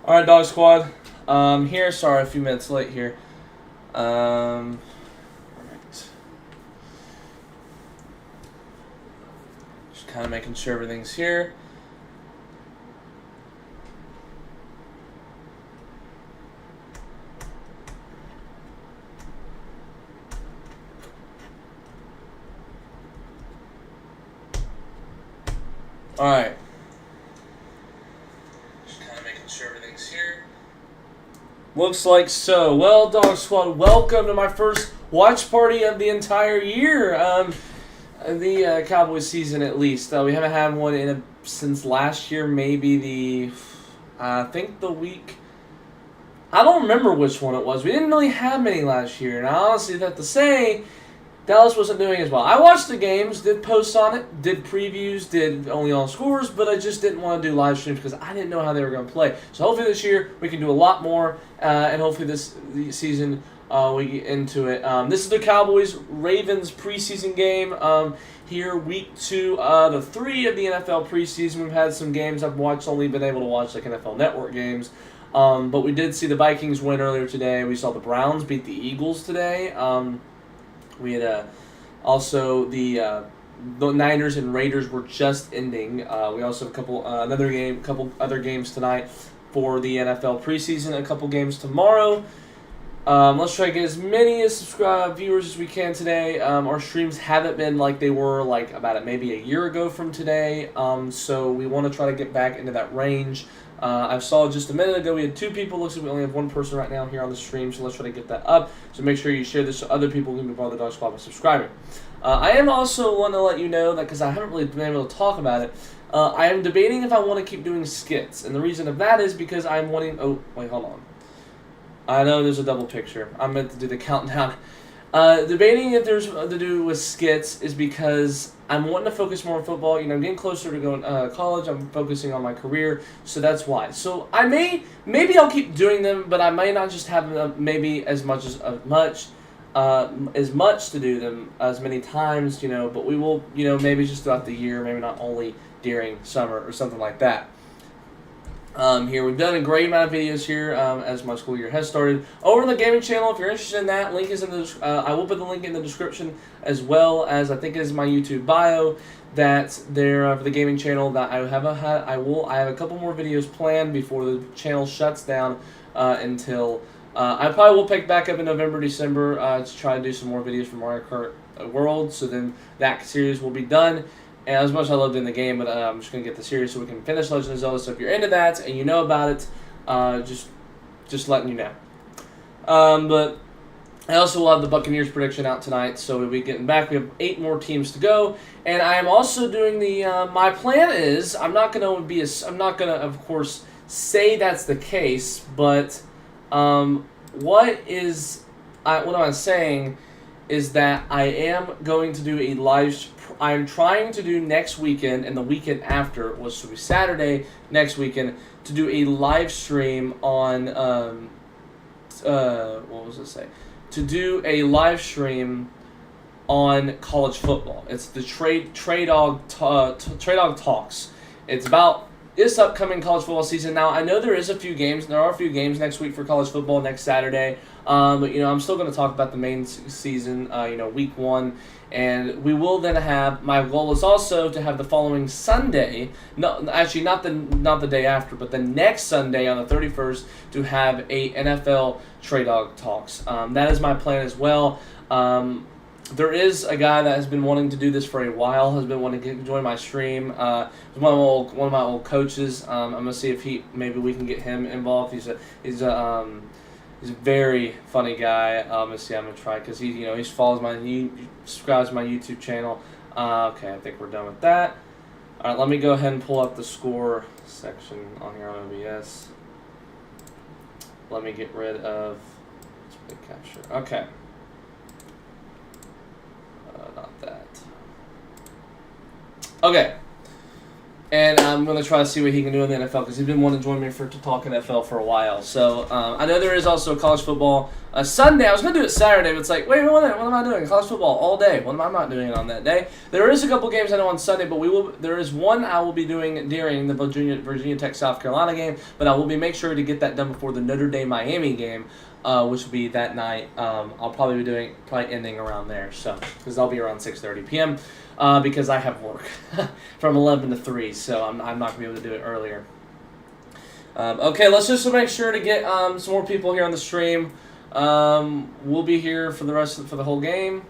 All right, Dog Squad. Here. Sorry, a few minutes late here. Right. Just kind of making sure everything's here. All right. Just kind of making sure everything's here. Looks like so. Well, Dog Squad, welcome to my first watch party of the entire year. The Cowboys season, at least. We haven't had one since last year. Maybe I think the week. I don't remember which one it was. We didn't really have many last year, and I honestly have to say, Dallas wasn't doing as well. I watched the games, did posts on it, did previews, did only on scores, but I just didn't want to do live streams because I didn't know how they were going to play. So hopefully this year we can do a lot more, and hopefully this season we get into it. This is the Cowboys-Ravens preseason game. Here, week 2, the 3 of the NFL preseason. We've had some games I've watched, only been able to watch like NFL Network games. But we did see the Vikings win earlier today. We saw the Browns beat the Eagles today. We had also the Niners and Raiders were just ending. We also have a couple other games tonight for the NFL preseason. A couple games tomorrow. Let's try to get as many subscribed viewers as we can today. Our streams haven't been like they were about maybe a year ago from today. So we want to try to get back into that range. I saw just a minute ago we had 2 people. Looks like we only have 1 person right now here on the stream, so let's try to get that up. So make sure you share this so other people can be part of the Dog Squad by subscribing. I am also wanting to let you know that, because I haven't really been able to talk about it, I am debating if I want to keep doing skits. And the reason of that is because I'm wanting... Oh, wait, hold on. I know there's a double picture. I meant to do the countdown. Debating if there's to do with skits is because I'm wanting to focus more on football. I'm getting closer to going to college. I'm focusing on my career, so that's why. So maybe I'll keep doing them, but I may not just have maybe as much to do them as many times. But we will. Maybe just throughout the year. Maybe not only during summer or something like that. Here we've done a great amount of videos here as my school year has started. Over on the gaming channel, if you're interested in that, link is in the. I will put the link in the description, as well as I think it is my YouTube bio. That there for the gaming channel that I have a couple more videos planned before the channel shuts down until I probably will pick back up in November, December to try to do some more videos from Mario Kart World. So then that series will be done. And as much as I love doing the game, but I'm just going to get the series so we can finish Legend of Zelda. So if you're into that and you know about it, just letting you know. But I also will have the Buccaneers prediction out tonight, so we'll be getting back. We have 8 more teams to go. And I am also doing the, my plan is, I'm not going to, of course, say that's the case, but what I'm saying is that I am going to do a I'm trying to do next weekend and the weekend after, which will be Saturday next weekend, to do a live stream on, what was it say? To do a live stream on college football. It's the Trey Dog Talks. It's about this upcoming college football season. Now, I know there are a few games next week for college football next Saturday. But I'm still going to talk about the main season, week 1. And we will then have, my goal is also to have the following Sunday, no, actually not the day after, but the next Sunday on the 31st to have a NFL Trey Dog Talks. That is my plan as well. There is a guy that has been wanting to do this for a while, has been wanting to join my stream. One of my old coaches. I'm gonna see if maybe we can get him involved. He's a very funny guy. Let's see, I'm gonna try because he subscribes to my YouTube channel. Okay, I think we're done with that. All right, let me go ahead and pull up the score section on here on OBS. Let me get rid of display capture. Okay. Not that. Okay. And I'm going to try to see what he can do in the NFL because he's been wanting to join me to talk NFL for a while. So I know there is also college football Sunday. I was going to do it Saturday, but it's like, wait, what am I doing? College football all day. What am I not doing it on that day? There is a couple games I know on Sunday, but there is one I will be doing during the Virginia Tech South Carolina game, but I will make sure to get that done before the Notre Dame Miami game, which will be that night. I'll probably be ending around there, so because I'll be around 6:30 p.m. Because I have work from 11 to 3, so I'm not going to be able to do it earlier. Okay, let's just make sure to get some more people here on the stream. We'll be here for the whole game,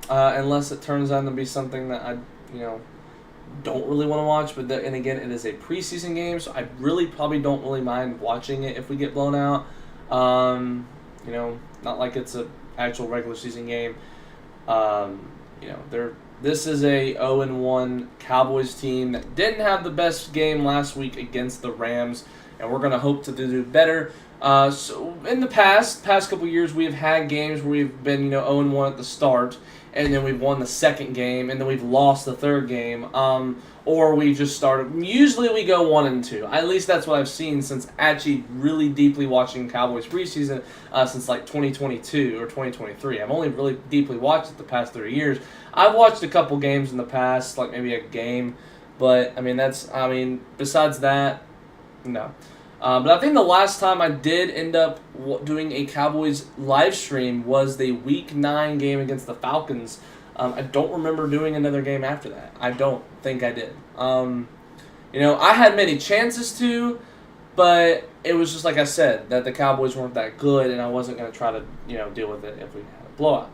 unless it turns out to be something that I don't really want to watch. But and again, it is a preseason game, so I really probably don't really mind watching it if we get blown out. Not like it's an actual regular season game. This is a 0-1 Cowboys team that didn't have the best game last week against the Rams, and we're going to hope to do better. So in the past couple years, we have had games where we've been 0-1 at the start, and then we've won the second game, and then we've lost the third game, or we just started. Usually we go 1-2. At least that's what I've seen since actually really deeply watching Cowboys preseason since like 2022 or 2023. I've only really deeply watched it the past 3 years. I've watched a couple games in the past, like maybe a game, but besides that, no. But I think the last time I did end up doing a Cowboys live stream was the Week 9 game against the Falcons. I don't remember doing another game after that. I don't think I did. I had many chances to, but it was just like I said, that the Cowboys weren't that good, and I wasn't going to try to deal with it if we had a blowout.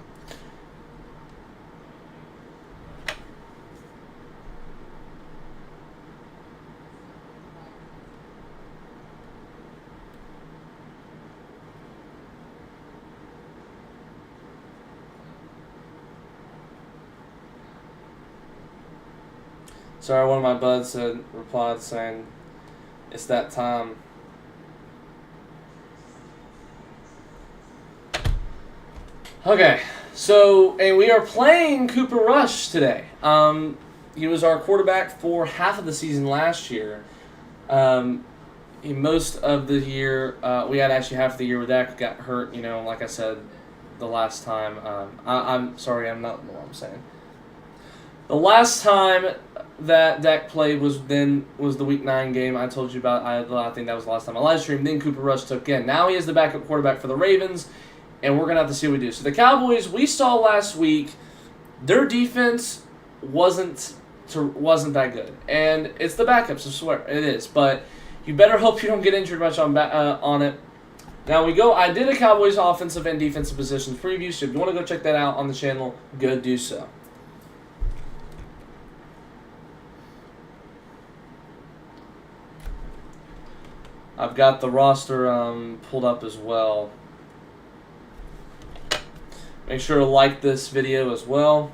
Sorry, one of my buds replied saying, "It's that time." Okay, and we are playing Cooper Rush today. He was our quarterback for half of the season last year. Most of the year, we had actually half the year where Dak got hurt. Like I said, the last time. I'm sorry, I'm not know what I'm saying. The last time that Dak played was the Week 9 game I told you about. I think that was the last time I live streamed. Then Cooper Rush took in. Now he is the backup quarterback for the Ravens, and we're going to have to see what we do. So the Cowboys, we saw last week, their defense wasn't that good. And it's the backups, I swear. It is. But you better hope you don't get injured much on it. Now I did a Cowboys offensive and defensive positions preview, so if you want to go check that out on the channel, go do so. I've got the roster pulled up as well. Make sure to like this video as well.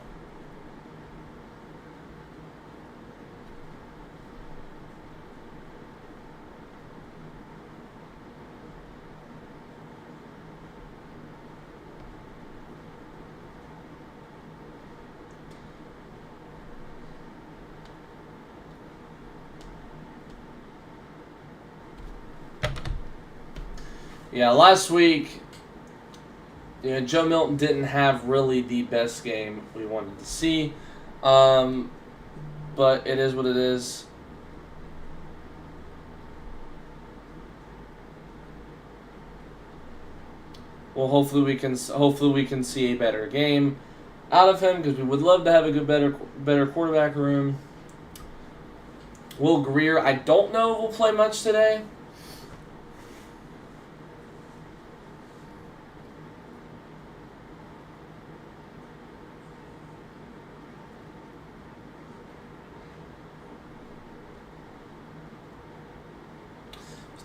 Yeah, last week, Joe Milton didn't have really the best game we wanted to see, but it is what it is. Well, hopefully we can see a better game out of him because we would love to have a better quarterback room. Will Greer, I don't know if we'll play much today.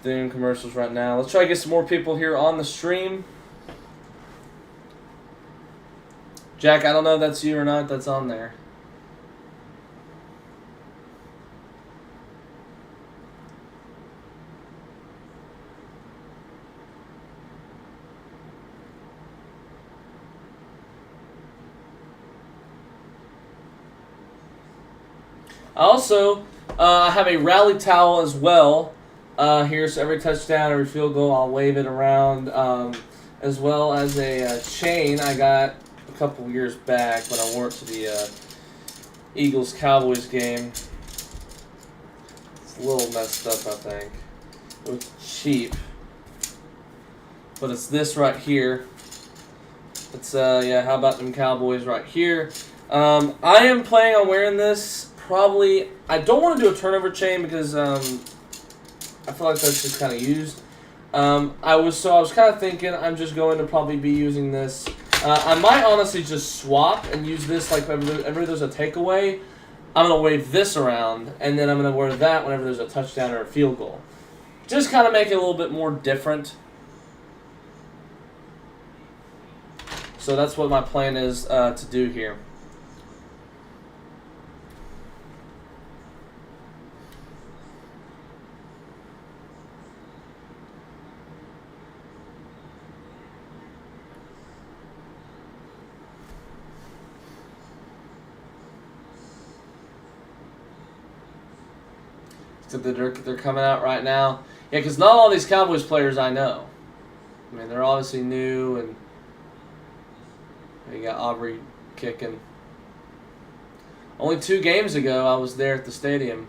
Doing commercials right now. Let's try to get some more people here on the stream. Jack, I don't know if that's you or not that's on there. Also, I have a rally towel as well. Here, so every touchdown, every field goal, I'll wave it around. As well as a chain I got a couple years back when I wore it to the Eagles-Cowboys game. It's a little messed up, I think. It was cheap. But it's this right here. It's, yeah, how about them Cowboys right here. I am planning on wearing this probably. I don't want to do a turnover chain because I feel like that's just kind of used. I was kind of thinking I'm just going to probably be using this. I might honestly just swap and use this like whenever there's a takeaway. I'm going to wave this around, and then I'm going to wear that whenever there's a touchdown or a field goal. Just kind of make it a little bit more different. So that's what my plan is to do here. So they're coming out right now. Yeah, because not all these Cowboys players I know. I mean, they're obviously new, and you got Aubrey kicking. Only 2 games ago, I was there at the stadium.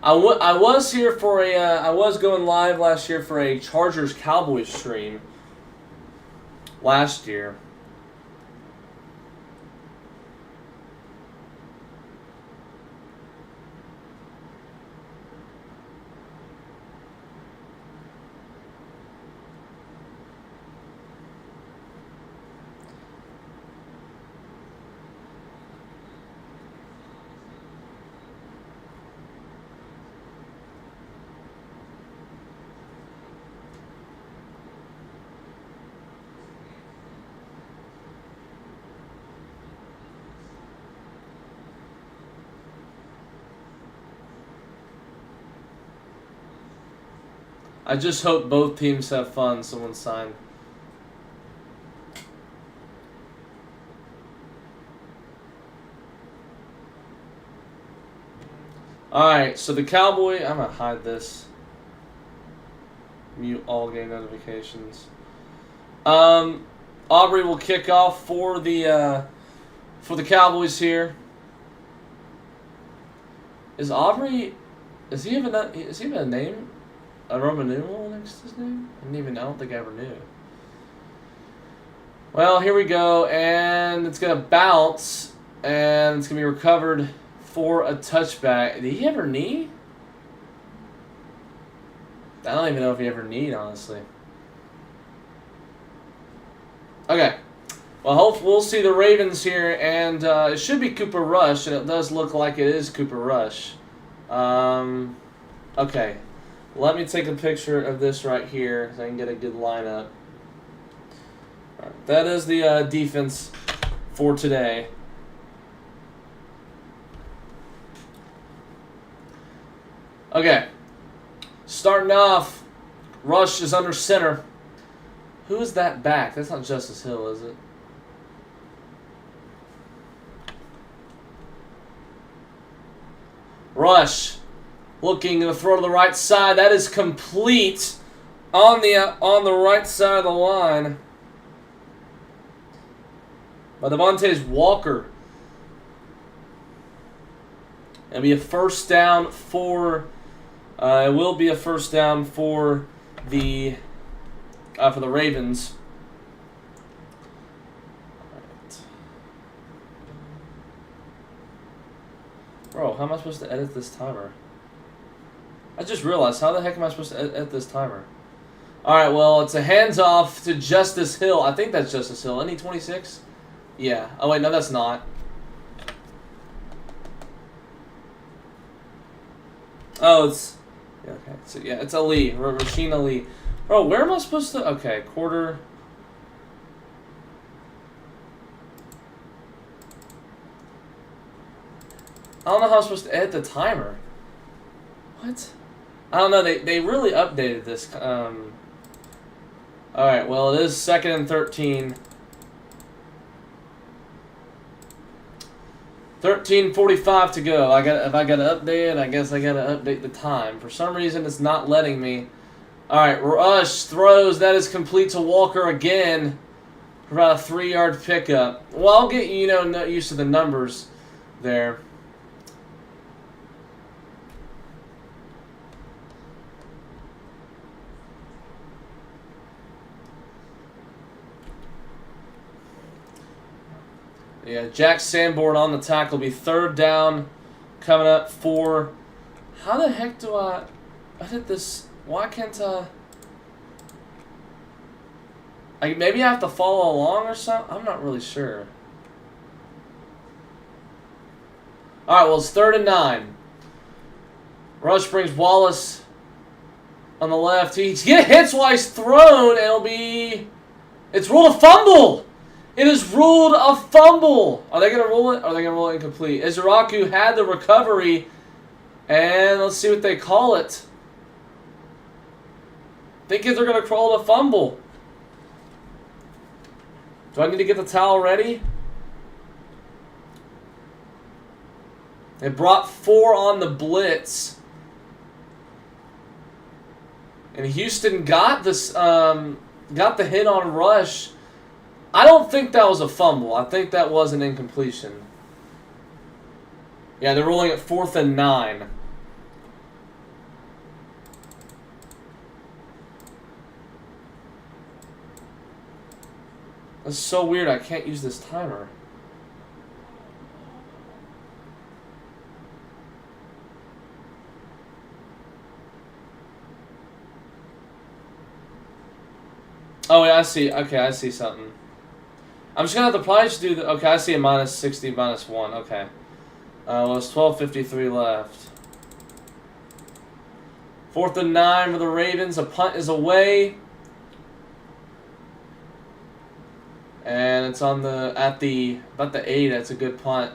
I was here for a. I was going live last year for a Chargers Cowboys stream. Last year. I just hope both teams have fun. Someone signed. Alright, so the Cowboy... I'm going to hide this. Mute all game notifications. Aubrey will kick off for the Cowboys here. Is Aubrey... Does he have a name? A Roman numeral next to his name? I don't think I ever knew. Well, here we go, and it's going to bounce, and it's going to be recovered for a touchback. Did he ever knee? I don't even know if he ever kneed, honestly. Okay. Well, we'll see the Ravens here, and it should be Cooper Rush, and it does look like it is Cooper Rush. Okay. Let me take a picture of this right here so I can get a good lineup. All right, that is the defense for today. Okay. Starting off, Rush is under center. Who is that back? That's not Justice Hill, is it? Rush. Looking to throw to the right side. That is complete on the right side of the line by Devontae Walker. It'll be a first down for. It will be a first down for the Ravens. Bro, how am I supposed to edit this timer? I just realized, how the heck am I supposed to edit this timer? Alright, well, it's a handoff to Justice Hill. I think that's Justice Hill. Isn't he 26? Yeah. Oh, wait, no, that's not. Oh, it's... Yeah, okay. So, yeah, it's Ali. Rasheen Ali. Bro, where am I supposed to... Okay, quarter... I don't know how I'm supposed to edit the timer. What? I don't know. They really updated this. All right. Well, it is 2nd and 13. 13:45 to go. If I gotta update it, I guess I gotta update the time. For some reason, it's not letting me. All right, Rush throws. That is complete to Walker again for about a 3-yard pickup. Well, I'll get used to the numbers there. Yeah, Jack Sanborn on the tackle. Will be 3rd down coming up for... How the heck do I hit this? Why can't maybe I have to follow along or something? I'm not really sure. Alright, well, it's 3rd and 9. Rush brings Wallace on the left. He hits while he's thrown, and it's ruled a fumble! It is ruled a fumble. Are they going to rule it? Or are they going to rule it incomplete? Izuraku had the recovery. And let's see what they call it. I think they're going to call it a fumble. Do I need to get the towel ready? They brought 4 on the blitz. And Houston got this, got the hit on Rush. I don't think that was a fumble. I think that was an incompletion. Yeah, they're ruling it 4th and 9. That's so weird. I can't use this timer. Oh, yeah, I see. Okay, I see something. I'm just going to have to probably just do the... Okay, I see a -60, -1. Okay. Well, it's 12:53 left. 4th and 9 for the Ravens. A punt is away. And it's on about the 8. That's a good punt.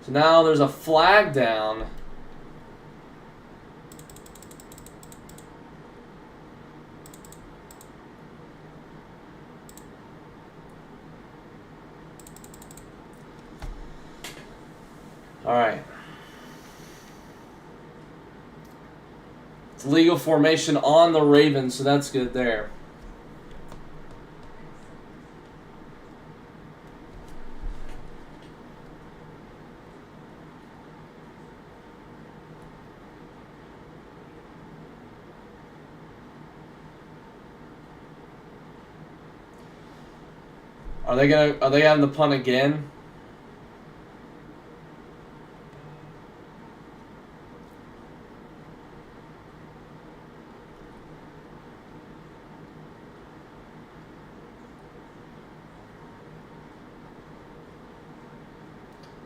So now there's a flag down. All right. It's legal formation on the Ravens, so that's good there. Are they having the punt again?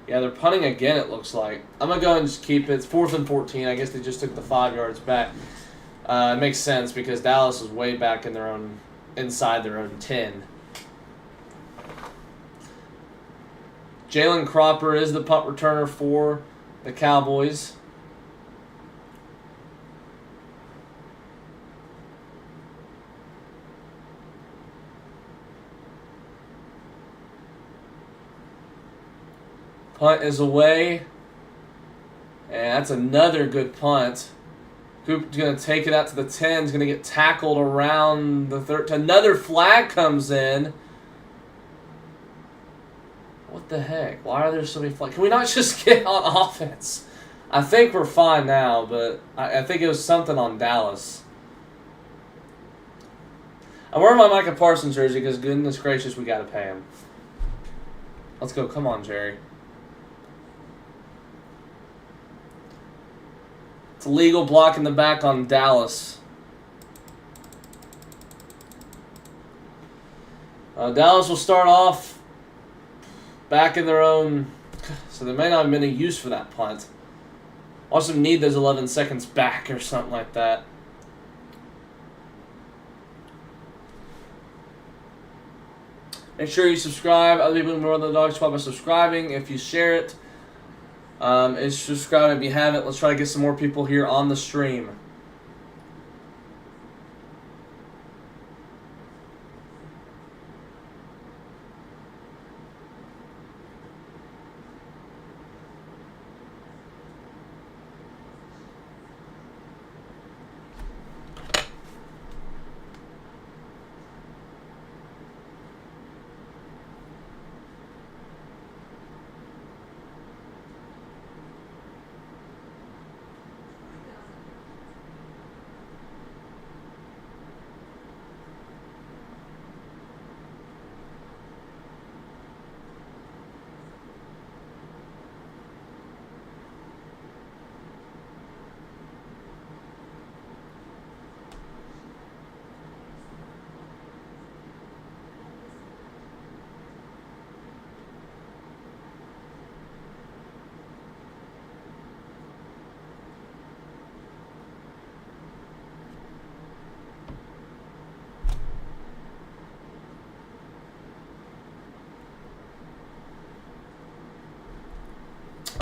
Yeah, they're punting again, it looks like. I'm going to go ahead and just keep it. It's 4th and 14. I guess they just took the 5 yards back. It makes sense because Dallas is way back in inside their own 10. Jalen Cropper is the punt returner for the Cowboys. Punt is away. And that's another good punt. Coop's going to take it out to the 10. He's going to get tackled around the 13. Another flag comes in. What the heck? Why are there so many flags? Can we not just get on offense? I think we're fine now, but I think it was something on Dallas. I'm wearing my Micah Parsons jersey because goodness gracious, we got to pay him. Let's go. Come on, Jerry. It's a legal block in the back on Dallas. Dallas will start off back in their own, so there may not have been any use for that punt. Also need those 11 seconds back or something like that. Make sure you subscribe. Other people know the dog spot by subscribing. If you share it, it's subscribe if you haven't. Let's try to get some more people here on the stream.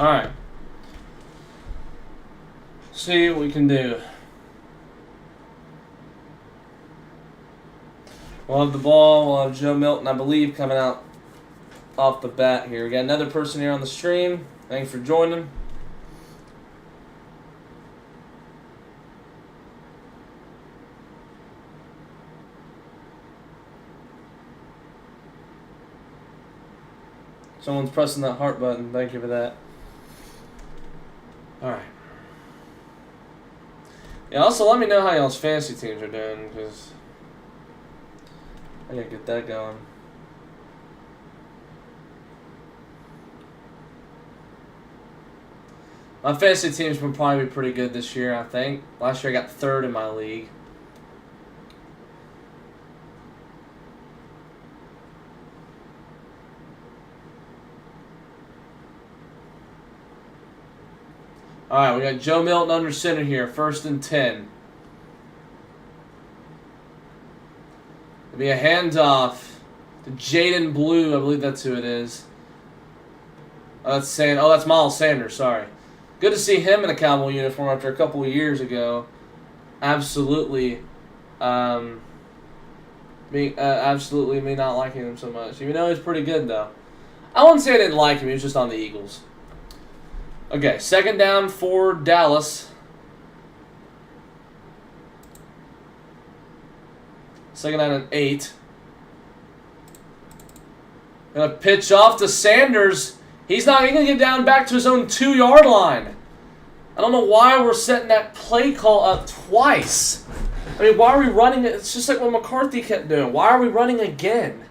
All right. See what we can do. We'll have the ball. We'll have Joe Milton, I believe, coming out off the bat here. We got another person here on the stream. Thanks for joining. Someone's pressing that heart button. Thank you for that. All right. Yeah, also let me know how y'all's fantasy teams are doing, because I gotta get that going. My fantasy teams will probably be pretty good this year, I think. Last year I got third in my league. All right, we got Joe Milton under center here, 1st and 10. It'll be a handoff to Jaden Blue, I believe that's who it is. Oh, that's Miles Sanders, sorry. Good to see him in a Cowboy uniform after a couple of years ago. Absolutely, absolutely me not liking him so much. Even though he's pretty good, though. I wouldn't say I didn't like him, he was just on the Eagles. Okay, 2nd down for Dallas. 2nd down and 8. Gonna pitch off to Sanders. He's not even gonna get down back to his own 2-yard line. I don't know why we're setting that play call up twice. I mean, why are we running it? It's just like what McCarthy kept doing. Why are we running again?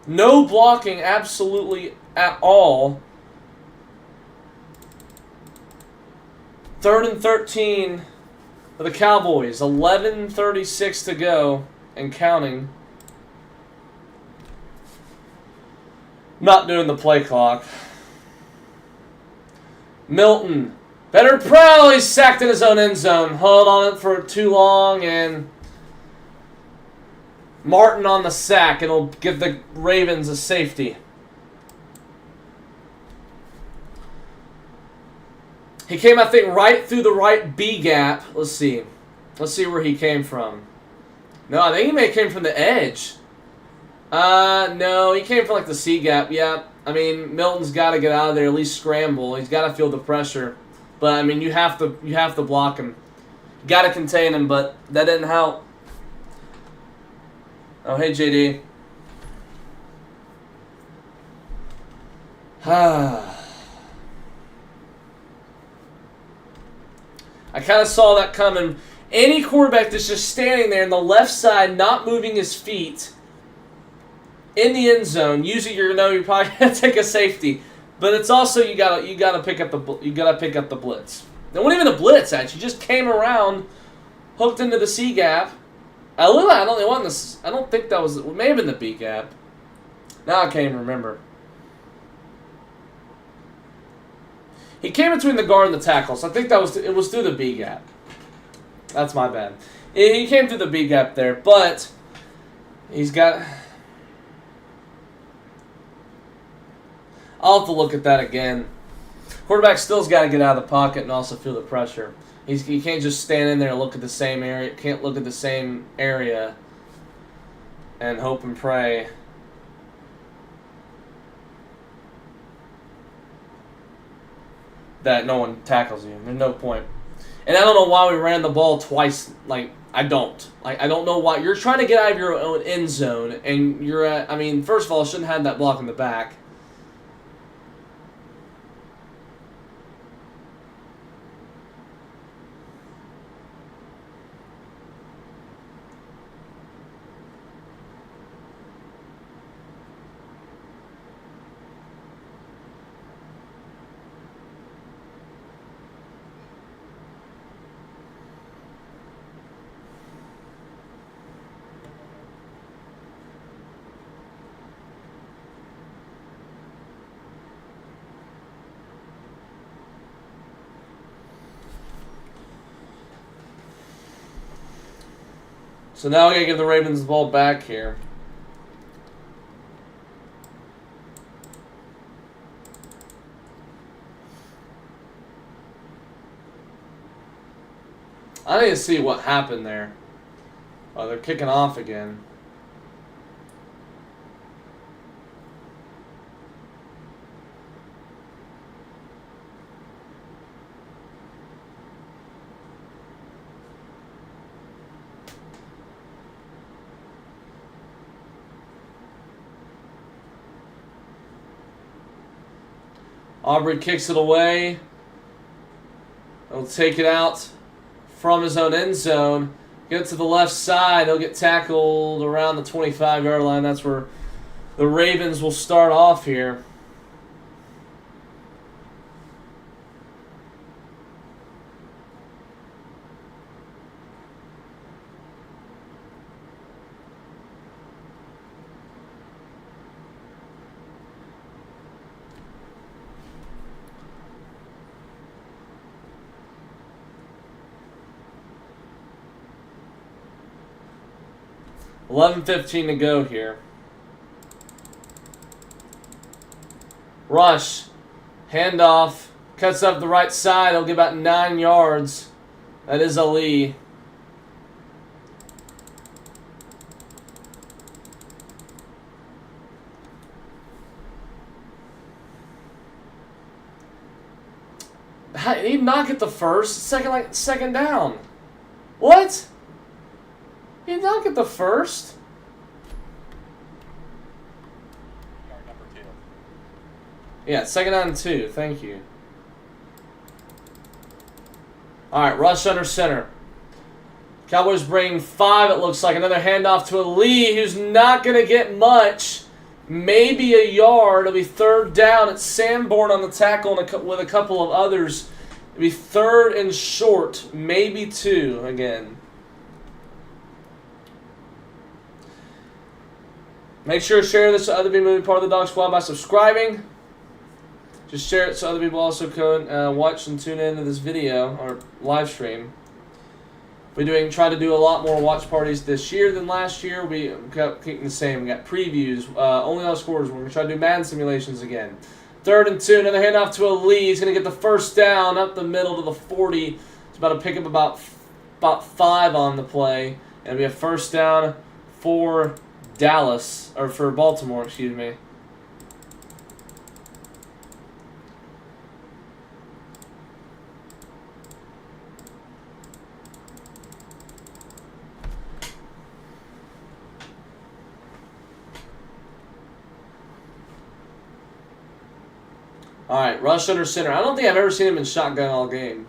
No blocking absolutely at all. 3rd and 13 for the Cowboys. 11:36 to go and counting. Not doing the play clock. Milton. Better prowl. He's sacked in his own end zone. Hold on it for too long, and Martin on the sack. It'll give the Ravens a safety. He came, I think, right through the right B gap. Let's see. Let's see where he came from. No, I think he may have came from the edge. No, he came from like the C gap. Yeah, I mean, Milton's got to get out of there, at least scramble. He's got to feel the pressure. But I mean, you have to block him. You got to contain him, but that didn't help. Oh, hey, JD. I kind of saw that coming. Any quarterback that's just standing there on the left side, not moving his feet in the end zone, usually you're probably gonna take a safety. But it's also you gotta pick up the blitz. It wasn't even a blitz, actually. Just came around, hooked into the C gap. I don't think that was. It may have been the B gap. Now I can't even remember. He came between the guard and the tackle, so I think it was through the B gap. That's my bad. He came through the B gap there, but he's got. I'll have to look at that again. Quarterback still's got to get out of the pocket and also feel the pressure. He can't just stand in there and look at the same area. Can't look at the same area and hope and pray. That no one tackles you. There's no point. And I don't know why we ran the ball twice. I don't know why. You're trying to get out of your own end zone, and you're at. I mean, first of all, shouldn't have that block in the back. So now we gotta give the Ravens the ball back here. I need to see what happened there. Oh, they're kicking off again. Aubrey kicks it away. He'll take it out from his own end zone. Get to the left side. He'll get tackled around the 25-yard line. That's where the Ravens will start off here. $11:15 to go here. Rush. Handoff. Cuts up the right side. He'll get about 9 yards. That is Ali. He'd not get the first. Second down. What? He did not get the first. Number 2. Yeah, second down and 2. Thank you. All right, rush under center. Cowboys bring 5, it looks like. Another handoff to Ali, who's not going to get much. Maybe a yard. It'll be third down. It's Sanborn on the tackle with a couple of others. It'll be third and short. Maybe 2 again. Make sure to share this so other people can be part of the Dog Squad by subscribing. Just share it so other people also can watch and tune into this video or live stream. We're try to do a lot more watch parties this year than last year. We kept keeping the same. We got previews, only on scores. We're going to try to do Madden simulations again. Third and 2, another handoff to Ali. He's going to get the first down up the middle to the 40. He's about to pick up about 5 on the play. And it'll be a first down for Dallas, or for Baltimore, excuse me. All right, rush under center. I don't think I've ever seen him in shotgun all game.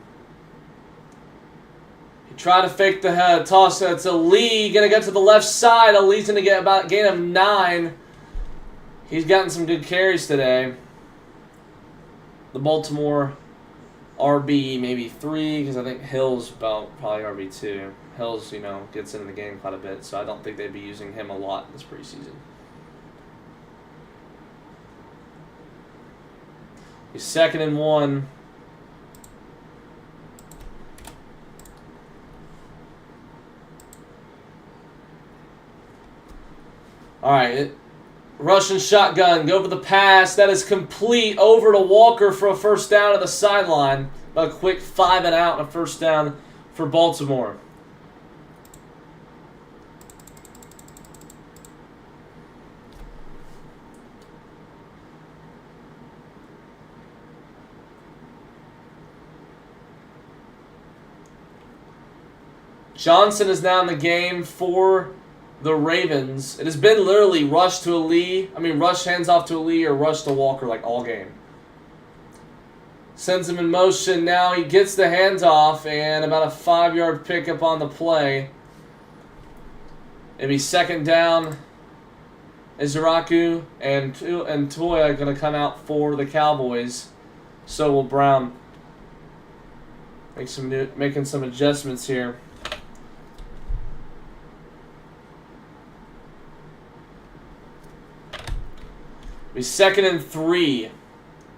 Try to fake the toss. It's Ali. Going to get to the left side. Ali's going to get about a gain of 9. He's gotten some good carries today. The Baltimore RB maybe 3, because I think Hill's about probably RB 2. Hill's, gets into the game quite a bit, so I don't think they'd be using him a lot this preseason. He's 2nd and 1. All right, Russian shotgun, go for the pass. That is complete, over to Walker for a first down at the sideline. A quick 5 and out and a first down for Baltimore. Johnson is now in the game for the Ravens. It has been literally rush to Ali. Rush hands off to Ali or rush to Walker like all game. Sends him in motion. Now he gets the hands off and about a 5-yard pickup on the play. It'll be second down. Izaraku and Toya are going to come out for the Cowboys. So will Brown. Making some adjustments here. Be 2nd and 3. I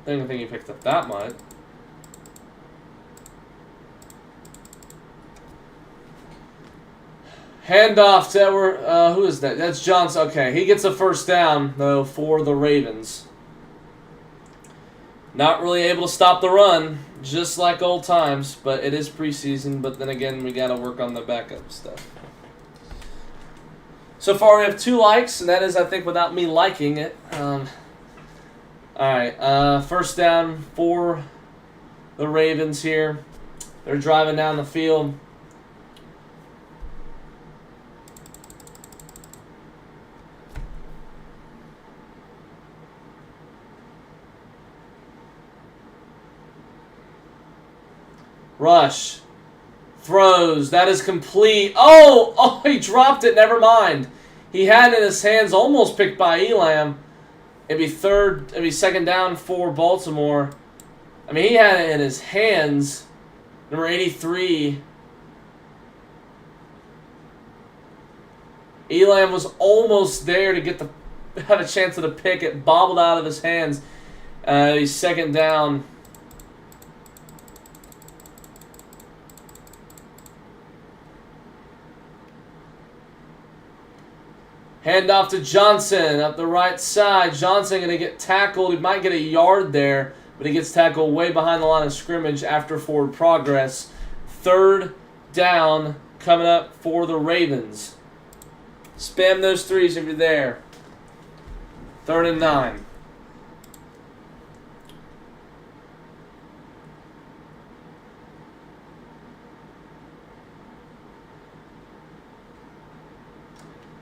didn't think he picked up that much. Handoff to who is that? That's Johnson. Okay, he gets a first down though for the Ravens. Not really able to stop the run, just like old times, but it is preseason, but then again, we got to work on the backup stuff. So far, we have 2 likes, and that is, I think, without me liking it. Alright, first down for the Ravens here. They're driving down the field. Rush. Throws. That is complete. Oh, he dropped it. Never mind. He had it in his hands, almost picked by Elam. It'd be second down for Baltimore. I mean, he had it in his hands. Number 83. Elam was almost there to get have a chance of the pick. It bobbled out of his hands. He's second down. Hand off to Johnson up the right side. Johnson going to get tackled. He might get a yard there, but he gets tackled way behind the line of scrimmage after forward progress. Third down coming up for the Ravens. Spam those threes if you're there. 3rd and 9.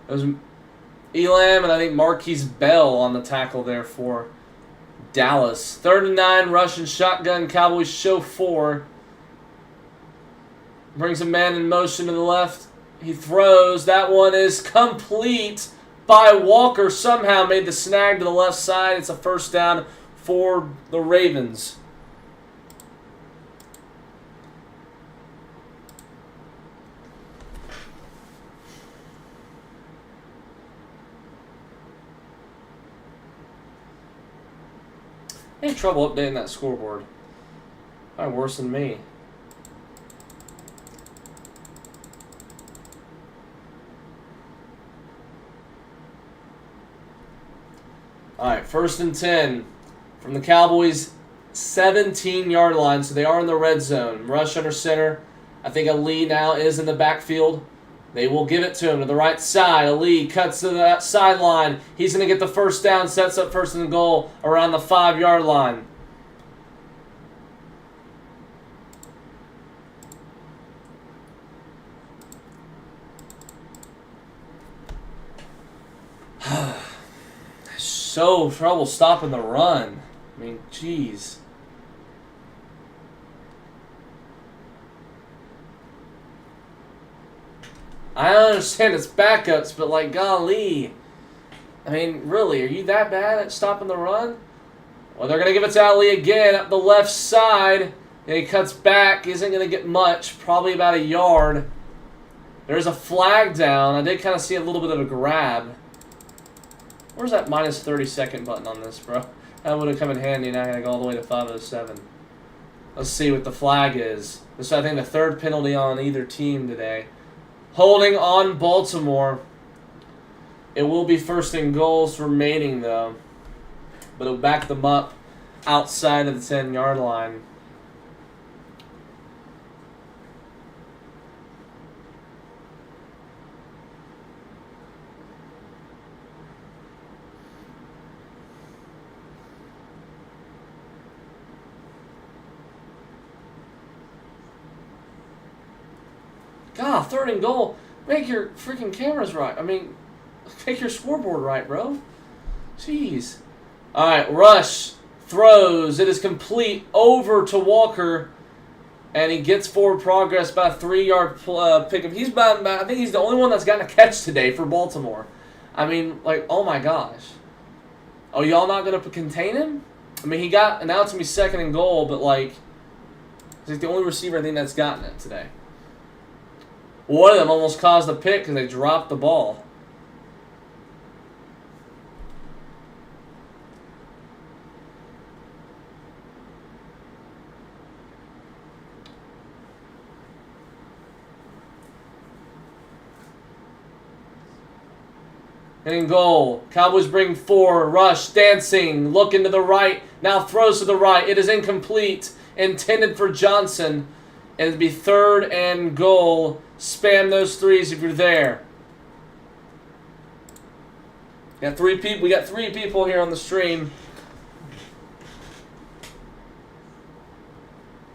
That was Elam and I think Marquise Bell on the tackle there for Dallas. 3rd and 9, Russian shotgun. Cowboys show 4. Brings a man in motion to the left. He throws. That one is complete by Walker. Somehow made the snag to the left side. It's a first down for the Ravens. I had trouble updating that scoreboard. Probably worse than me. Alright, 1st and 10 from the Cowboys' 17-yard line, so they are in the red zone. Rush under center. I think Ali now is in the backfield. They will give it to him to the right side. Ali cuts to the sideline. He's going to get the first down, sets up 1st and goal around the 5-yard line. So trouble stopping the run. I mean, jeez. I understand it's backups, but like, golly. I mean, really, are you that bad at stopping the run? Well, they're going to give it to Ali again up the left side. And he cuts back. He isn't going to get much, probably about a yard. There's a flag down. I did kind of see a little bit of a grab. Where's that minus 30-second button on this, bro? That would have come in handy. Now I got to go all the way to 5:07. Let's see what the flag is. This is, I think, the 3rd penalty on either team today. Holding on Baltimore. It will be 1st and goals remaining, though. But it'll back them up outside of the 10-yard line. God, 3rd and goal. Make your freaking cameras right. I mean, make your scoreboard right, bro. Jeez. All right, Rush throws. It is complete over to Walker, and he gets forward progress by a 3-yard pickup. He's I think he's the only one that's gotten a catch today for Baltimore. I mean, like, oh my gosh. Oh, y'all not gonna contain him? I mean, now it's gonna be 2nd and goal, but like, he's like the only receiver I think that's gotten it today. One of them almost caused a pick because they dropped the ball. And in goal, Cowboys bring 4. Rush, dancing, looking to the right. Now throws to the right. It is incomplete. Intended for Johnson. And it'd be 3rd and goal. Spam those 3s if you're there. We got 3 people here on the stream.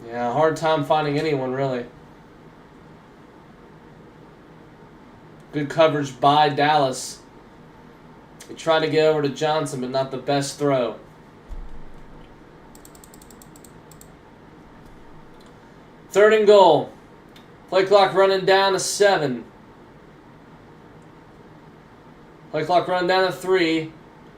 Yeah, hard time finding anyone, really. Good coverage by Dallas. They tried to get over to Johnson, but not the best throw. Third and goal. Play clock running down to 7. Play clock running down to 3.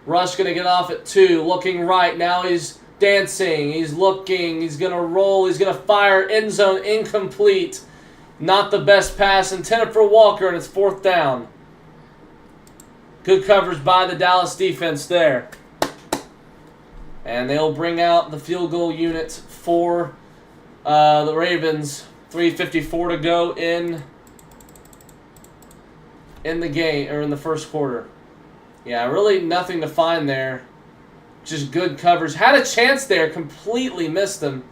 Rush going to get off at 2. Looking right. Now he's dancing. He's looking. He's going to roll. He's going to fire. End zone incomplete. Not the best pass. Intended for Walker, and it's 4th down. Good coverage by the Dallas defense there. And they'll bring out the field goal unit for the Ravens. 3:54 to go in the game, or in the first quarter. Yeah, really nothing to find there. Just good coverage. Had a chance there, completely missed him.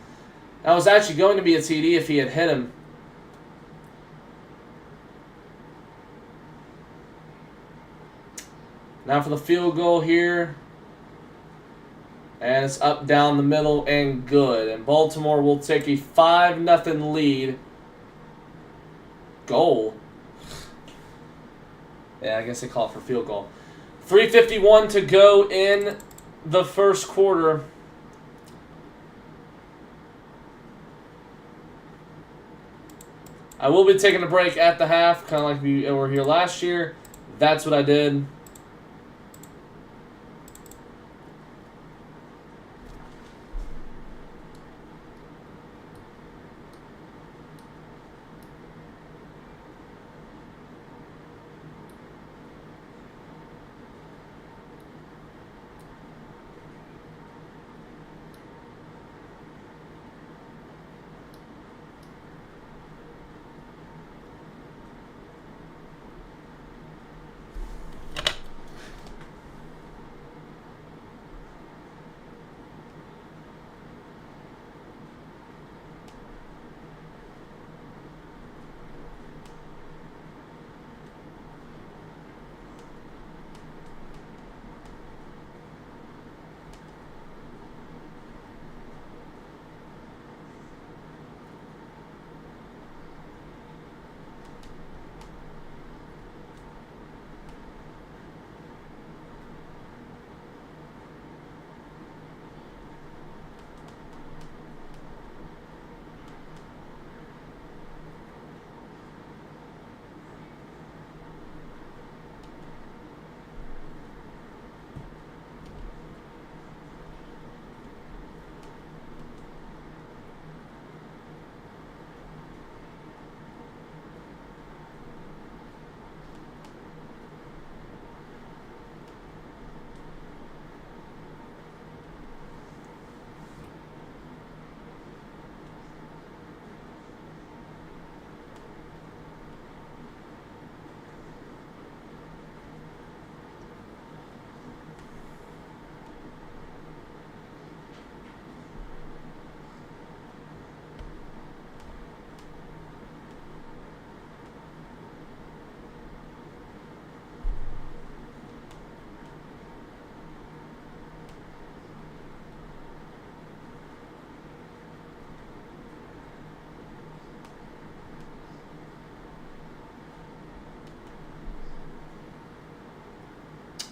That was actually going to be a TD if he had hit him. Now for the field goal here. And it's up down the middle and good. And Baltimore will take a 5-0 lead. Goal. Yeah, I guess they call it for field goal. 3:51 to go in the first quarter. I will be taking a break at the half, kind of like we were here last year. That's what I did.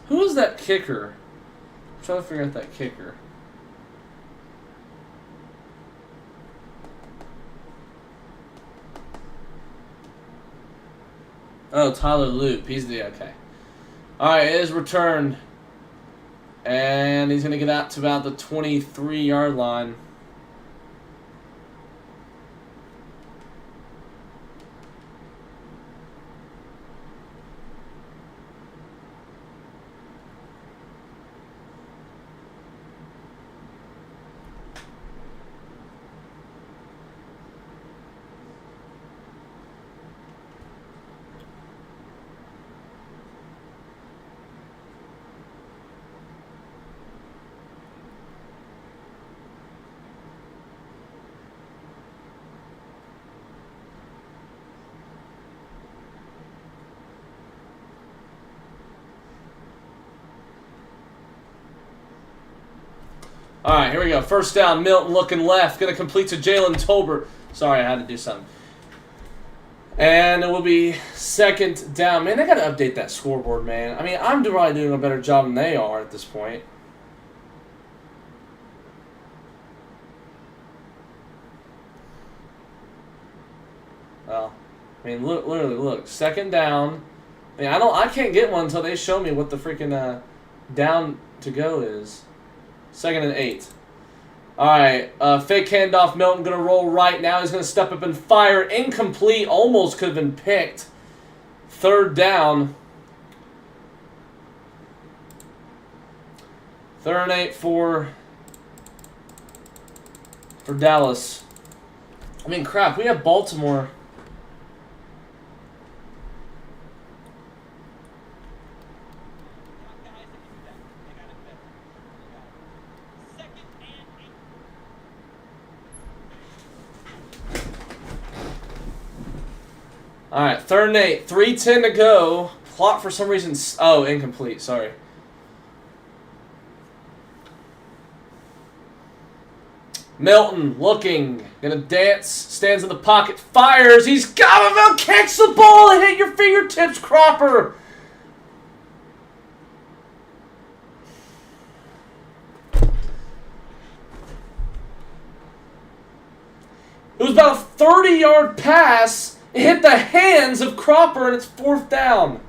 Who is that kicker? I'm trying to figure out that kicker. Oh, Tyler Loop. He's the okay. Alright, it is returned. And he's going to get out to about the 23-yard line. All right, here we go. First down, Milton looking left. Going to complete to Jalen Tolbert. Sorry, I had to do something. And it will be second down. Man, they got to update that scoreboard, man. I mean, I'm probably doing a better job than they are at this point. Well, I mean, literally, look. Second down. I mean, I can't get one until they show me what the freaking down to go is. 2nd and 8. All right, fake handoff. Milton going to roll right now. He's going to step up and fire. Incomplete. Almost could have been picked. 3rd down. 3rd and 8 for Dallas. I mean, crap. We have Baltimore. All right, 3rd and 8. 3:10 to go. Clock for some reason. Oh, incomplete. Sorry. Milton looking. Gonna dance. Stands in the pocket. Fires. He's got him. He'll catch the ball and hit your fingertips, Cropper. It was about a 30-yard pass. It hit the hands of Cropper, and it's 4th down.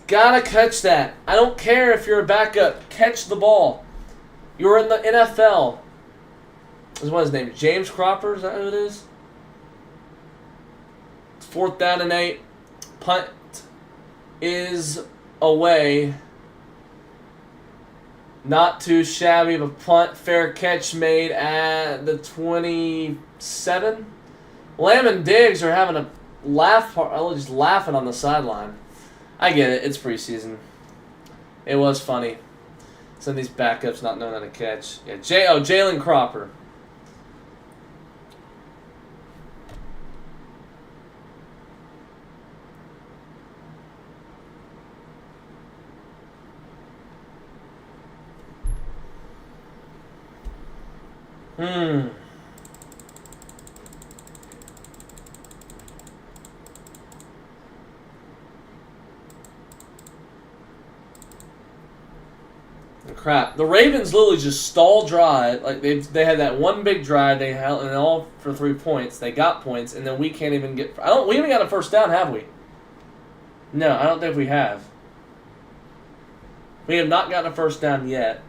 Gotta catch that. I don't care if you're a backup. Catch the ball. You're in the NFL. What's his name? James Cropper? Is that who it is? It's 4th down and 8. Punt is away. Not too shabby of a punt. Fair catch made at the 27. Lamb and Diggs are having a laugh. Just laughing on the sideline. I get it. It's preseason. It was funny. Some of these backups not knowing how to catch. Yeah, Jalen Cropper. Crap. The Ravens literally just stalled drive. Like they had that one big drive they held, and all for 3 points. They got points, and then we can't even get. We haven't got a first down, have we? No, I don't think we have. We have not gotten a first down yet.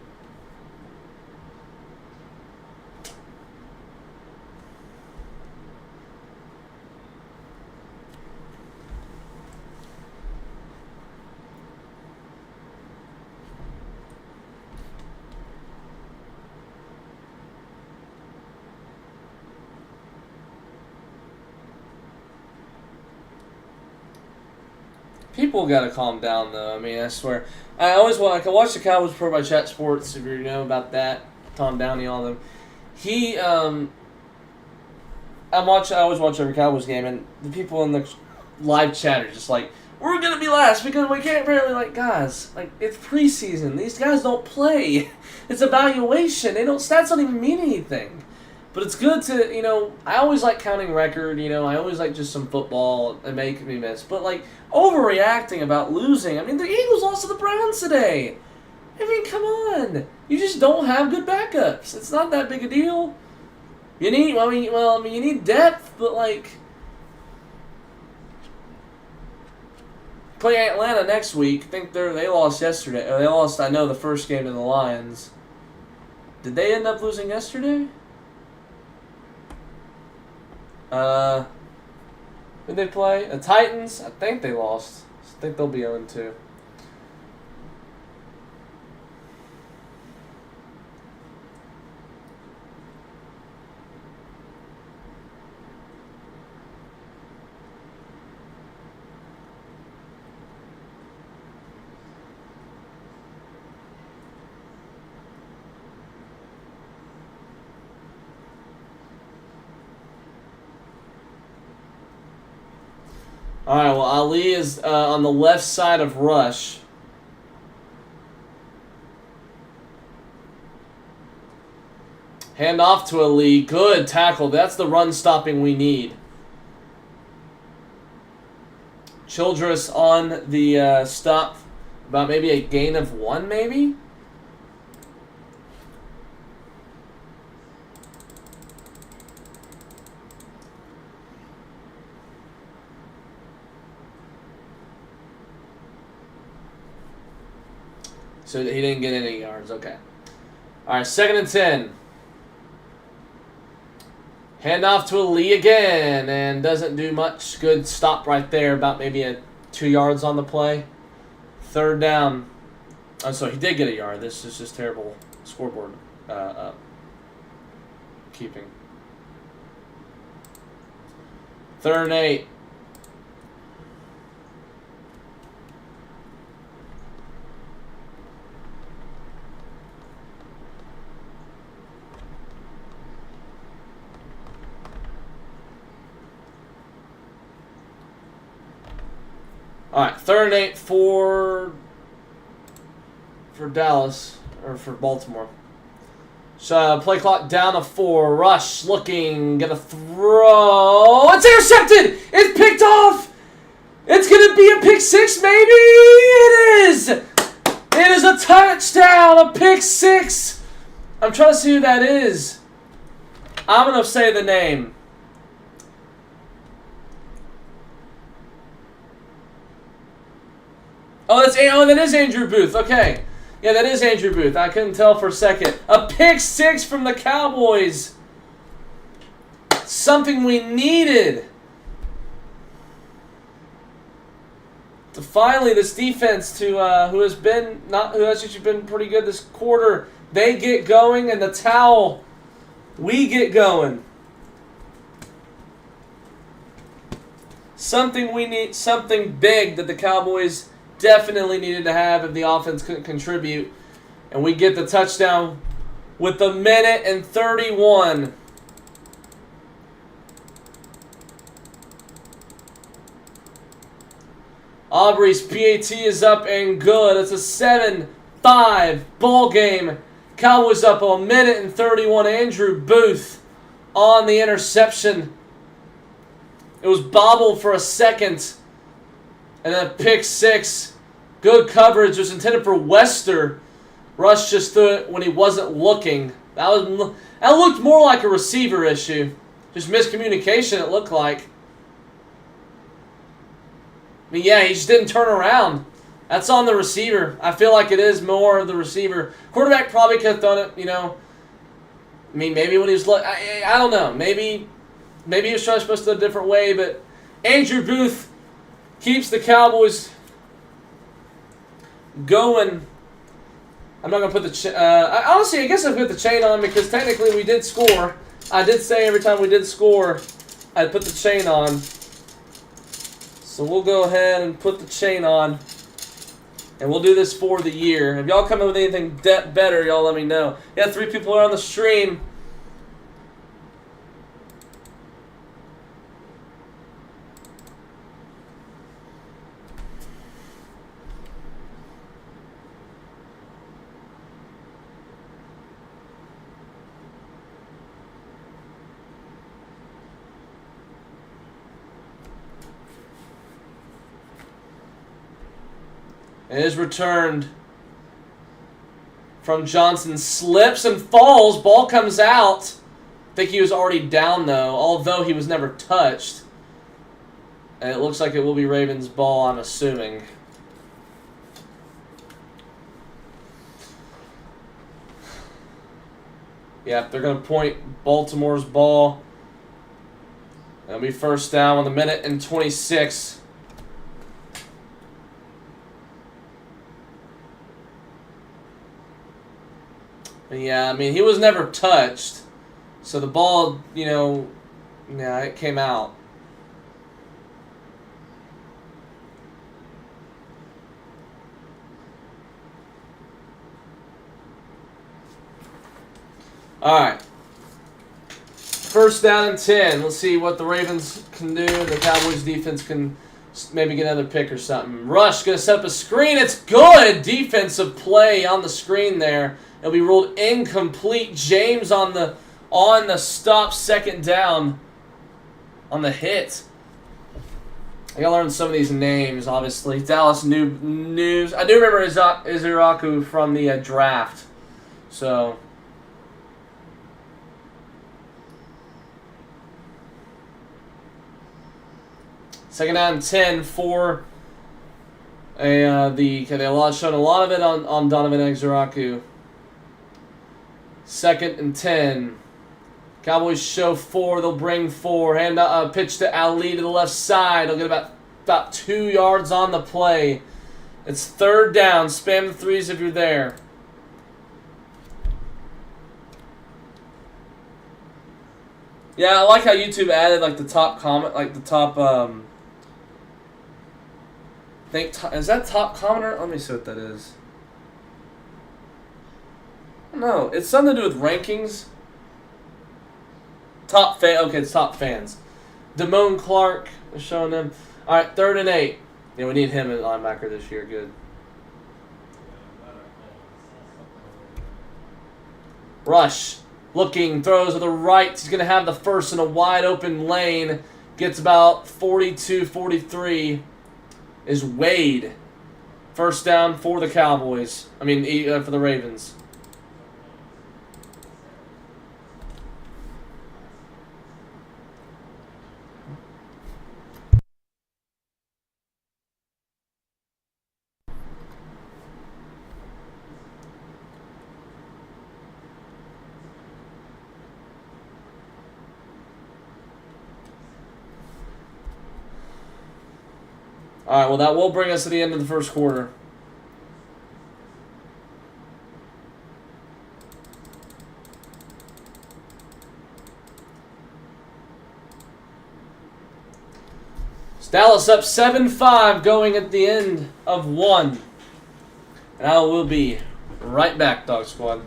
People gotta calm down, though. I mean, I swear. I watch the Cowboys Pro by Chat Sports. If you know about that, Tom Downey, all of them. I always watch every Cowboys game, and the people in the live chat are just like, "We're gonna be last because we can't barely." Like, guys, like it's preseason. These guys don't play. It's evaluation. Stats don't even mean anything. But it's good to, I always like counting record, I always like just some football and make me miss. But, overreacting about losing. I mean, the Eagles lost to the Browns today. I mean, come on. You just don't have good backups. It's not that big a deal. You need, you need depth, but, play Atlanta next week. I think they lost yesterday. They lost, I know, the first game to the Lions. Did they end up losing yesterday? Who'd they play? The Titans? I think they lost. I think they'll be 0-2. All right, well, Ali is on the left side of Rush. Hand off to Ali. Good tackle. That's the run stopping we need. Childress on the stop. About maybe a gain of 1, maybe? So he didn't get any yards. Okay. All right, 2nd and 10. Hand off to Ali again, and doesn't do much. Good stop right there, about maybe 2 yards on the play. 3rd down. Oh, so he did get a yard. This is just terrible scoreboard keeping. 3rd and 8. All right, 3rd and 8 for Dallas, or for Baltimore. So play clock down to 4. Rush looking, gonna throw. It's intercepted. It's picked off. It's gonna be a pick 6, maybe. It is. It is a touchdown, a pick 6. I'm trying to see who that is. I'm gonna say the name. Oh, that is Andrew Booth. Okay. Yeah, that is Andrew Booth. I couldn't tell for a second. A pick 6 from the Cowboys. Something we needed. To finally, this defense who has actually been pretty good this quarter, they get going, and the towel, we get going. Something we need, something big that the Cowboys definitely needed to have if the offense couldn't contribute. And we get the touchdown with 1:31. Aubrey's PAT is up and good. It's a 7-5 ball game. Cowboys up 1:31. Andrew Booth on the interception. It was bobbled for a second. And then pick 6. Good coverage. It was intended for Wester. Rush just threw it when he wasn't looking. That looked more like a receiver issue. Just miscommunication, it looked like. I mean, yeah, he just didn't turn around. That's on the receiver. I feel like it is more of the receiver. Quarterback probably could have done it, I mean, maybe when he was... I don't know. Maybe he was supposed to do it a different way, but Andrew Booth keeps the Cowboys going. I'm not going to put the chain... honestly, I guess I put the chain on because technically we did score. I did say every time we did score, I'd put the chain on. So we'll go ahead and put the chain on. And we'll do this for the year. If y'all come up with anything better, y'all let me know. Yeah, 3 people are on the stream. It is returned from Johnson. Slips and falls. Ball comes out. I think he was already down, though, although he was never touched. And it looks like it will be Ravens' ball, I'm assuming. Yeah, they're going to point Baltimore's ball. It'll be 1st down with 1:26. Yeah, I mean, he was never touched. So the ball, yeah, it came out. All right. 1st down and 10. Let's see what the Ravens can do and the Cowboys defense can maybe get another pick or something. Rush going to set up a screen. It's good. Defensive play on the screen there. It'll be ruled incomplete. James on the stop, second down on the hit. I gotta learn some of these names, obviously. Dallas News. I do remember Iziraku from the draft. So. Second down and 10 for they showed a lot of it on Donovan Iziraku. Second and 10. Cowboys show 4. They'll bring 4. Pitch to Ali to the left side. They'll get about 2 yards on the play. It's third down. Spam the threes if you're there. Yeah, I like how YouTube added like the top comment, like the top. Is that top commenter? Let me see what that is. No, it's something to do with rankings. Top fan. Okay, it's top fans. Damone Clark is showing them. All right, 3rd and 8. Yeah, we need him at linebacker this year. Good. Rush. Looking, throws to the right. He's going to have the first in a wide open lane. Gets about 42, 43. Is Wade. First down for the Cowboys. For the Ravens. All right, well, that will bring us to the end of the first quarter. Dallas up 7-5 going at the end of 1. And I will be right back, Dog Squad.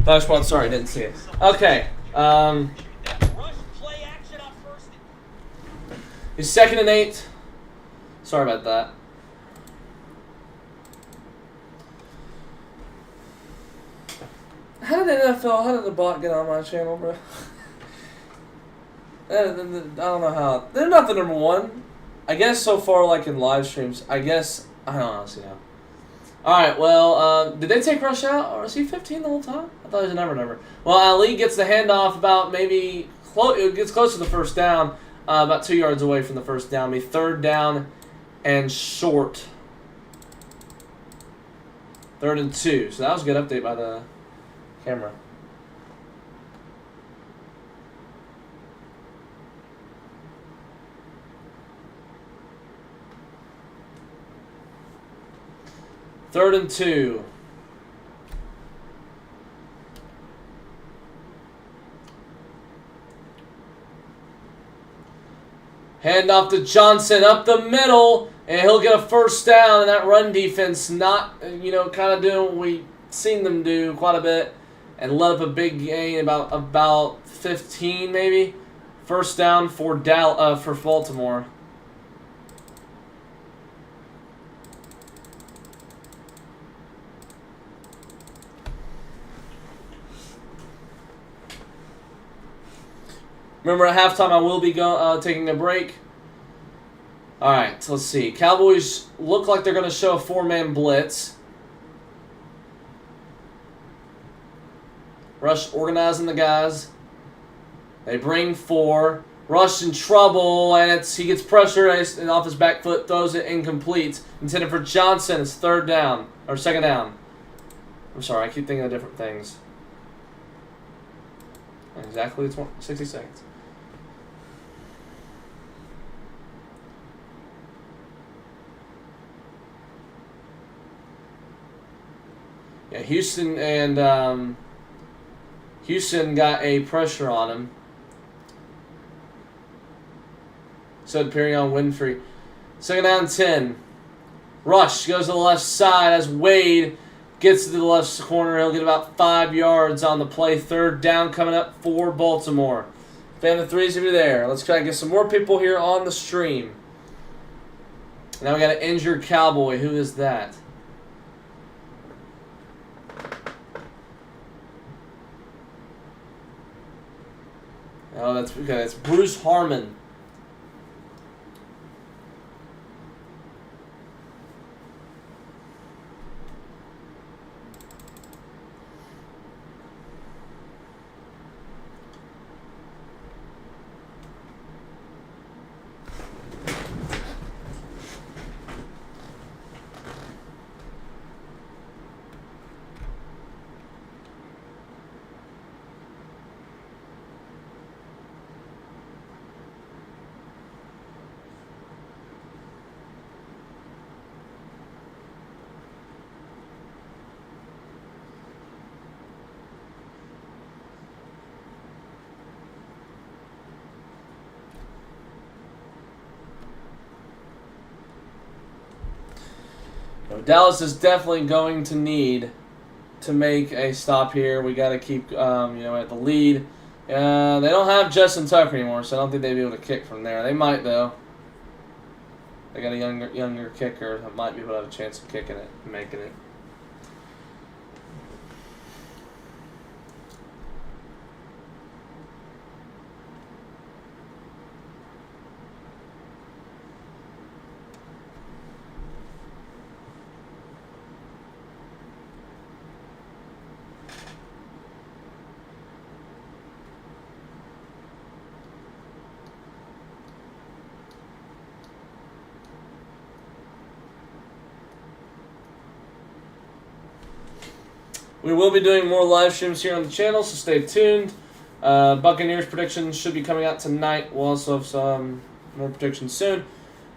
Flash one, sorry, didn't see it. Okay. He's 2nd and 8. Sorry about that. How did the bot get on my channel, bro? I don't know how. They're not the number 1. I guess so far, like in live streams. I guess, I don't honestly know. Alright, well, did they take Rush out? Or is he 15 the whole time? I thought he was a number. Well, Ali gets the handoff about maybe, it gets close to the first down. About 2 yards away from the first down. Be 3rd down and short. 3rd and 2. So that was a good update by the camera. Third and 2. Hand off to Johnson up the middle, and he'll get a first down. And that run defense not, kind of doing what we've seen them do quite a bit, and let up a big gain about 15 maybe. First down for Baltimore. Remember, at halftime, I will be taking a break. All right, so let's see. Cowboys look like they're going to show a 4-man blitz. Rush organizing the guys. They bring 4. Rush in trouble, and he gets pressure and off his back foot, throws it incomplete. Intended for Johnson. It's 3rd down, or 2nd down. I'm sorry, I keep thinking of different things. Exactly 60 seconds. Yeah, Houston got a pressure on him. Said Perrion Winfrey. 2nd down 10. Rush goes to the left side as Wade gets to the left corner. He'll get about 5 yards on the play. 3rd down coming up for Baltimore. Fan the threes if you're there. Let's try to get some more people here on the stream. Now we got an injured Cowboy. Who is that? Oh, that's okay. That's Bruce Harmon. Dallas is definitely going to need to make a stop here. We got to keep, at the lead. They don't have Justin Tucker anymore, so I don't think they'd be able to kick from there. They might, though. They got a younger kicker that might be able to have a chance of kicking it and making it. We will be doing more live streams here on the channel, so stay tuned. Buccaneers predictions should be coming out tonight. We'll also have some more predictions soon.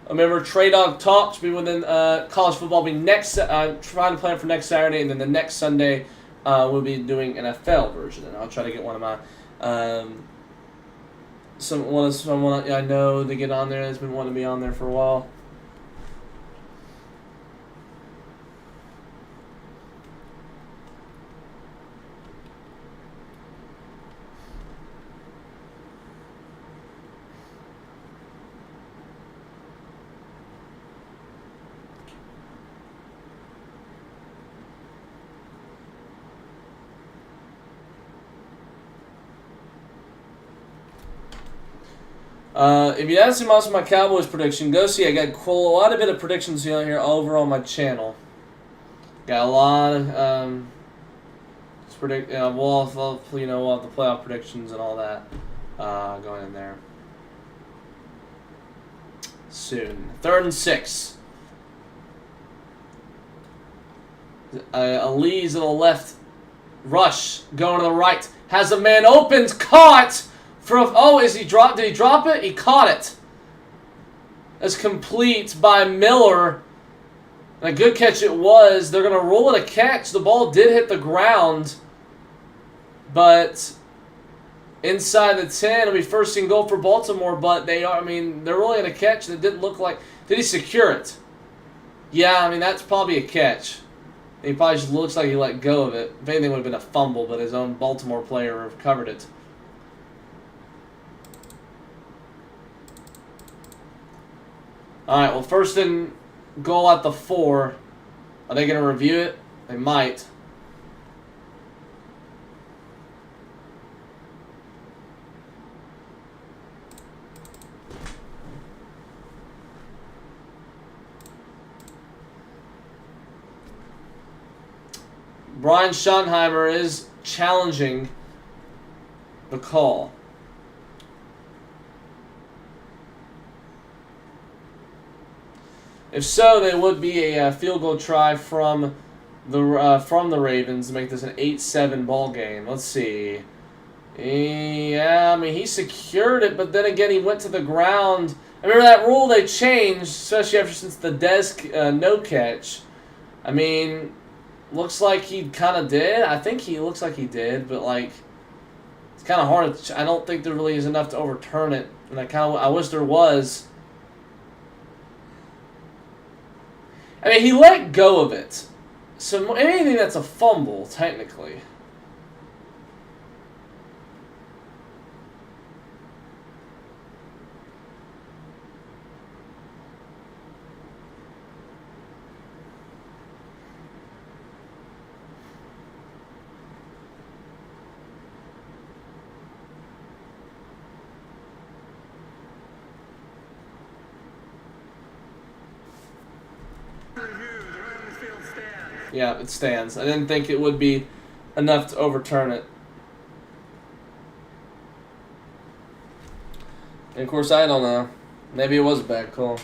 Remember, Trey Dog Talk should be within college football. Will be next. Trying to plan for next Saturday, and then the next Sunday we'll be doing NFL version. And I'll try to get one of my someone I know to get on there that's been wanting to be on there for a while. If you haven't seen most of my Cowboys prediction, go see. I got quite a bit of predictions here over on my channel. Got a lot of we'll have the playoff predictions and all that going in there soon. 3rd and 6. Lee's to the left. Rush going to the right. Has a man open. Caught. Did he drop it? He caught it. That's complete by Miller. And a good catch it was. They're going to roll it a catch. The ball did hit the ground. But inside the 10, it'll be 1st and goal for Baltimore. But they're rolling a catch that didn't look like. Did he secure it? Yeah, that's probably a catch. He probably just looks like he let go of it. If anything, it would have been a fumble, but his own Baltimore player recovered it. All right, well, 1st and goal at the 4. Are they going to review it? They might. Brian Schottenheimer is challenging the call. If so, there would be a field goal try from the Ravens to make this an 8-7 ball game. Let's see. Yeah, he secured it, but then again he went to the ground. I remember that rule they changed, especially since the Dez no catch. Looks like he kind of did. I think he looks like he did, but it's kind of hard. I don't think there really is enough to overturn it, and I wish there was. He let go of it, so anything that's a fumble technically. Yeah, it stands. I didn't think it would be enough to overturn it. And of course, I don't know. Maybe it was a bad call.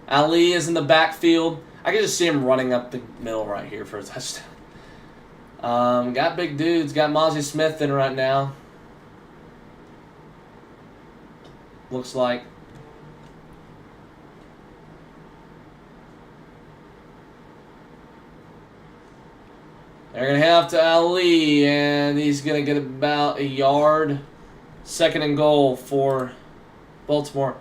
Ali is in the backfield. I can just see him running up the middle right here for a touchdown. Got big dudes. Got Mozzie Smith in right now. Looks like. They're going to hand off to Ali, and he's going to get about a yard. 2nd and goal for Baltimore.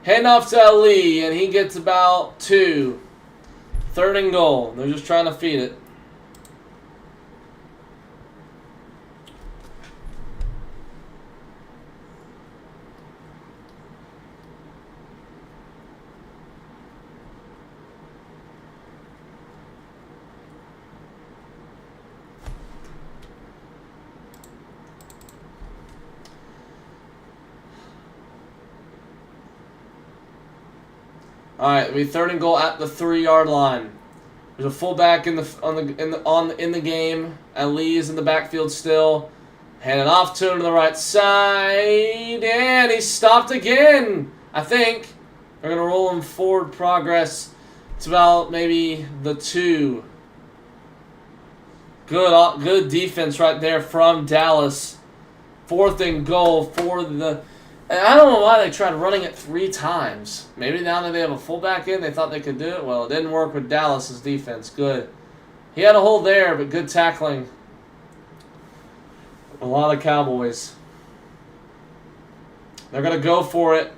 Hand off to Ali, and he gets about 2. 3rd and goal. They're just trying to feed it. All right, it'll be 3rd and goal at the 3-yard line. There's a fullback in the game. Ali is in the backfield still. Handing off to him to the right side, and he stopped again. I think they're gonna roll him forward progress. It's about maybe the 2. Good defense right there from Dallas. 4th and goal for the. I don't know why they tried running it 3 times. Maybe now that they have a fullback in, they thought they could do it. Well, it didn't work with Dallas's defense. Good. He had a hole there, but good tackling A lot of Cowboys. They're going to go for it.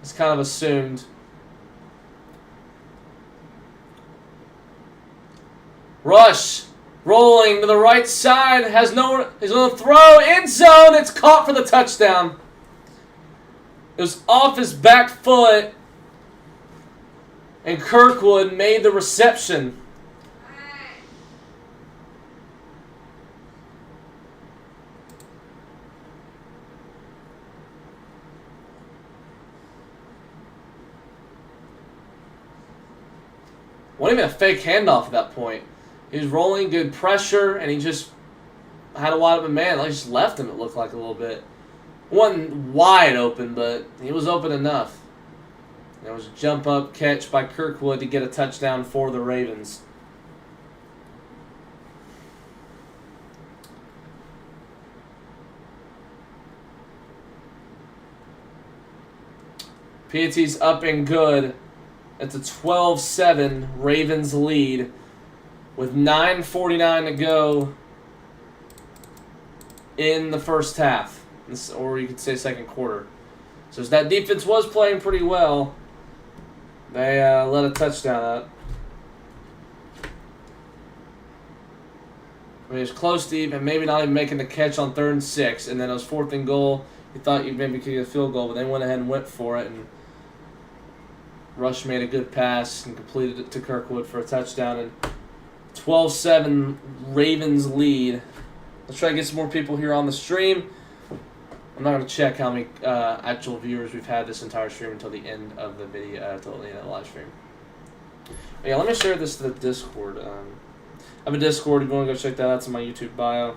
It's kind of assumed. Rush. Rolling to the right side. Has no. He's going to throw. End zone. It's caught for the touchdown. It was off his back foot. And Kirkwood made the reception. Wasn't even a fake handoff at that point. He was rolling, good pressure, and he just had a wide open man. Like, just left him, it looked like a little bit. Wasn't wide open, but he was open enough. There was a jump up catch by Kirkwood to get a touchdown for the Ravens. P.A.T.'s up and good. It's a 12-7 Ravens lead with 9:49 to go in the first half, or you could say second quarter. So as that defense was playing pretty well, they let a touchdown up. I mean, it was close to even, maybe not even making the catch on 3rd and 6, and then it was 4th and goal. You thought you maybe could get a field goal, but they went ahead and went for it, and Rush made a good pass and completed it to Kirkwood for a touchdown. And 12-7 Ravens lead. Let's try to get some more people here on the stream. I'm not going to check how many actual viewers we've had this entire stream until the end of the video, until the end of the live stream. But yeah, let me share this to the Discord. I have a Discord. If you want to go check that out, it's in my YouTube bio.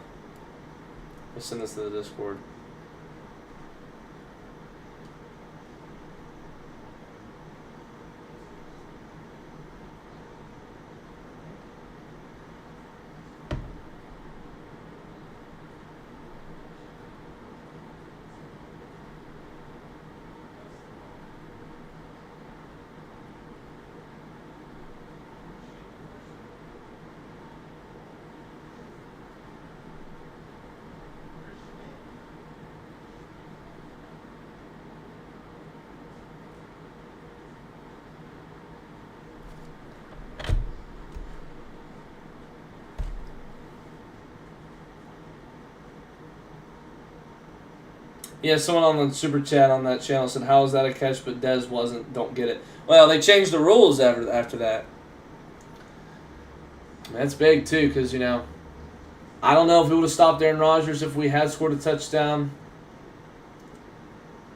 Let's send this to the Discord. Yeah, someone on the super chat on that channel said, "How is that a catch?" But Dez wasn't. Don't get it. Well, they changed the rules after that. That's big too, because I don't know if we would have stopped Aaron Rodgers if we had scored a touchdown.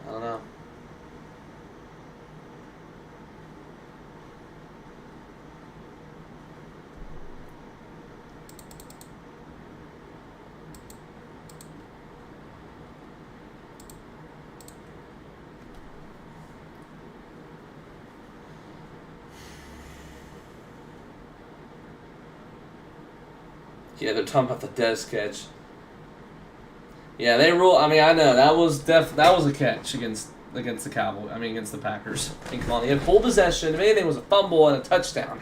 I don't know. Yeah, they're talking about the Dez catch. Yeah, they rule. I mean, I know that was a catch against the Cowboys. I mean, against the Packers. I mean, come on, he had full possession. If anything, it was a fumble and a touchdown.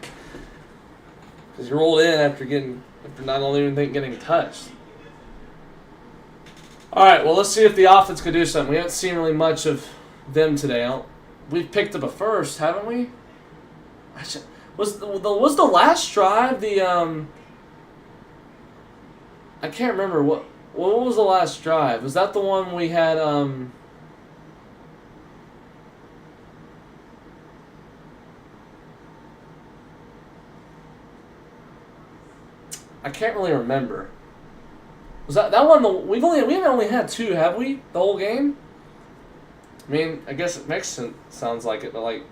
Because he rolled in after not only even getting touched. All right, well, let's see if the offense could do something. We haven't seen really much of them today. We've picked up a first, haven't we? Was the last drive the I can't remember what was the last drive. Was that the one we had I can't really remember. Was that one? We haven't only had two, have we? The whole game. I mean, I guess it makes sense. Sounds like it, but like.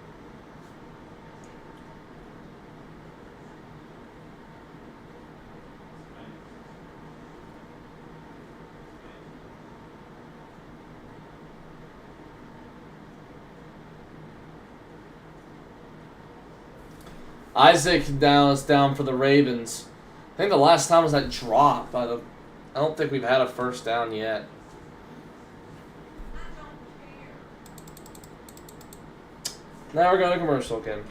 Isaac is down for the Ravens. I think the last time was that drop. I don't think we've had a first down yet. Now we're going to commercial again.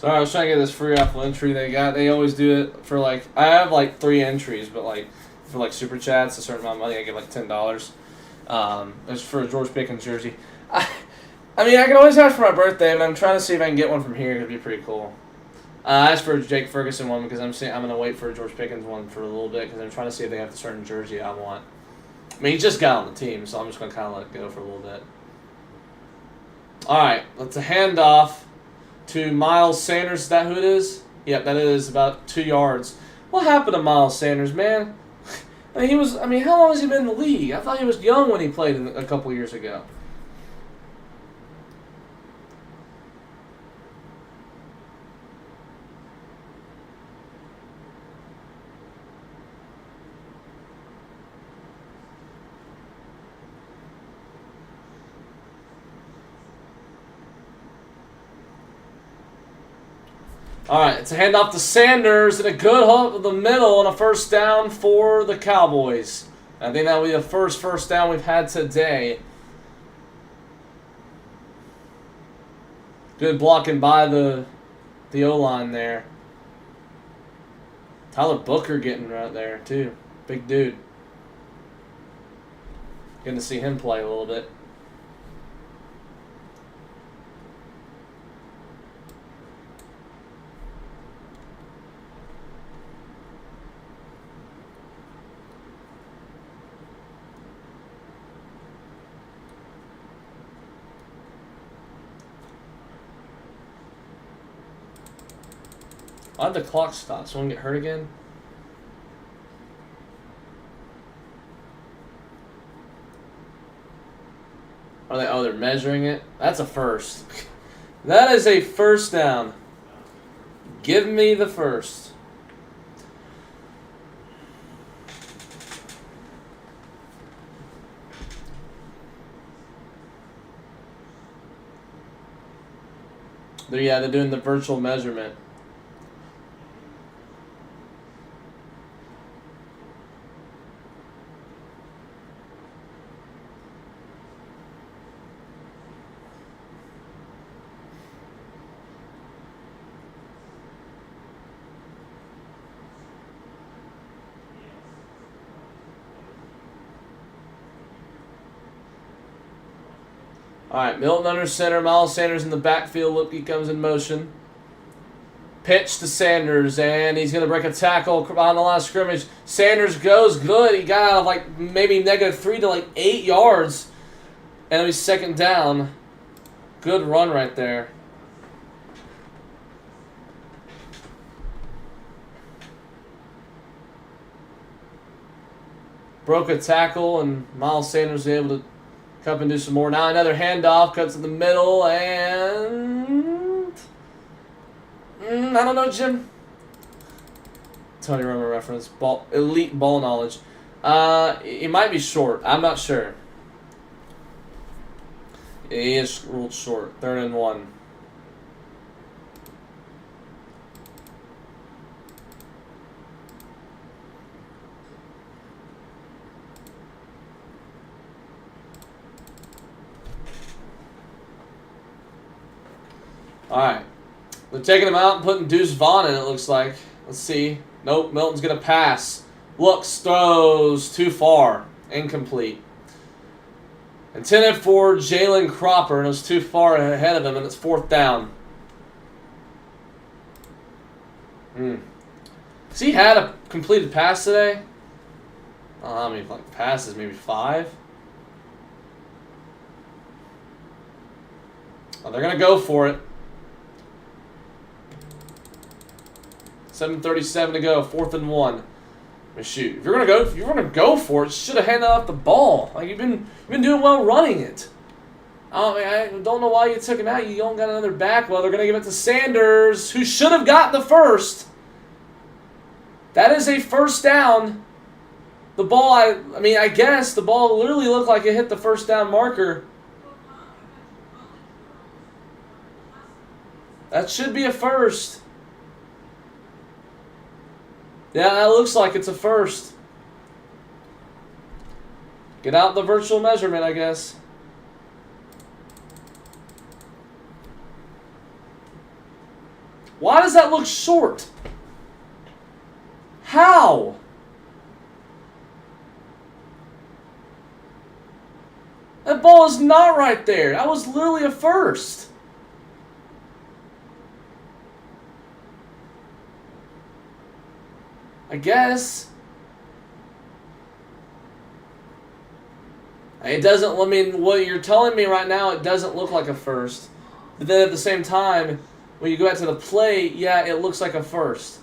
Sorry, I was trying to get this free raffle entry they got. They always do it for like, I have like 3 entries, but like for like super chats, a certain amount of money, I give like $10. It's for a George Pickens jersey. I mean, I can always ask for my birthday, but I'm trying to see if I can get one from here. It'd be pretty cool. I asked for a Jake Ferguson one because I'm gonna wait for a George Pickens one for a little bit because I'm trying to see if they have the certain jersey I want. I mean, he just got on the team, so I'm just gonna kind of let it go for a little bit. All right, let's hand off to Miles Sanders. Is that who it is? Yep, that is about 2 yards. What happened to Miles Sanders, man? I mean, how long has he been in the league? I thought he was young when he played a couple years ago. All right, it's a handoff to Sanders and a good hook to the middle and a first down for the Cowboys. I think that will be the first down we've had today. Good blocking by the O-line there. Tyler Booker getting right there, too. Big dude. Getting to see him play a little bit. Why'd the clock stop? Someone get hurt again? They're measuring it? That's a first. That is a first down. Give me the first. They're doing the virtual measurement. All right, Milton under center. Miles Sanders in the backfield. Look, he comes in motion. Pitch to Sanders, and he's going to break a tackle on the line of scrimmage. Sanders goes good. He got out of like maybe -3 to like 8 yards. And it'll be second down. Good run right there. Broke a tackle, and Miles Sanders was able to come and do some more. Now another handoff, cuts in the middle, and I don't know, Jim. Tony Romo reference, elite ball knowledge. He might be short. I'm not sure. He is ruled short. 3rd and 1. All right. They're taking him out and putting Deuce Vaughn in, it looks like. Let's see. Nope, Milton's going to pass. Looks, throws, too far. Incomplete. Intended for Jalen Cropper, and it was too far ahead of him, and it's 4th down. Has he had a completed pass today? I don't know how many passes, maybe 5? Oh, they're going to go for it. 7:37 to go, 4th and 1. I mean, shoot, if you're gonna go for it, you should have handed off the ball. Like you've been doing well running it. I don't know why you took him out. You don't got another back. Well, they're gonna give it to Sanders, who should have gotten the first. That is a first down. The ball, I guess the ball literally looked like it hit the first down marker. That should be a first. Yeah, that looks like it's a first. Get out the virtual measurement, I guess. Why does that look short? How? That ball is not right there. That was literally a first. I guess. It doesn't, I mean, what you're telling me right now, it doesn't look like a first. But then at the same time, when you go out to the plate, yeah, it looks like a first.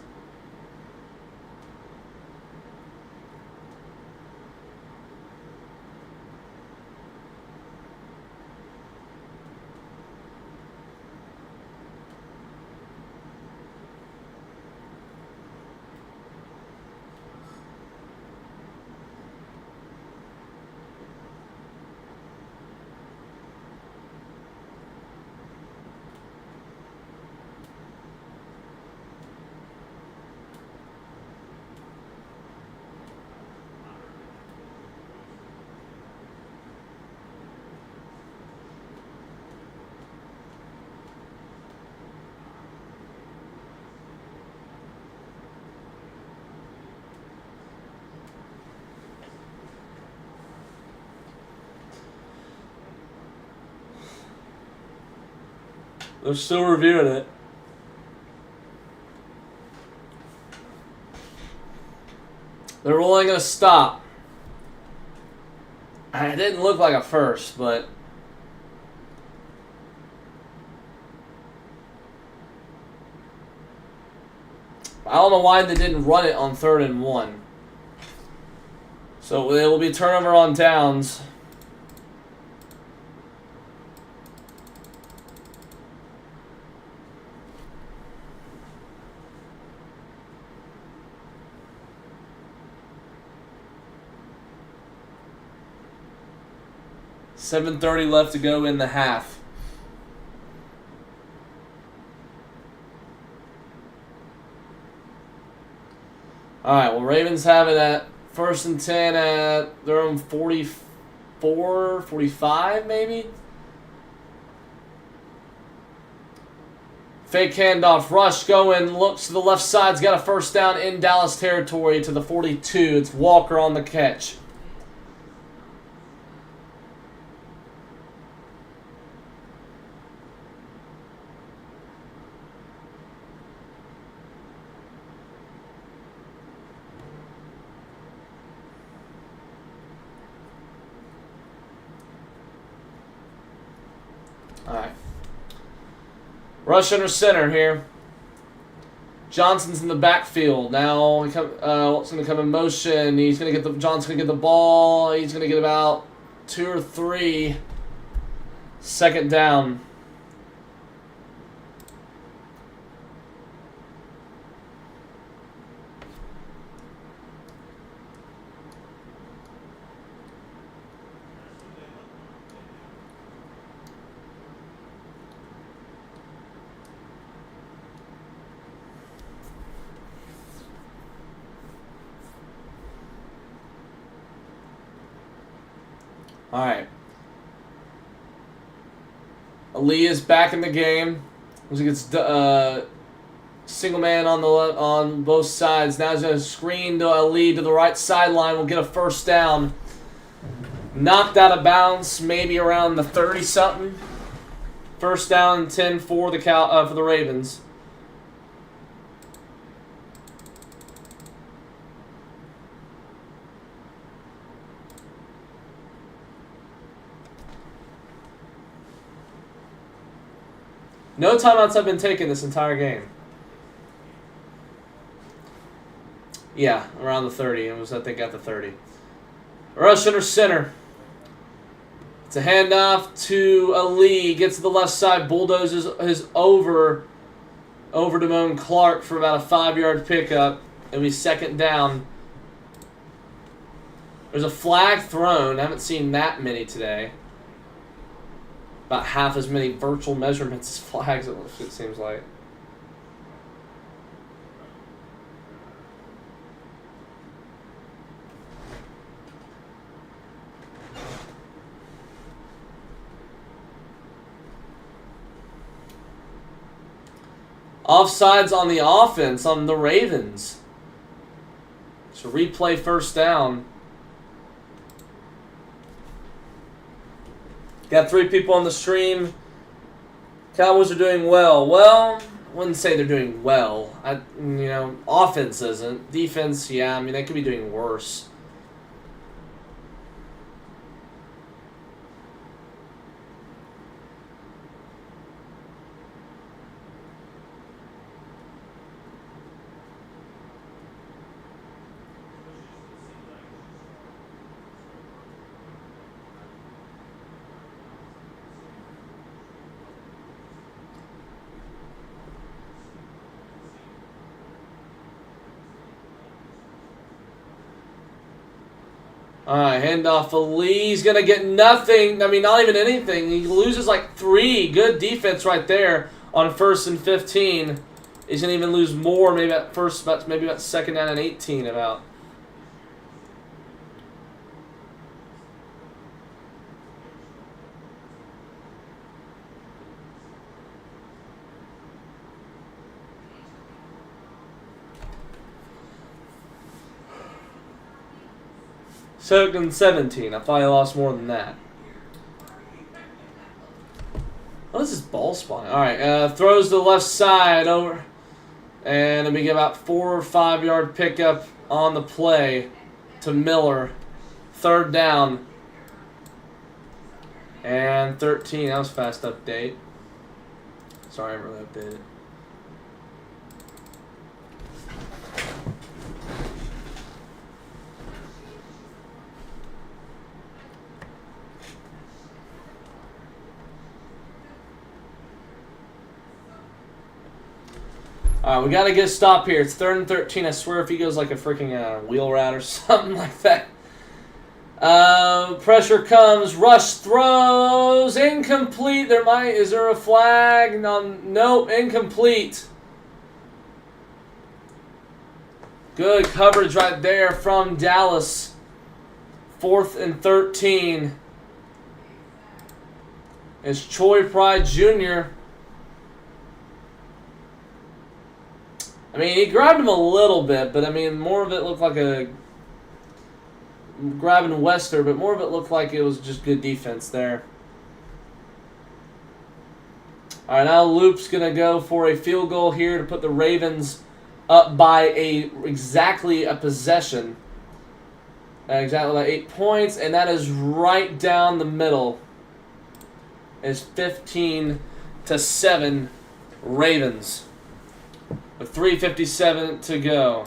They're still reviewing it. They're only going to stop. It didn't look like a first, but... I don't know why they didn't run it on 3rd and 1. So it will be turnover on downs. $7:30 left to go in the half. All right, well, Ravens have it at 1st and 10 at their own 44, 45 maybe. Fake handoff, rush going, looks to the left side's got a first down in Dallas territory to the 42. It's Walker on the catch. Alright. Rush under center here. Johnson's in the backfield. Now it's going to come in motion. He's going to get the Johnson's going to get the ball. He's going to get about 2 or 3. 2nd down. All right. Ali is back in the game. He gets single man on the on both sides. Now he's going to screen to Ali to the right sideline. We'll get a first down. Knocked out of bounds, maybe around the 30-something. First down, 10 for the Ravens. No timeouts have been taken this entire game. Yeah, around the 30. It was, I think, at the 30. Rush under center. It's a handoff to Ali. Gets to the left side. Bulldozes his over Damone Clark for about a 5-yard pickup. It'll be 2nd down. There's a flag thrown. I haven't seen that many today. About half as many virtual measurements as flags, it seems like. Offsides on the offense on the Ravens. So replay first down. Got 3 people on the stream. Cowboys are doing well. Well, I wouldn't say they're doing well. Offense isn't. Defense, yeah, I mean, they could be doing worse. Alright, handoff to Lee. He's going to get nothing. I mean, not even anything. He loses like 3. Good defense right there on 1st and 15. He's going to even lose more maybe at first, maybe about 2nd down and 18 about. Second and 17. I thought he lost more than that. What is this ball spot? Alright, throws to the left side over. And we get about 4 or 5 yard pickup on the play to Miller. 3rd down. And 13. That was fast update. Sorry, I really updated. Alright, we got to get a stop here. It's 3rd and 13. I swear if he goes like a freaking wheel route or something like that. Pressure comes. Rush throws. Incomplete. Is there a flag? Nope. Incomplete. Good coverage right there from Dallas. 4th and 13. It's Troy Pride Jr. I mean, he grabbed him a little bit, but I mean, more of it looked like a grabbing Wester, but more of it looked like it was just good defense there. All right, now Loop's going to go for a field goal here to put the Ravens up by exactly a possession. Exactly like 8 points, and that is right down the middle. It's 15-7 Ravens. With 3:57 to go.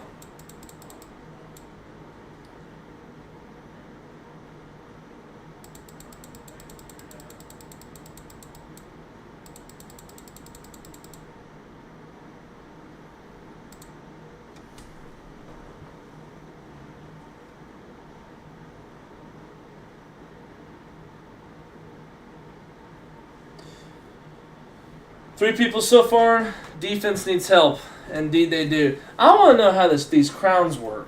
Three people so far. Defense needs help. Indeed they do. I want to know how these crowns work.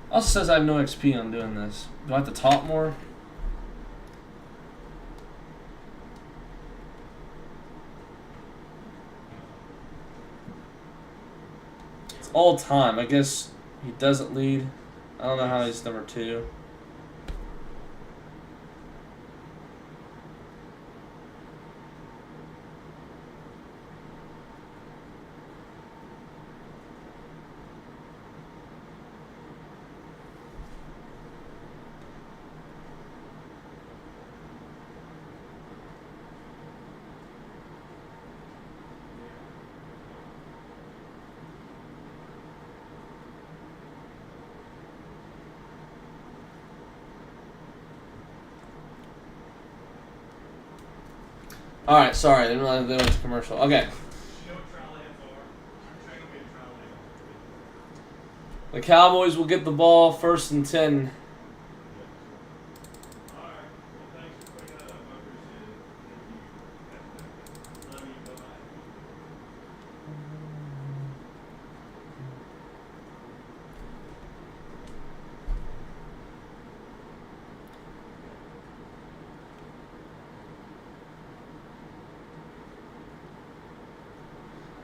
Also says I have no XP on doing this. Do I have to talk more? It's all time. I guess he doesn't lead. I don't know how he's number 2. Alright, sorry, I didn't realize they went to commercial. Okay. The Cowboys will get the ball 1st and 10.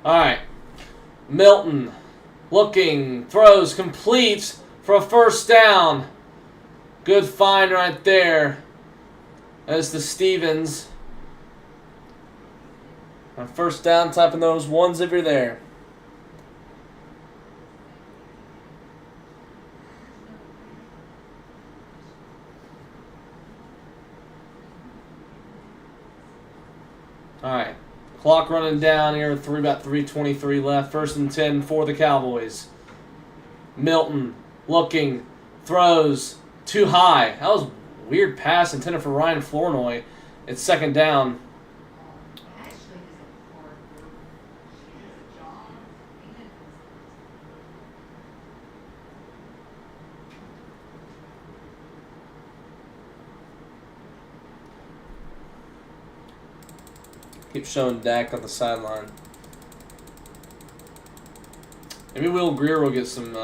Alright. Milton looking, throws, complete for a first down. Good find right there. As the Stevens. On first down, typing those ones if you're there. Alright. Clock running down here. About 3:23 left. 1st and 10 for the Cowboys. Milton looking. Throws. Too high. That was a weird pass intended for Ryan Flournoy. It's 2nd down. Keep showing Dak on the sideline. Maybe Will Greer will get some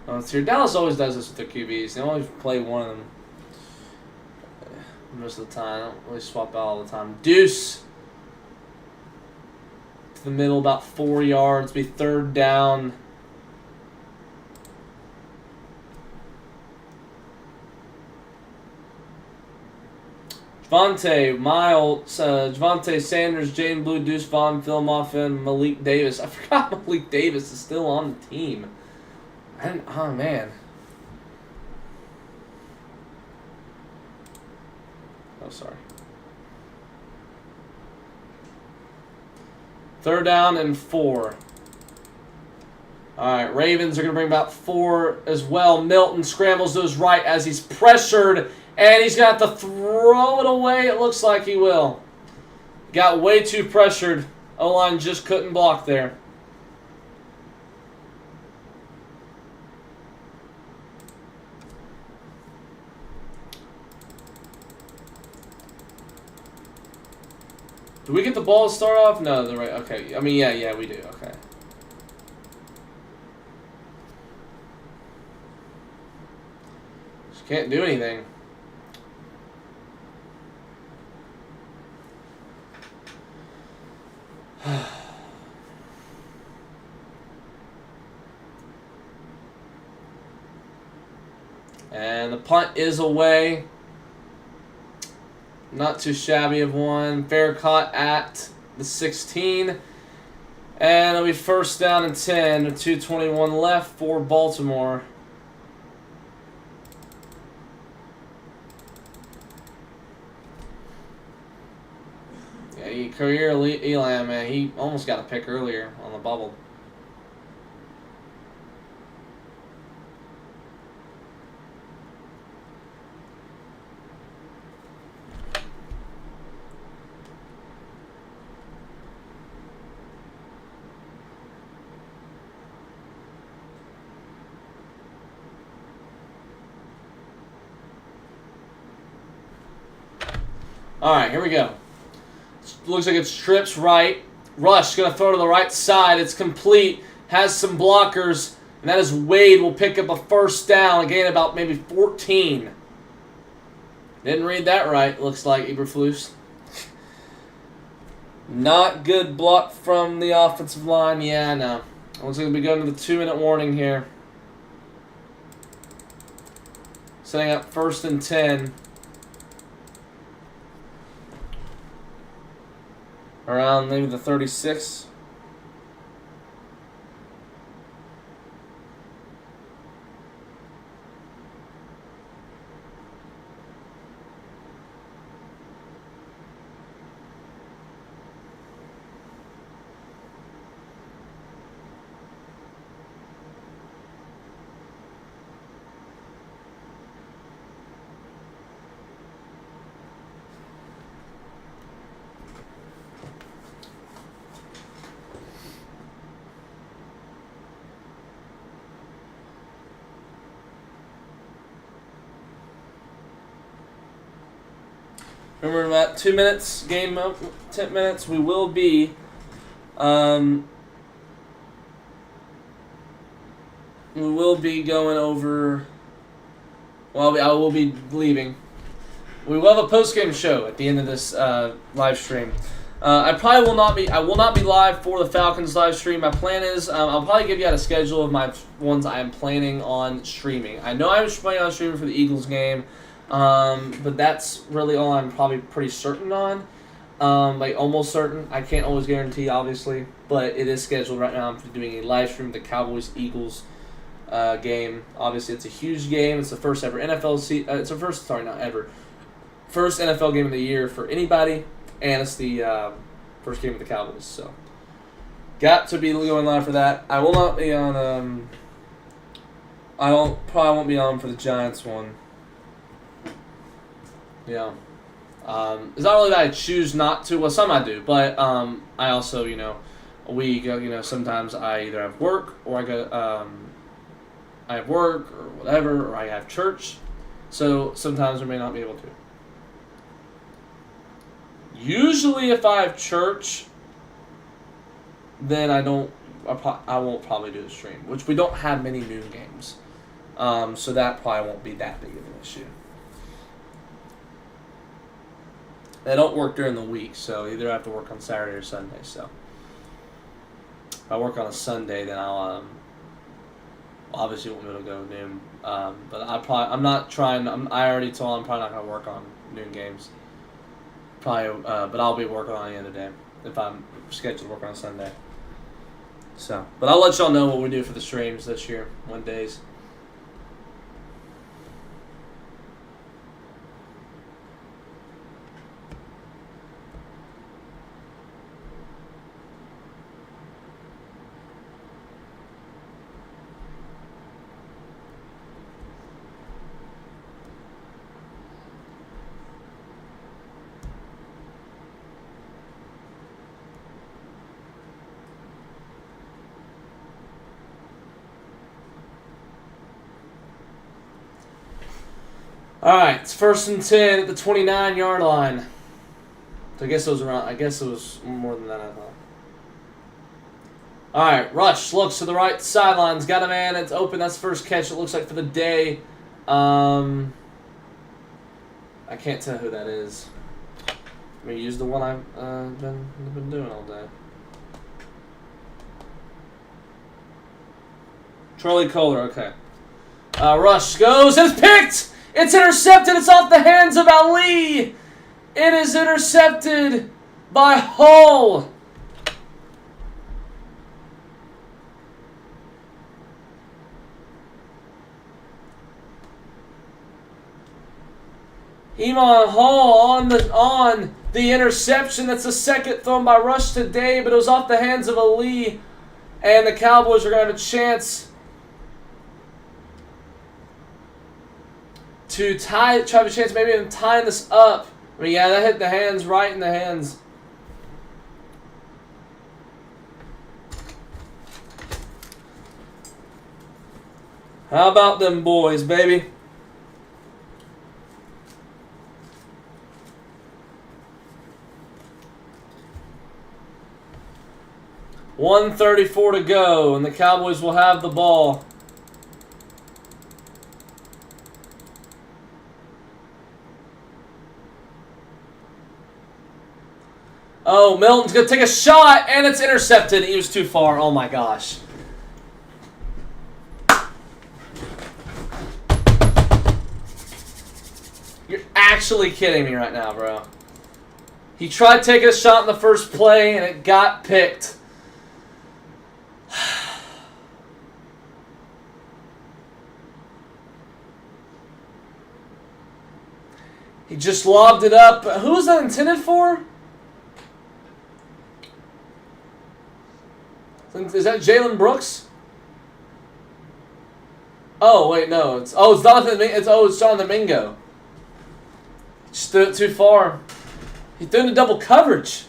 let's hear. Dallas always does this with their QBs. They always play one of them most of the time. I don't really swap out all the time. Deuce to the middle, about 4 yards. Be 3rd down. Javonte Sanders, Jaden Blue, Deuce Vaughn, Phil Moffitt, Malik Davis. I forgot Malik Davis is still on the team. Oh, man. Oh, sorry. 3rd down and 4. All right, Ravens are going to bring about 4 as well. Milton scrambles those right as he's pressured. And he's got to throw it away. It looks like he will. Got way too pressured. O-line just couldn't block there. Do we get the ball to start off? No, the right. Okay. I mean, yeah, we do. Okay. Just can't do anything. And the punt is away. Not too shabby of one. Fair caught at the 16. And it'll be 1st down and 10 with 2:21 left for Baltimore. Yeah, career Elam, man. He almost got a pick earlier on the bubble. All right, here we go. Looks like it's trips right. Rush going to throw to the right side. It's complete. Has some blockers. And that is Wade will pick up a 1st down. Again, about maybe 14. Didn't read that right, looks like, Eberflus. Not good block from the offensive line. Yeah, no. Looks like we'll be going to the 2-minute warning here. Setting up 1st and 10. Around maybe the 36. Remember, in about 2 minutes, game up 10 minutes, we will be going over. Well, I will be leaving. We will have a post-game show at the end of this live stream. I probably will not be. I will not be live for the Falcons live stream. My plan is I'll probably give you out a schedule of my ones I am planning on streaming. I know I'm planning on streaming for the Eagles game, but that's really all I'm probably pretty certain on. Like almost certain. I can't always guarantee, obviously, but it is scheduled right now. I'm doing a live stream of the Cowboys Eagles game. Obviously, it's a huge game. It's the first ever it's the first. Sorry, not ever. First NFL game of the year for anybody. And it's the first game of the Cowboys, so got to be going live for that. I will not be on. Probably won't be on for the Giants one. Yeah, it's not really that I choose not to. Well, some I do, but I also sometimes I either have work or I have work or whatever, or I have church, so sometimes I may not be able to. Usually, if I have church, then I won't probably do the stream, which we don't have many noon games, so that probably won't be that big of an issue. They don't work during the week, so either I have to work on Saturday or Sunday. So if I work on a Sunday, then I'll obviously won't be able to go noon. But I'm not trying. I already told I'm probably not going to work on noon games. Probably, but I'll be working on the other day if I'm scheduled to work on Sunday. So, but I'll let y'all know what we do for the streams this year, one days. All right, it's 1st and 10 at the 29-yard line. So I guess it was around. I guess it was more than that, I thought. All right, Rush looks to the right sidelines. Got a man. It's open. That's the first catch. It looks like for the day. I can't tell who that is. Let me use the one I've been doing all day. Charlie Kohler. Okay. Rush goes. It's picked. It's intercepted. It's off the hands of Ali. It is intercepted by Hull. Iman Hull on the interception. That's the second thrown by Rush today, but it was off the hands of Ali. And the Cowboys are going to have a chance to try to have a chance maybe of tying this up. I mean, yeah, that hit the hands, right in the hands. How about them boys, baby? .134 to go, and the Cowboys will have the ball. Oh, Milton's going to take a shot, and it's intercepted. He was too far. Oh, my gosh. You're actually kidding me right now, bro. He tried taking a shot in the first play, and it got picked. He just lobbed it up. Who was that intended for? Is that Jalen Brooks? Oh wait, no. It's Jonathan. It's Jonathan Mingo. Just threw it too far. He threw into double coverage.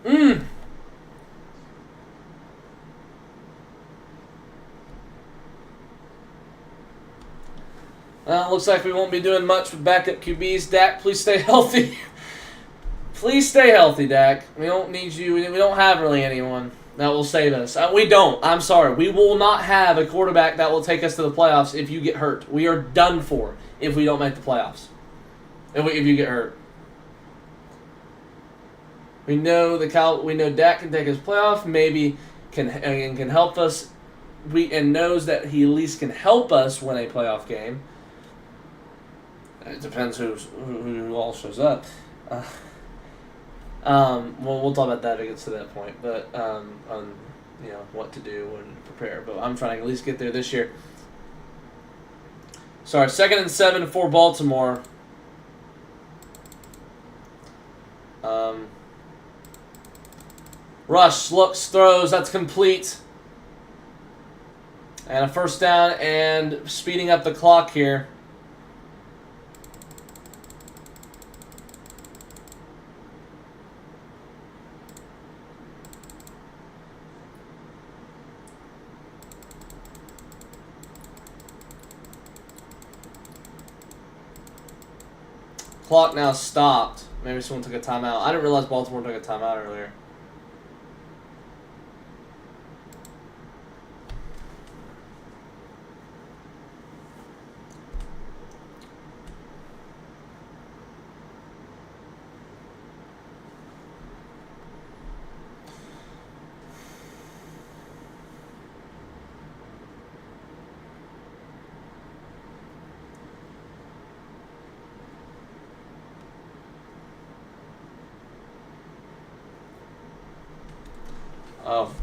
Well, it looks like we won't be doing much with backup QBs. Dak, please stay healthy. Please stay healthy, Dak. We don't need you. We don't have really anyone that will save us. We don't. I'm sorry. We will not have a quarterback that will take us to the playoffs if you get hurt. We are done for if we don't make the playoffs. If you get hurt. We know Dak can take his playoff. Maybe can help us. And knows that he at least can help us win a playoff game. It depends who all shows up. Well, we'll talk about that if it gets to that point. But on what to do and prepare. But I'm trying to at least get there this year. Sorry, 2nd and 7 for Baltimore. Rush looks, throws. That's complete. And a first down and speeding up the clock here. Clock now stopped. Maybe someone took a timeout. I didn't realize Baltimore took a timeout earlier. Oh.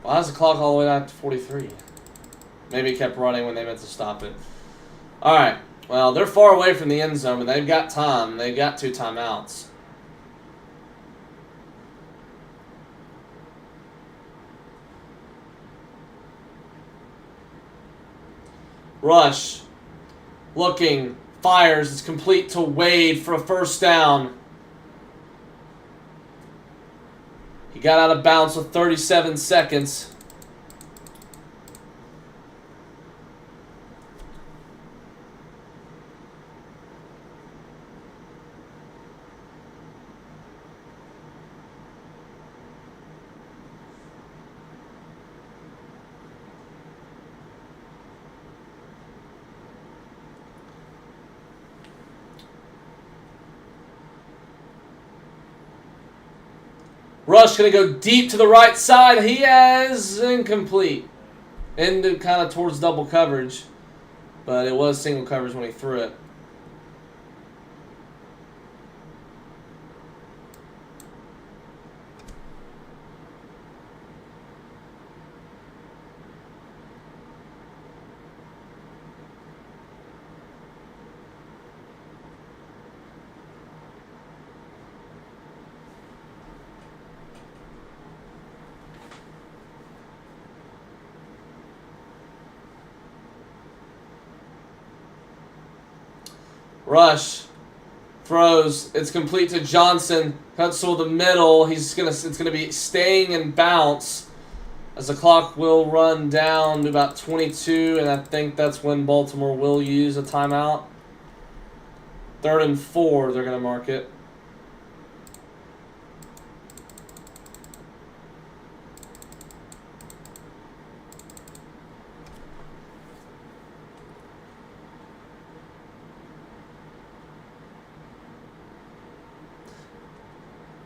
Why is the clock all the way down to 43? Maybe it kept running when they meant to stop it. Alright. Well, they're far away from the end zone, but they've got time. They've got 2 timeouts. Rush. Looking. Fires. It's complete to Wade for a first down. He got out of bounds with 37 seconds. Rush going to go deep to the right side. He has incomplete. Ended kind of towards double coverage. But it was single coverage when he threw it. Rush throws. It's complete to Johnson. Cuts to the middle. It's gonna be staying and bounce as the clock will run down to about 22, and I think that's when Baltimore will use a timeout. 3rd and 4, they're gonna mark it.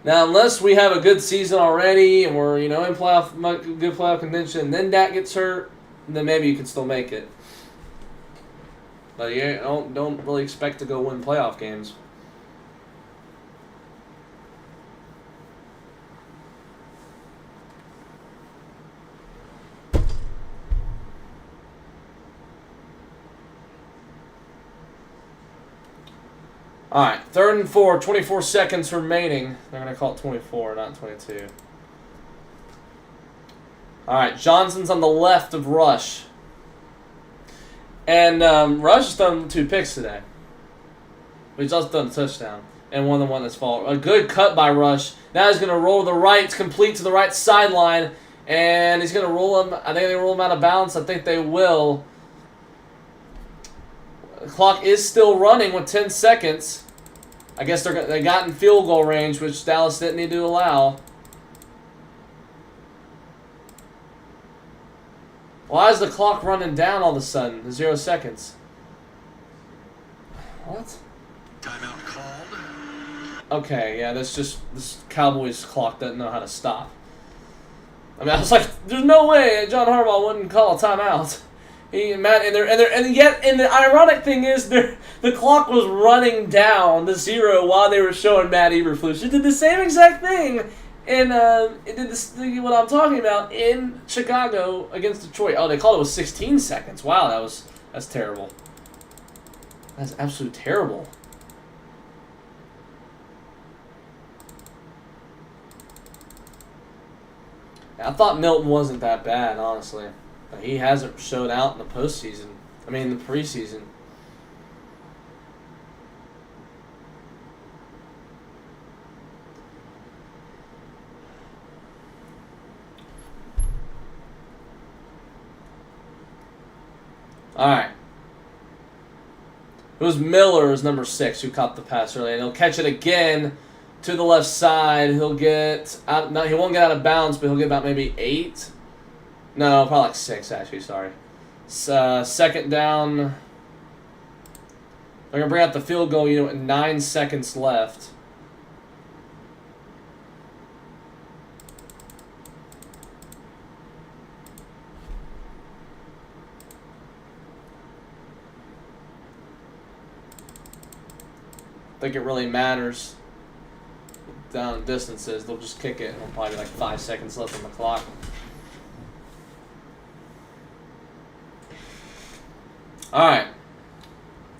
Now, unless we have a good season already and we're, in good playoff contention, then Dak gets hurt, then maybe you can still make it. But you don't really expect to go win playoff games. All right, 3rd and 4, 24 seconds remaining. They're going to call it 24, not 22. All right, Johnson's on the left of Rush. And Rush has done 2 picks today. But he's also done a touchdown. And one that's fault. A good cut by Rush. Now he's going to roll to the right. It's complete to the right sideline. And he's going to roll him. I think they roll him out of bounds. I think they will. The clock is still running with 10 seconds. I guess they got in field goal range, which Dallas didn't need to allow. Why is the clock running down all of a sudden? 0 seconds. What? Timeout called. Okay, yeah, that's just this Cowboys clock doesn't know how to stop. I mean, I was like, there's no way John Harbaugh wouldn't call a timeout. And yet, the ironic thing is, the clock was running down to 0 while they were showing Matt Eberflus. It did the same exact thing, and it did this what I'm talking about in Chicago against Detroit. Oh, they called it with 16 seconds. Wow, that's terrible. That's absolutely terrible. I thought Milton wasn't that bad, honestly. But he hasn't showed out in the postseason. I mean, in the preseason. All right. It was Miller, is number 6, who caught the pass early. And he'll catch it again to the left side. He'll get out. No, he won't get out of bounds, but he'll get about maybe 8. No, probably like 6, actually. Sorry. Second down. They're going to bring out the field goal unit with 9 seconds left. I think it really matters down distances. They'll just kick it, and it'll probably be like 5 seconds left on the clock. All right.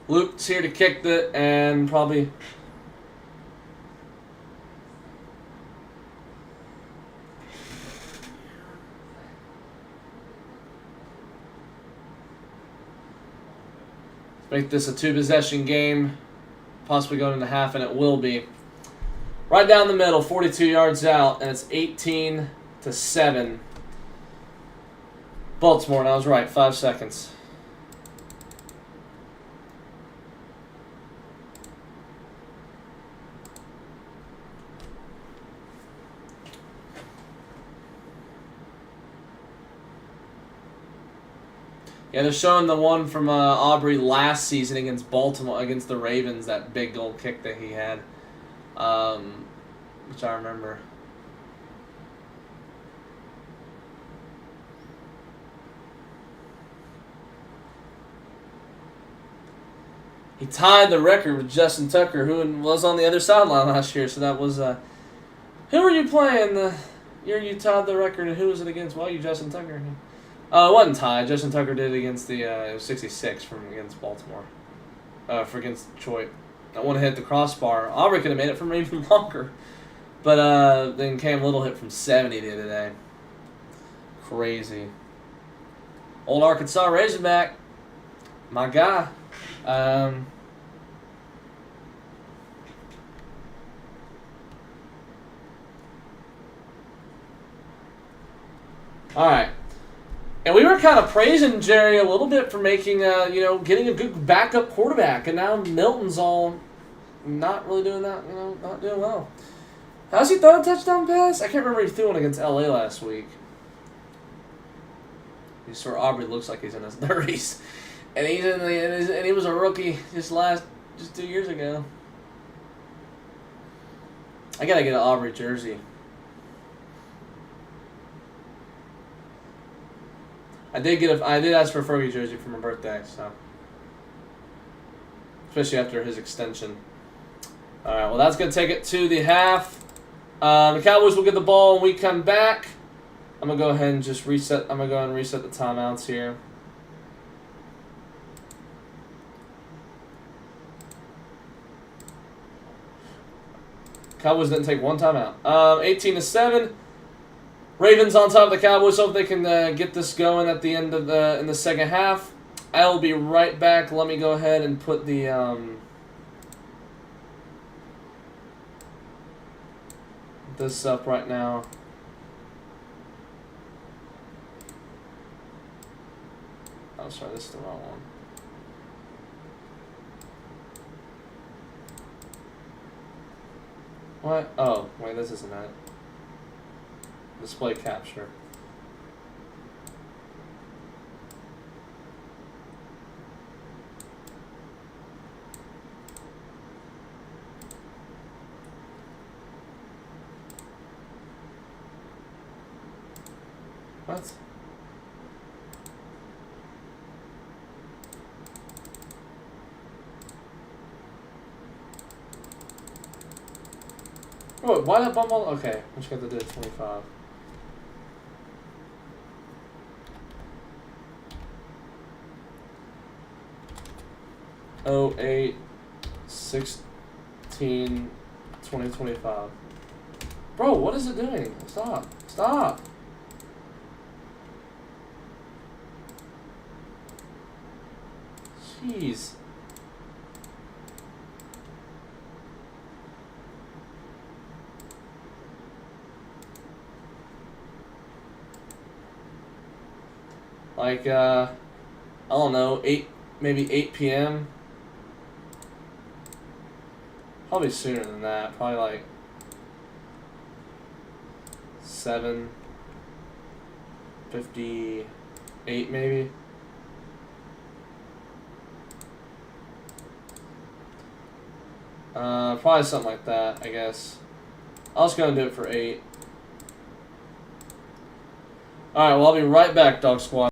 Luke's here to kick it, and probably... make this a 2-possession game. Possibly going into half, and it will be. Right down the middle, 42 yards out, and it's 18-7. Baltimore, and I was right, 5 seconds. Yeah, they're showing the one from Aubrey last season against Baltimore, against the Ravens, that big goal kick that he had, which I remember. He tied the record with Justin Tucker, who was on the other sideline last year. So that was, who were you playing the year you tied the record, and who was it against? Well, you Justin Tucker. It wasn't tied. Justin Tucker did it against it was 66 against Baltimore. Against Detroit. That one hit the crossbar. Aubrey could have made it from even longer. But then Cam Little hit from 70 the other day. Crazy. Old Arkansas Razorback. My guy. All right. And we were kind of praising Jerry a little bit for making, getting a good backup quarterback. And now Milton's all not really doing that, not doing well. How's he throw a touchdown pass? I can't remember if he threw one against LA last week. He sort of Aubrey looks like he's in his 30s. And and he was a rookie just 2 years ago. I gotta get an Aubrey jersey. I did ask for a Fergie jersey for my birthday, so especially after his extension. All right, well that's gonna take it to the half. The Cowboys will get the ball when we come back. I'm gonna go ahead and just reset. I'm gonna go ahead and reset the timeouts here. Cowboys didn't take one timeout. 18-7. Ravens on top of the Cowboys. Hope they can get this going at the end of in the second half. I'll be right back. Let me go ahead and put the this up right now. Oh, sorry, this is the wrong one. What? Oh, wait, this isn't it. Display capture. What? Oh, why that bumble? Okay, I just got to do it 25. Oh, 8, 16, 2025. Bro, what is it doing? Stop. Stop. Jeez. Like, I don't know, 8, maybe 8 p.m. Probably sooner than that. Probably like 7:58 maybe. Probably something like that, I guess. I was gonna do it for 8. Alright, well, I'll be right back, Dog Squad.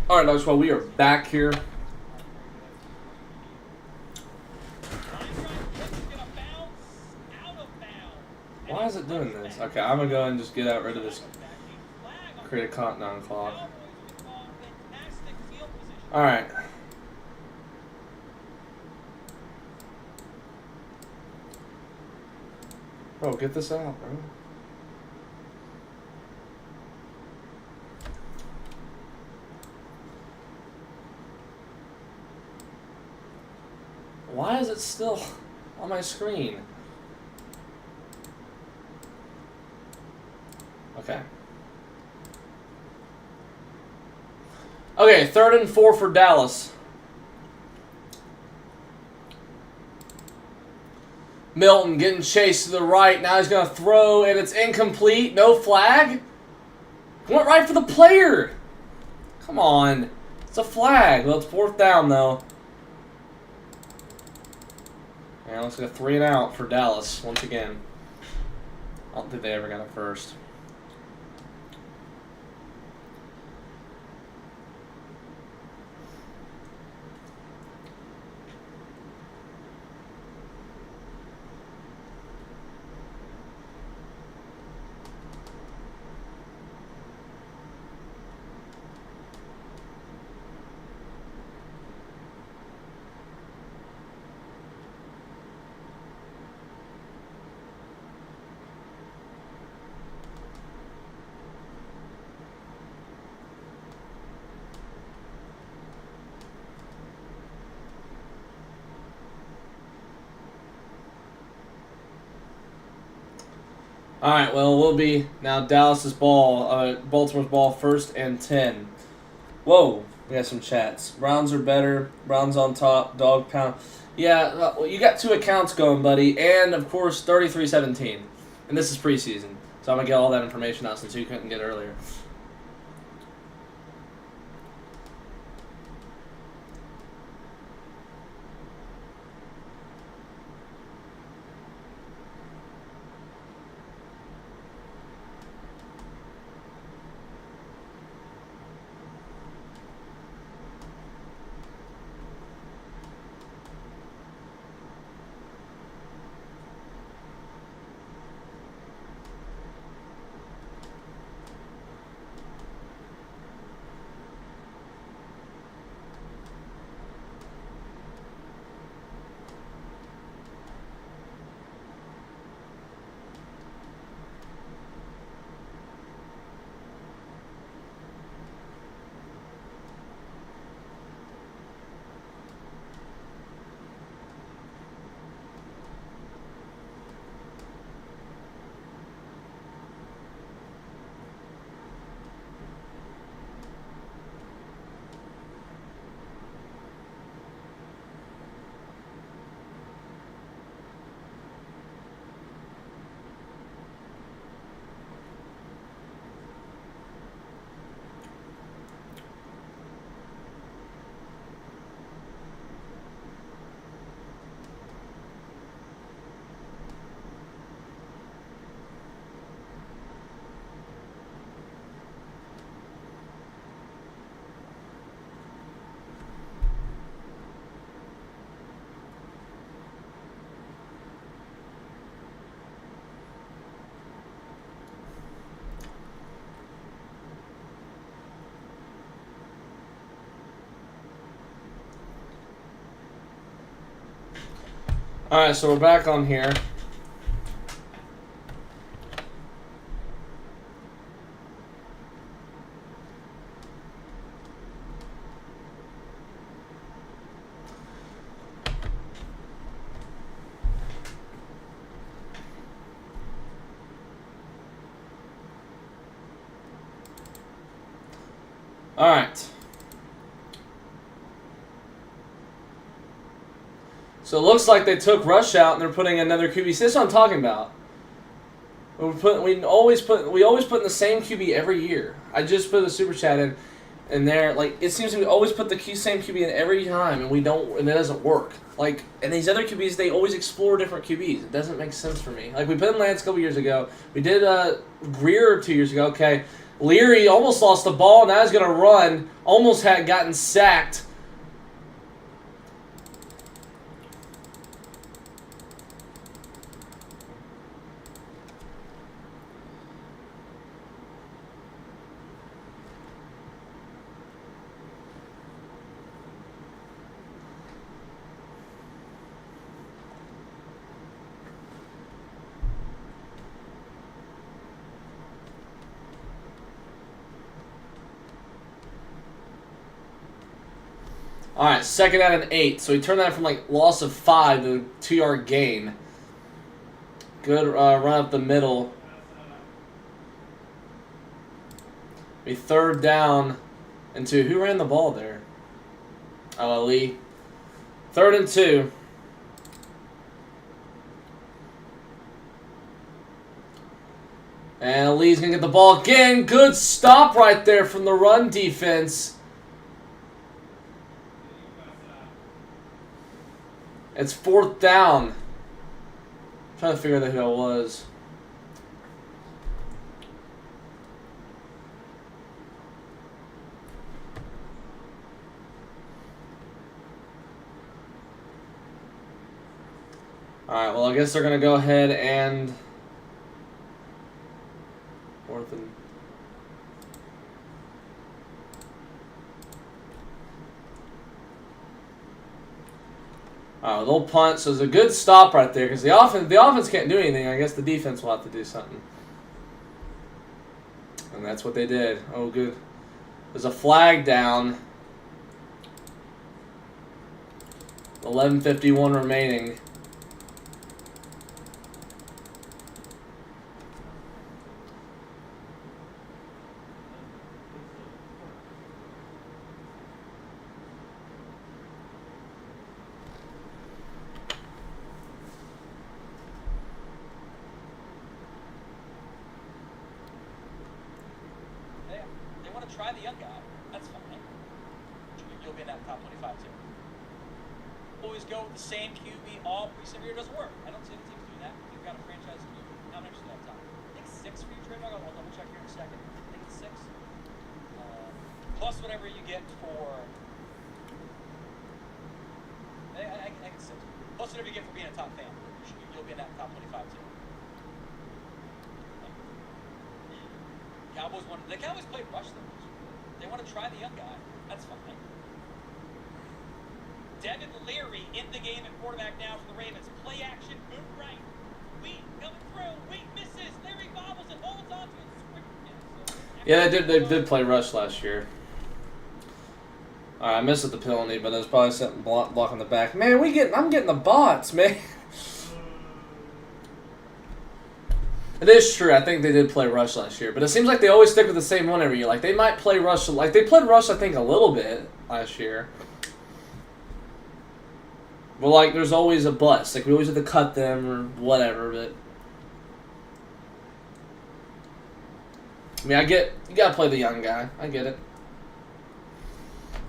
All right, Dogs. Well, we are back here. Why is it doing this? Okay, I'm gonna go and just get rid of this. Create a countdown clock. All right. Bro, get this out, bro. Why is it still on my screen? Okay. Okay, 3rd and 4 for Dallas. Milton getting chased to the right. Now he's going to throw, and it's incomplete. No flag. Went right for the player. Come on. It's a flag. Well, it's 4th down, though. And let's go 3 and out for Dallas once again. I don't think they ever got it first. All right, well, we'll be now Dallas's ball, Baltimore's ball, 1st and 10. Whoa, we got some chats. Browns are better. Browns on top. Dog pound. Yeah, well, you got 2 accounts going, buddy, and of course 33-17. And this is preseason, so I'm gonna get all that information out since you couldn't get earlier. All right, so we're back on here. All right. So it looks like they took Rush out and they're putting another QB. See, that's what I'm talking about. We always put in the same QB every year. I just put the super chat in, and there, like, it seems we always put the same QB in every time, and it doesn't work. Like, and these other QBs, they always explore different QBs. It doesn't make sense for me. Like, we put in Lance a couple years ago. We did Greer 2 years ago. Okay, Leary almost lost the ball. Now he's going to run. Almost had gotten sacked. All right, 2nd down and 8. So he turned that from like loss of 5 to a 2-yard gain. Good run up the middle. Be 3rd down and 2. Who ran the ball there? Oh, Lee. 3rd and 2. And Lee's going to get the ball again. Good stop right there from the run defense. It's 4th down. I'm trying to figure out who that was. Alright, well, I guess they're going to go ahead and... 4th and... They'll punt, so it's a good stop right there because the offense can't do anything. I guess the defense will have to do something. And that's what they did. Oh, good. There's a flag down. 11:51 remaining. Try the young guy. That's fine. You'll be in that top 25 too. Always go with the same QB all preseason year doesn't work. I don't see any teams doing that. You've got a franchise QB. How many do you have top? I think 6 for you, Trademark. I'll double check here in a second. I think it's 6. Plus whatever you get for. I think it's 6. Plus whatever you get for being a top fan. You'll be in that top 25 too. The Cowboys played rush them. They want to try the young guy. That's fine. Devin Leary in the game at quarterback now for the Ravens. Play action, move right. Wheat coming through. Wheat misses. Leary bobbles and holds on to it. Yeah, they did play rush last year. Alright, I missed the penalty, but there's probably something blocking the back. Man, I'm getting the bots, man. It is true. I think they did play rush last year, but it seems like they always stick with the same one every year. Like they might play rush. Like they played rush, I think, a little bit last year. But like, there's always a bust. Like we always have to cut them or whatever. But I mean, you gotta play the young guy. I get it.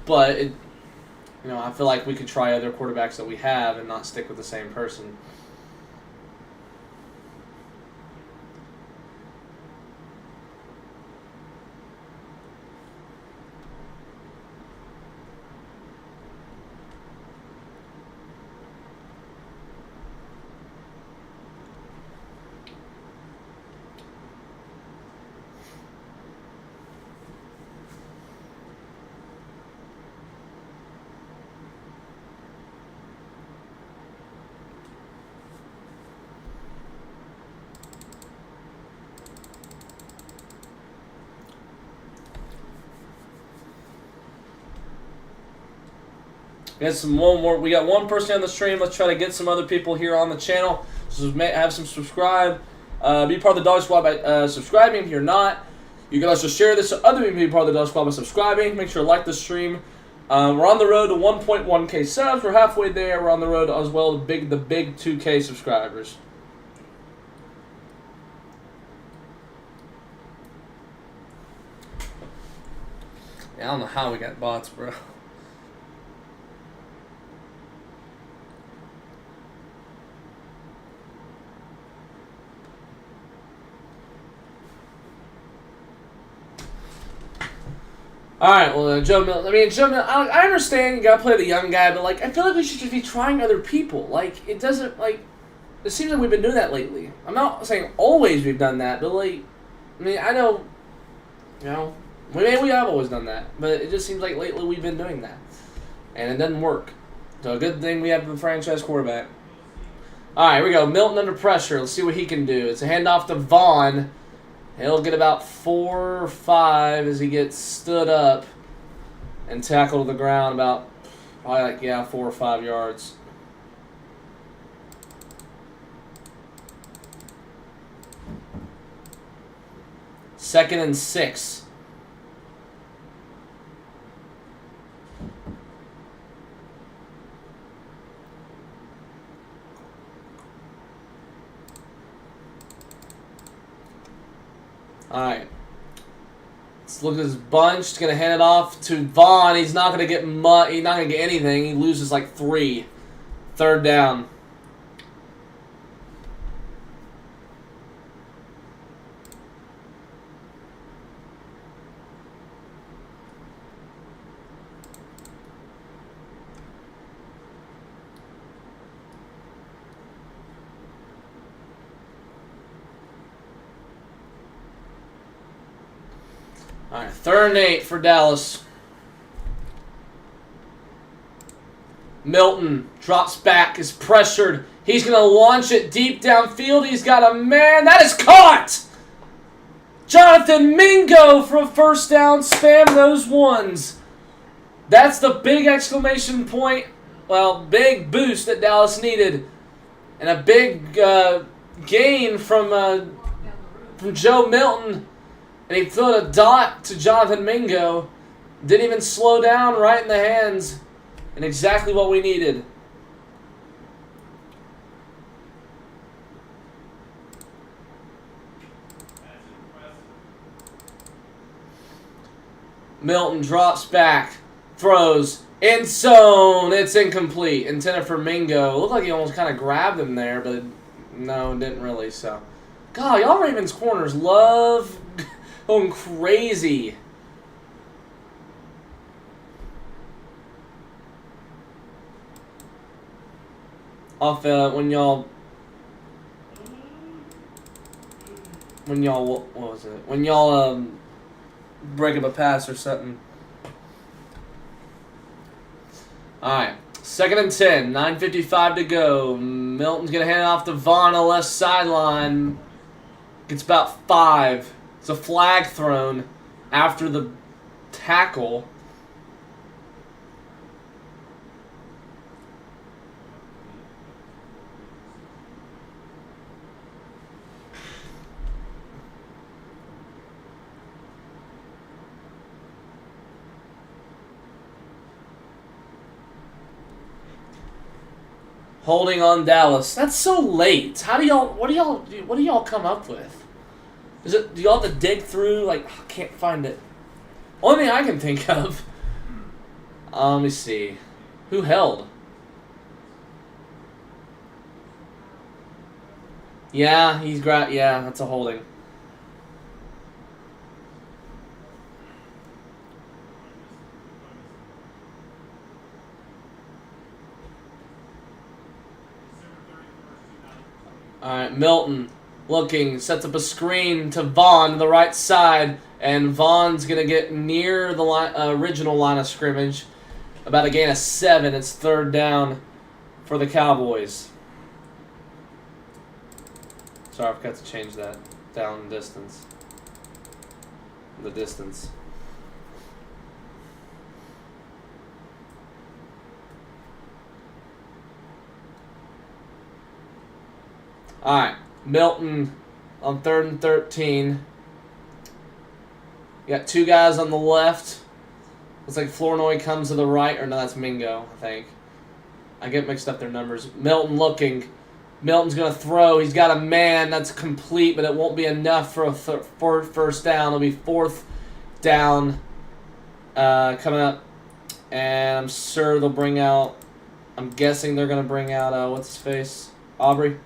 But I feel like we could try other quarterbacks that we have and not stick with the same person. We got one person on the stream. Let's try to get some other people here on the channel. So have some subscribe. Be part of the Dog Squad by subscribing. If you're not, you can also share this so other people can be part of the Dog Squad by subscribing. Make sure to like the stream. We're on the road to 1.1K subs. We're halfway there. We're on the road as well to the big 2K subscribers. Yeah, I don't know how we got bots, bro. All right, well, Joe Milton. I mean, Joe Milton. I understand you gotta play the young guy, but like, I feel like we should just be trying other people. Like, it doesn't like. It seems like we've been doing that lately. I'm not saying always we've done that, but like, I mean, I know, maybe we have always done that, but it just seems like lately we've been doing that, and it doesn't work. So a good thing we have a franchise quarterback. All right, here we go. Milton under pressure. Let's see what he can do. It's a handoff to Vaughn. He'll get about 4 or 5 as he gets stood up and tackled to the ground about probably 4 or 5 yards. Second and 6. All right. Let's look at his bunch. He's going to hand it off to Vaughn. He's not going to get much. He's not going to get anything. He loses like 3. Third down. All right, 3rd and 8 for Dallas. Milton drops back, is pressured. He's going to launch it deep downfield. He's got a man. That is caught! Jonathan Mingo for a first down. Spam those ones. That's the big exclamation point. Well, big boost that Dallas needed. And a big gain from Joe Milton. And he threw a dot to Jonathan Mingo. Didn't even slow down, right in the hands. And exactly what we needed. Milton drops back. Throws. End zone. It's incomplete. Intended for Mingo. Looked like he almost kind of grabbed him there, but no, didn't really. So, God, y'all Ravens corners love going crazy. Off when y'all what was it? When y'all break up a pass or something. Alright. 2nd and 10. 9:55 to go. Milton's gonna hand it off to Vaughn on the left sideline. Gets about 5. It's a flag thrown after the tackle. Holding on Dallas. That's so late. How do y'all? What do y'all come up with? Do y'all have to dig through? Like, I can't find it. Only thing I can think of. Let me see. Who held? Yeah, yeah, that's a holding. Alright, Milton looking, sets up a screen to Vaughn to the right side, and Vaughn's going to get near the original line of scrimmage. About a gain of 7. It's 3rd down for the Cowboys. Sorry, I forgot to change that down distance. The distance. Alright, Milton on 3rd and 13. You got 2 guys on the left. Looks like Flournoy comes to the right. Or no, that's Mingo, I think. I get mixed up their numbers. Milton looking. Milton's going to throw. He's got a man. That's complete, but it won't be enough for a first down. It'll be 4th down coming up. And I'm sure they'll bring out... I'm guessing they're going to bring out... what's his face? Aubrey?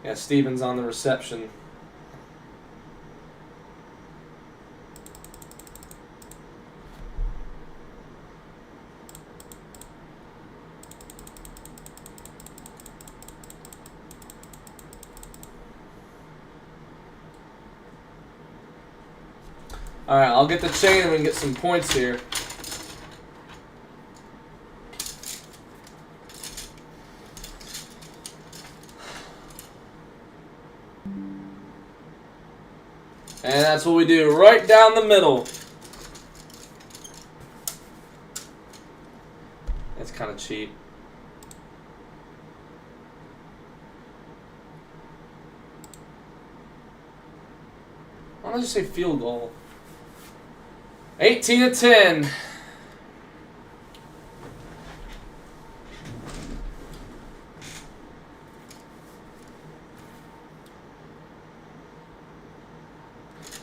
Yeah, Stevens on the reception. All right, I'll get the chain and we can get some points here. And that's what we do, right down the middle. That's kind of cheap. Why don't I just say field goal? 18-10.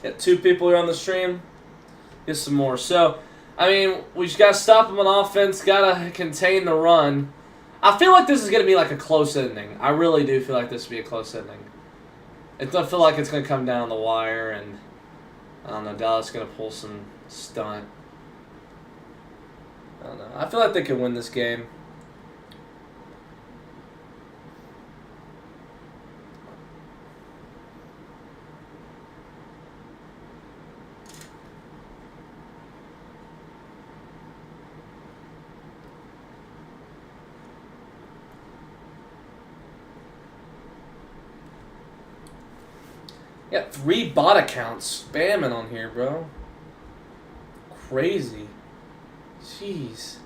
Got 2 people here on the stream. Get some more. So, I mean, we just got to stop them on offense. Got to contain the run. I feel like this is going to be like a close ending. I really do feel like this will be a close ending. I feel like it's going to come down the wire, and I don't know, Dallas is going to pull some stunt. I don't know. I feel like they could win this game. Got 3 bot accounts spamming on here, bro. Crazy. Jeez.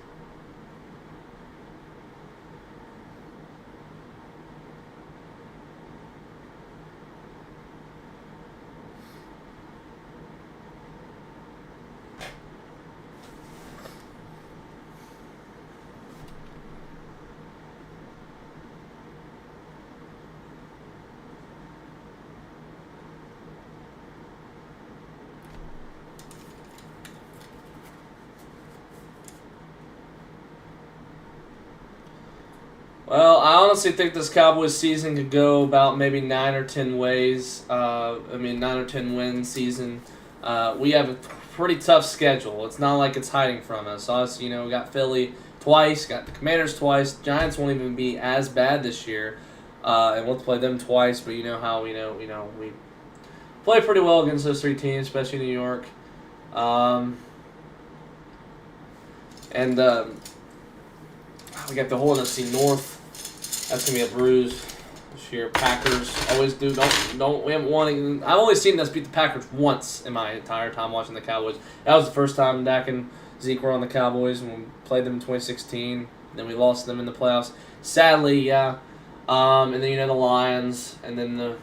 Well, I honestly think this Cowboys season could go about maybe 9 or 10 ways. 9 or 10 win season. We have a pretty tough schedule. It's not like it's hiding from us. Us, we got Philly twice, got the Commanders twice. Giants won't even be as bad this year, and we'll play them twice. But you know how we play pretty well against those 3 teams, especially New York. We got the whole NFC North. That's gonna be a bruise this year. Packers always do. Don't. We haven't won. I've only seen us beat the Packers once in my entire time watching the Cowboys. That was the first time Dak and Zeke were on the Cowboys when we played them in 2016. Then we lost them in the playoffs. Sadly, yeah. And then the Lions, and then the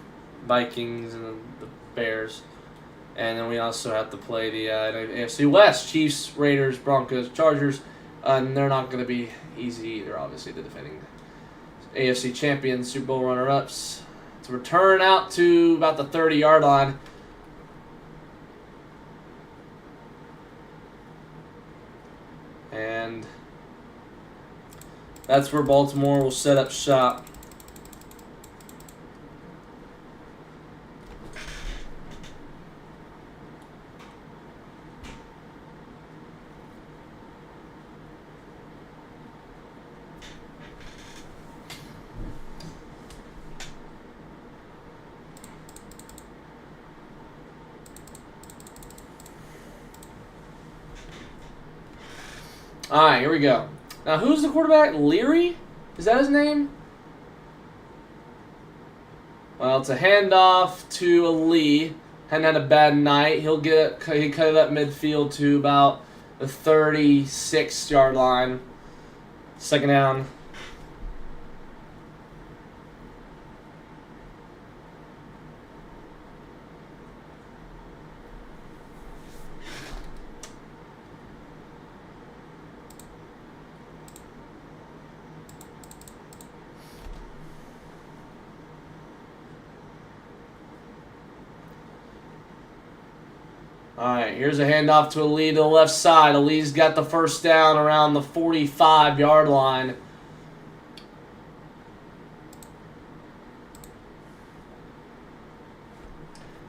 Vikings, and the Bears, and then we also have to play the AFC West: Chiefs, Raiders, Broncos, Chargers. And they're not going to be easy either, obviously, the defending AFC champions, Super Bowl runner-ups. To return out to about the 30-yard line. And that's where Baltimore will set up shop. All right, here we go. Now, who's the quarterback? Leary? Is that his name? Well, it's a handoff to Ali. Hadn't had a bad night. He cut it up midfield to about the 36-yard line. 2nd down. All right, here's a handoff to Ali to the left side. Ali's got the first down around the 45-yard line.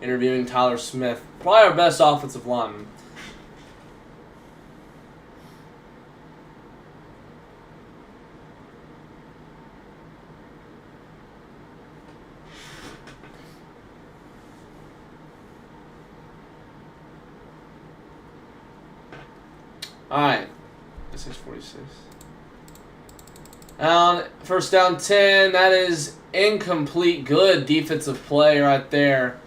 Interviewing Tyler Smith. Probably our best offensive lineman. Alright. 646. First down 10. That is incomplete. Good defensive play right there.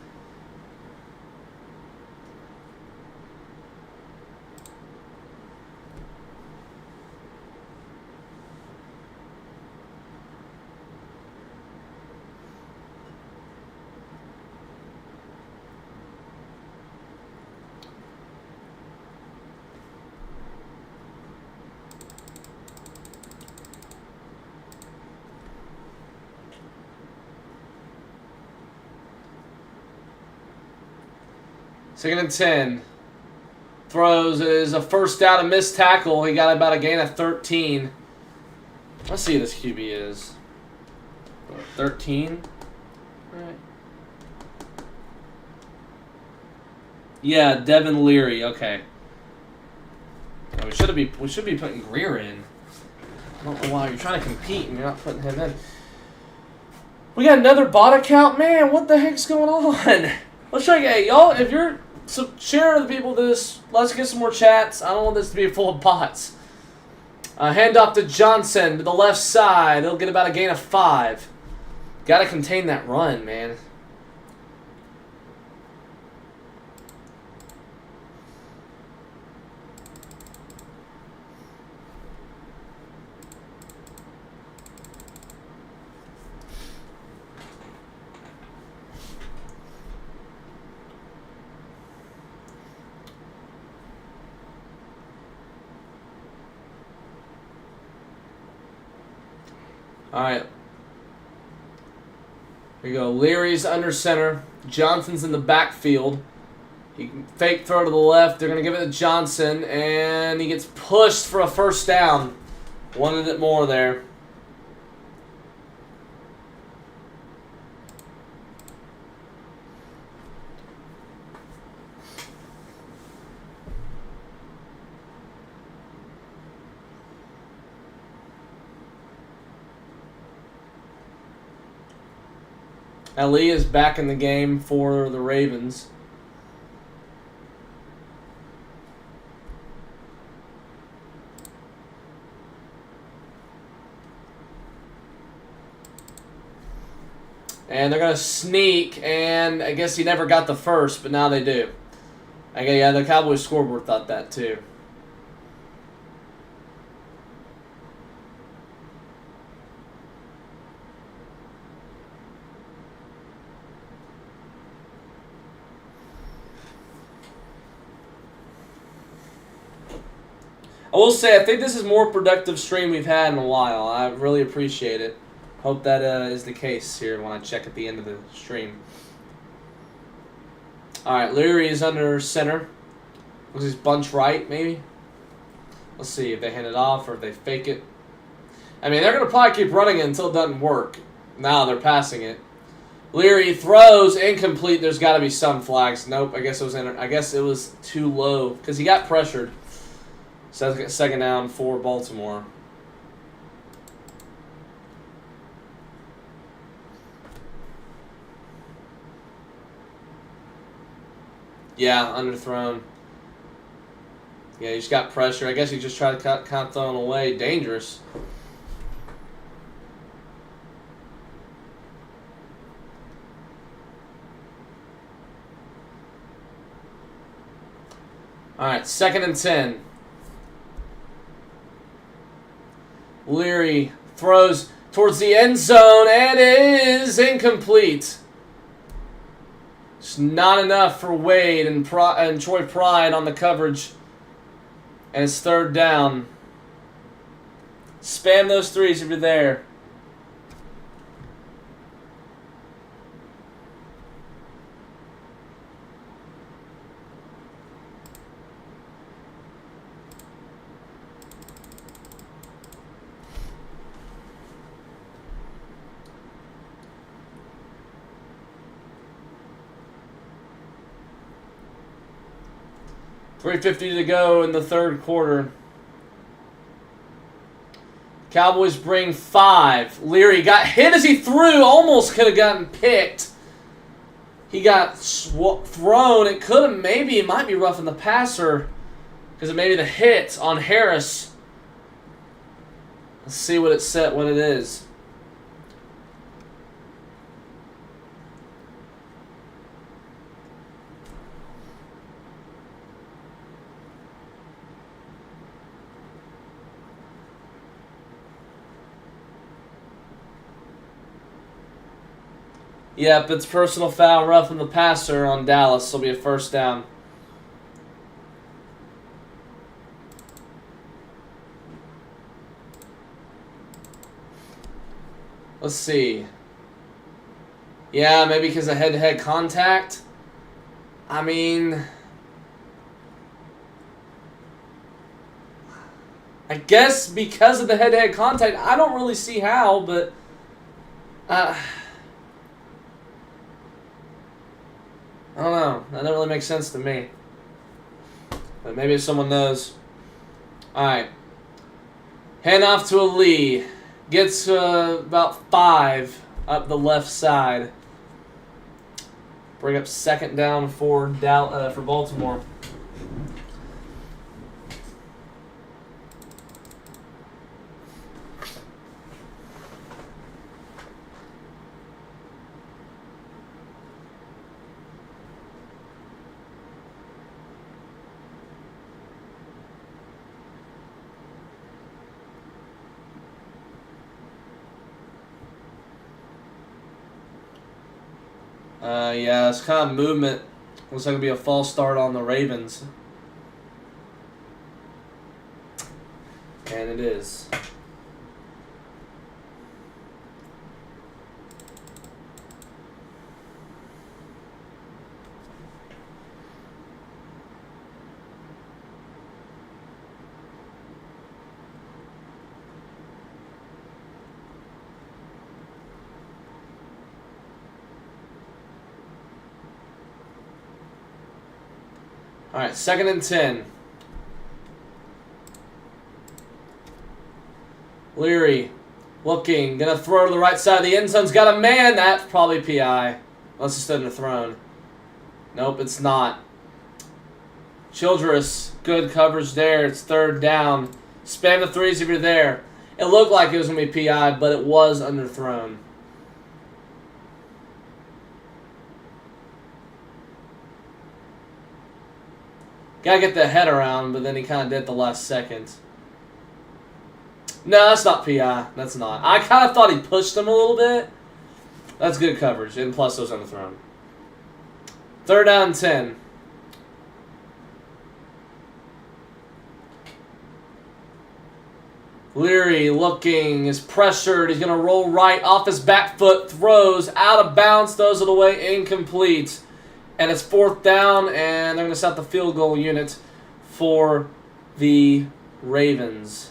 Second and 10. Throws is a first down, a missed tackle. He got about a gain of 13. Let's see who this QB is. 13. All right. Yeah, Devin Leary. Okay. Oh, we should be putting Greer in. I don't know why you're trying to compete and you're not putting him in. We got another bot account, man. What the heck's going on? Let's try. Hey, y'all, if you're share with the people this. Let's get some more chats. I don't want this to be full of bots. Hand off to Johnson to the left side. He'll get about a gain of 5. Got to contain that run, man. All right. Here we go. Leary's under center. Johnson's in the backfield. He can fake throw to the left. They're going to give it to Johnson, and he gets pushed for a first down. Wanted it more there. Ali is back in the game for the Ravens. And they're going to sneak, and I guess he never got the first, but now they do. Okay, yeah, the Cowboys scoreboard thought that too. I will say, I think this is more productive stream we've had in a while. I really appreciate it. Hope that is the case here when I check at the end of the stream. Alright, Leary is under center. Looks like he's bunch right, maybe. Let's see if they hand it off or if they fake it. I mean, they're going to probably keep running it until it doesn't work. Now they're passing it. Leary throws incomplete. There's got to be some flags. Nope, I guess it was too low because he got pressured. Second down for Baltimore. Yeah, underthrown. Yeah, he just got pressure. I guess he just tried to count throwing away. Dangerous. All right, 2nd and 10. Leary throws towards the end zone, and it is incomplete. It's not enough for Wade and Troy Pride on the coverage. And it's 3rd down. Spam those threes if you're there. .350 to go in the 3rd quarter. Cowboys bring 5. Leary got hit as he threw. Almost could have gotten picked. He got thrown. It could have maybe. It might be roughing the passer. Because it may be the hit on Harris. Let's see what it is. Yep, it's personal foul, roughing the passer on Dallas. This will be a first down. Let's see. Yeah, maybe because of head-to-head contact. I mean, I guess because of the head-to-head contact. I don't really see how, but I don't know. That doesn't really make sense to me. But maybe if someone knows. Alright. Hand off to Ali. Gets about 5 up the left side. Bring up second down for Baltimore. Yeah, it's kind of movement. Looks like it'll be a false start on the Ravens. And it is. All right, 2nd and 10. Leary looking, gonna throw to the right side of the end zone's got a man. That's probably PI. Unless it's underthrown. Nope, it's not. Childress, good coverage there. It's 3rd down. Spam the threes if you're there. It looked like it was gonna be PI, but it was underthrown. Gotta get the head around, but then he kind of did at the last second. No, that's not PI. That's not. I kind of thought he pushed him a little bit. That's good coverage, and plus it was underthrown. 3rd down and 10. Leary looking, is pressured. He's going to roll right off his back foot, throws out of bounds, throws it away, incomplete. And it's 4th down, and they're going to set the field goal unit for the Ravens.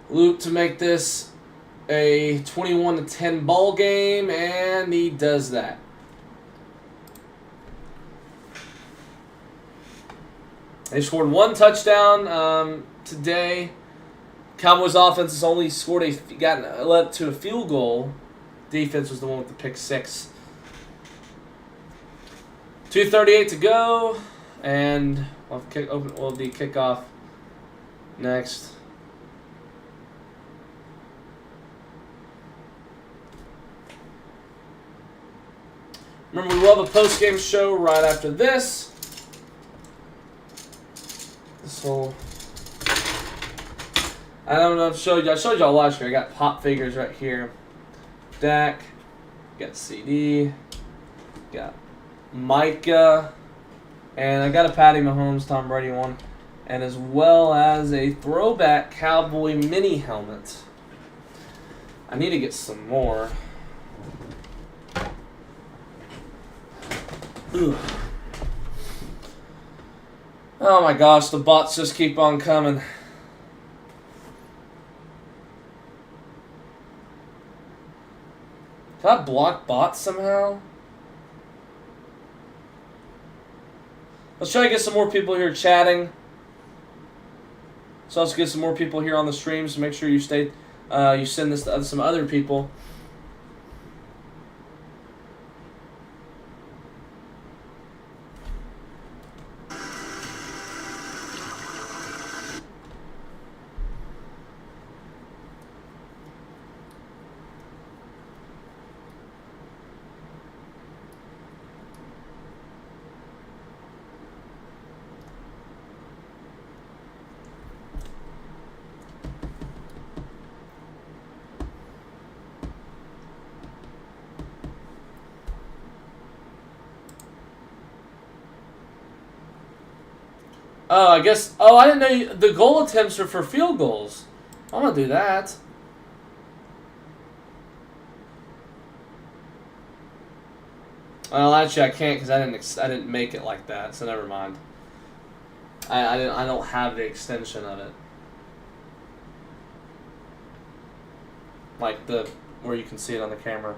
Luke to make this a 21-10 ball game, and he does that. They scored 1 touchdown today. Cowboys offense has only led to a field goal. Defense was the one with the pick 6. 2:38 to go, and we'll do kickoff next. Remember, we will have a post-game show right after this. I don't know if I showed y'all last year. I got pop figures right here. Dak, got CD, got Micah, and I got a Patty Mahomes, Tom Brady one, and as well as a throwback Cowboy mini helmet. I need to get some more. Ugh. Oh my gosh, the bots just keep on coming. Can I block bots somehow? Let's try to get some more people here chatting. Let's also get some more people here on the stream, so make sure you stay. You send this to some other people. Oh, I guess. Oh, I didn't know the goal attempts are for field goals. I'm gonna do that. Well, actually, I can't because I didn't make it like that. So never mind. I don't have the extension of it. Like where you can see it on the camera.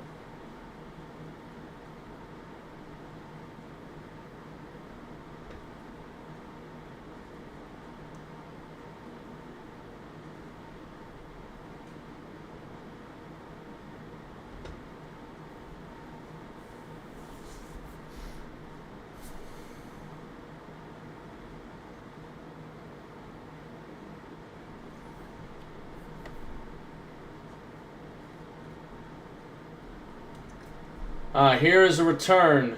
Here is a return.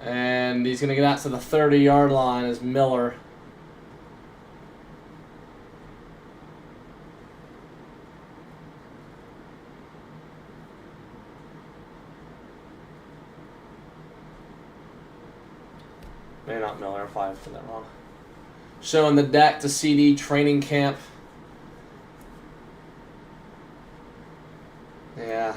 And he's going to get out to the 30-yard line as Miller. Maybe not Miller, if I did that wrong. Showing the deck to CD training camp. Yeah.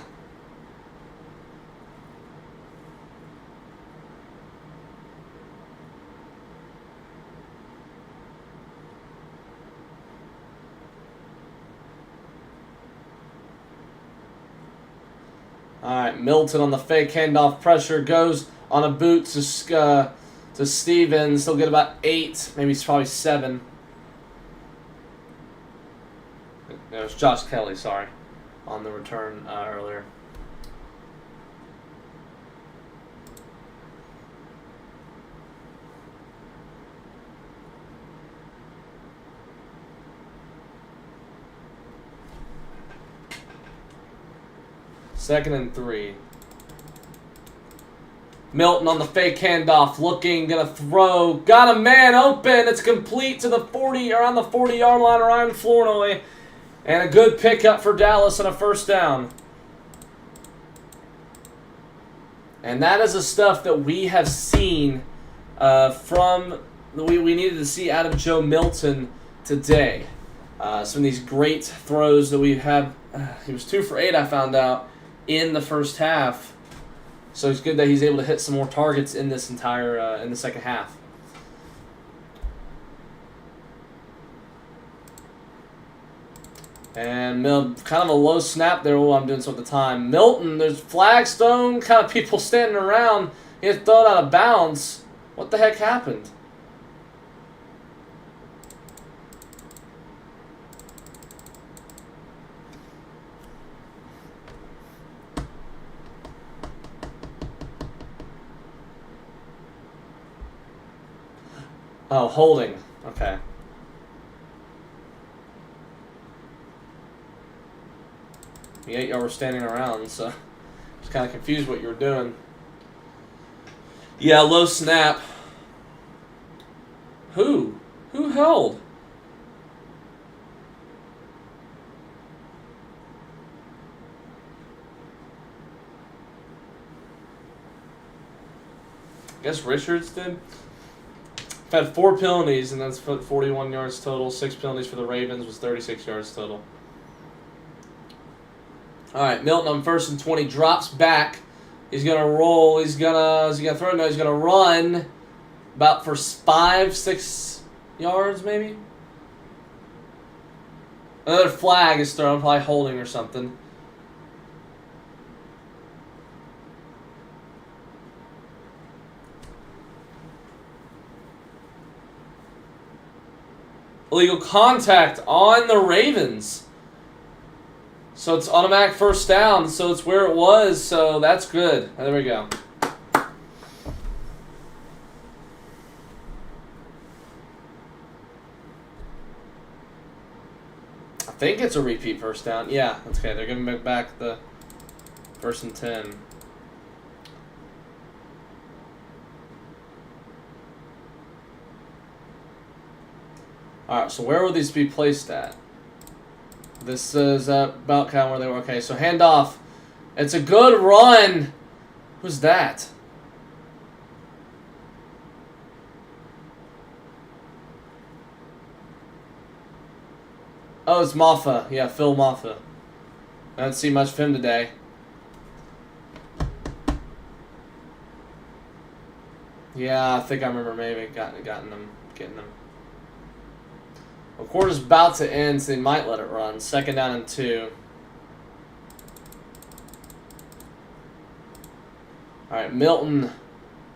All right, Milton on the fake handoff pressure goes on a boot to Stevens. He'll get about 8, maybe it's probably 7. It was Josh Kelly, sorry, on the return earlier. Second and 3. Milton on the fake handoff, looking, gonna throw, got a man open. It's complete to the 40, around the 40-yard line. Ryan Flournoy, and a good pickup for Dallas and a first down. And that is the stuff that we have seen we needed to see out of Joe Milton today. Some of these great throws that we've had. He was 2 for 8, I found out, in the first half. So it's good that he's able to hit some more targets in this entire in the second half. And kind of a low snap there. Oh, I'm doing so at the time. Milton, there's Flagstone, kind of people standing around. He had thrown out of bounds. What the heck happened? Oh, holding. Okay. Yeah, y'all were standing around, so I was kind of confused what you were doing. Yeah, low snap. Who? Who held? I guess Richards did. Had 4 penalties, and that's 41 yards total. 6 penalties for the Ravens was 36 yards total. All right, Milton on 1st and 20 drops back. He's gonna roll. Is he gonna throw? No, he's gonna run. About for 5-6 yards, maybe. Another flag is thrown, probably holding or something. illegal contact on the Ravens. So it's automatic first down. So it's where it was. So that's good. There we go. I think it's a repeat first down. Yeah, that's okay. They're giving back the 1st and 10. Alright, so where will these be placed at? This is about kind of where they were. Okay, so handoff. It's a good run. Who's that? Oh, it's Maffa. Yeah, Phil Maffa. I didn't see much of him today. Yeah, I think I remember maybe getting them. Well, quarter's about to end, so they might let it run. 2nd down and 2. All right, Milton.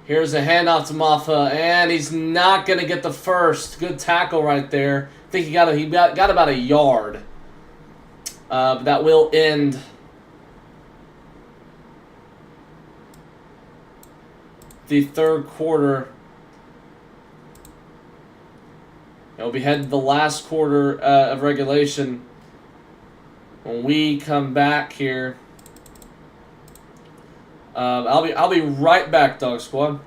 Here's a handoff to Maffa, and he's not gonna get the first. Good tackle right there. I think he got about a yard. But that will end the 3rd quarter. It'll be headed to the last quarter of regulation when we come back here. I'll be right back, Dog Squad.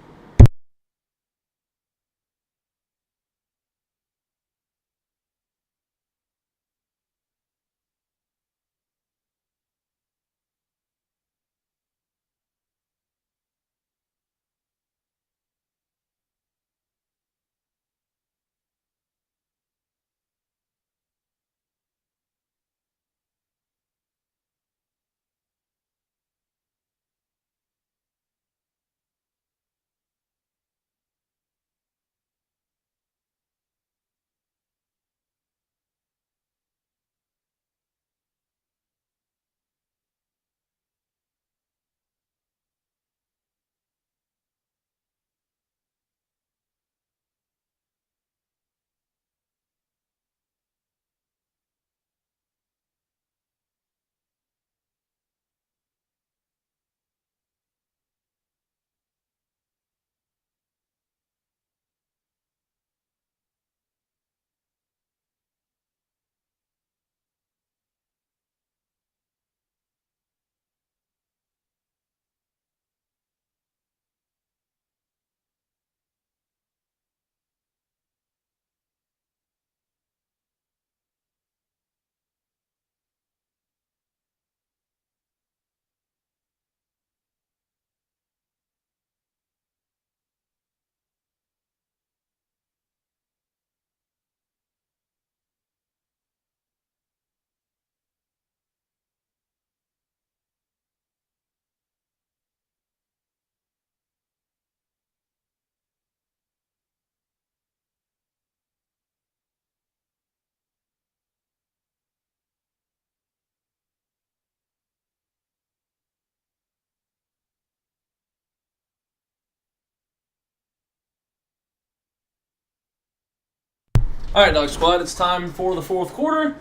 Alright, Dog Squad, it's time for the 4th quarter.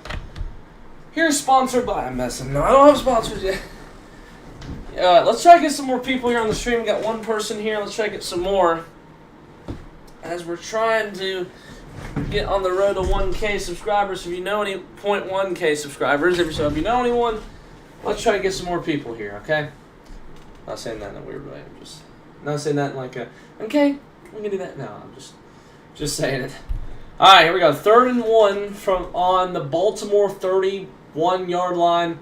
Here's sponsored by... I'm messing. No, I don't have sponsors yet. Let's try to get some more people here on the stream. We got one person here. Let's try to get some more. As we're trying to get on the road to 1K subscribers. If you know any 0.1K subscribers, if you know anyone, let's try to get some more people here, okay? Not saying that in a weird way. I'm just not saying that in like a, okay, we can do that. No, I'm just saying it. All right, here we go. 3rd and 1 from on the Baltimore 31-yard line.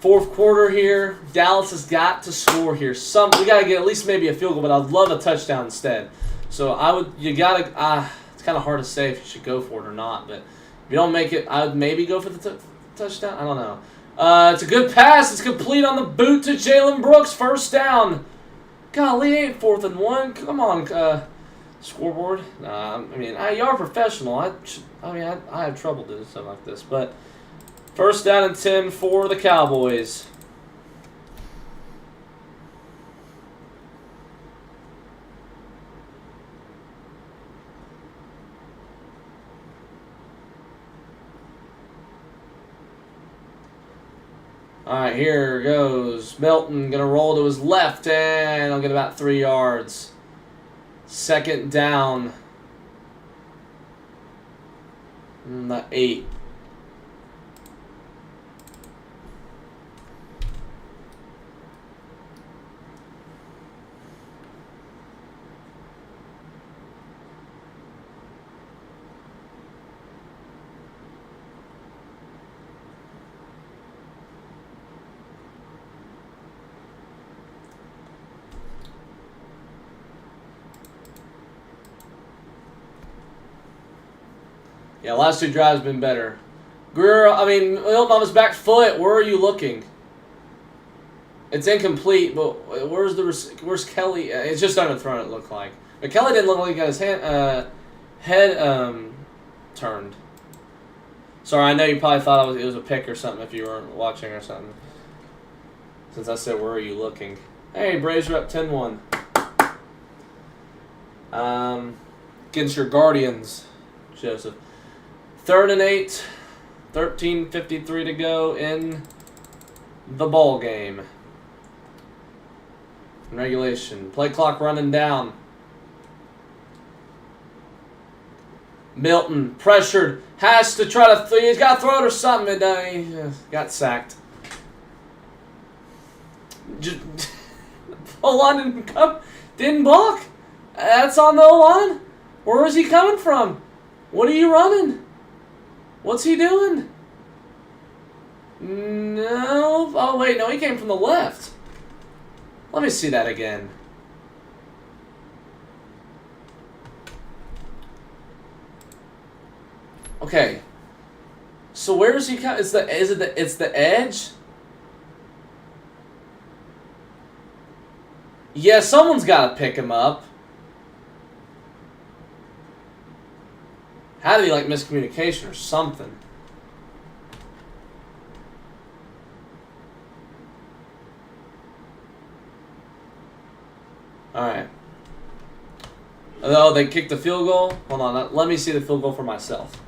4th quarter here. Dallas has got to score here. We got to get at least maybe a field goal, but I'd love a touchdown instead. So it's kind of hard to say if you should go for it or not, but if you don't make it, I would maybe go for the touchdown. I don't know. It's a good pass. It's complete on the boot to Jalen Brooks. 1st down. Golly, ain't 4th and 1. Come on, scoreboard. I mean, you are professional. I have trouble doing something like this, but 1st down and 10 for the Cowboys. Alright, here goes. Milton going to roll to his left, and I'll get about 3 yards. Second down. 8. Yeah, last 2 drives been better. Greer, Milton on his back foot. Where are you looking? It's incomplete, but where's Kelly? It's just underthrown, it looked like. But Kelly didn't look like he got his head turned. Sorry, I know you probably thought it was a pick or something if you weren't watching or something. Since I said, where are you looking? Hey, Braves are up 10-1. Against your Guardians, Joseph. 3rd and 8. 13:53 to go in the ball game. Regulation. Play clock running down. Milton, pressured, has to try to he's got to throw it or something, and he got sacked. Just, O-line didn't block. That's on the O-line. Where is he coming from? What are you running? What's he doing? No. Oh, wait, no, he came from the left. Let me see that again. Okay. So where is he coming? It's the edge? Yeah, someone's got to pick him up. Had to be like miscommunication or something. Alright. Oh, they kicked the field goal? Hold on, let me see the field goal for myself.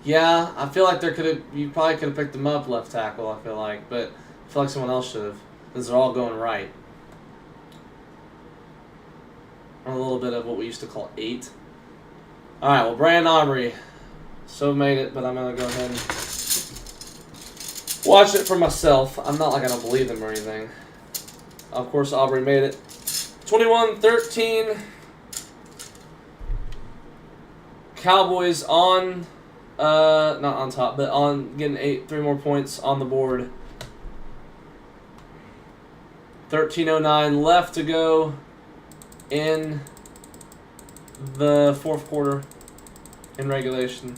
Yeah, I feel like you probably could have picked him up left tackle, I feel like, but I feel like someone else should have. Because they're all going right. A little bit of what we used to call 8. Alright, well, Brandon Aubrey. So made it, but I'm going to go ahead and watch it for myself. I'm not like I don't believe them or anything. Of course, Aubrey made it. 21-13. Cowboys on, not on top, but on getting 3 more points on the board. 13:09 left to go in the 4th quarter in regulation.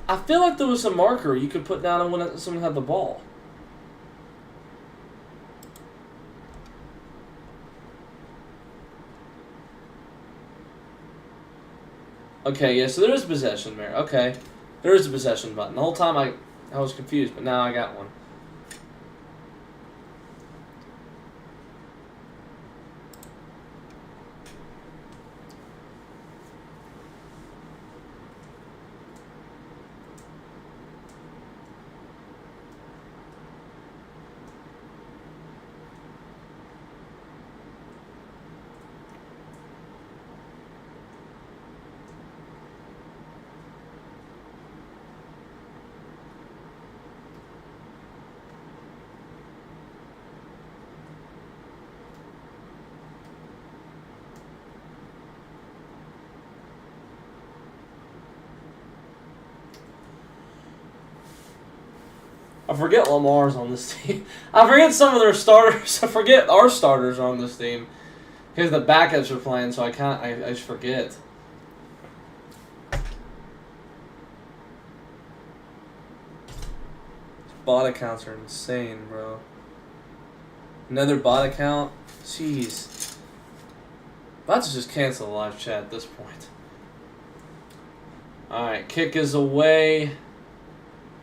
I feel like there was a marker you could put down when someone had the ball. Okay, yeah, so there is a possession there. Okay. There is a possession button. The whole time I was confused, but now I got one. I forget Lamar's on this team. I forget some of their starters. I forget our starters are on this team. Because the backups are playing, so I just forget. Bot accounts are insane, bro. Another bot account? Jeez. About to just cancel the live chat at this point. All right, kick is away,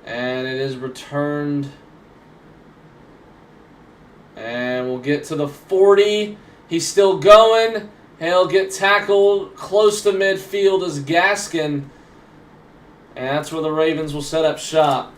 and it is returned. And we'll get to the 40. He's still going. He'll get tackled close to midfield as Gaskin. And that's where the Ravens will set up shop.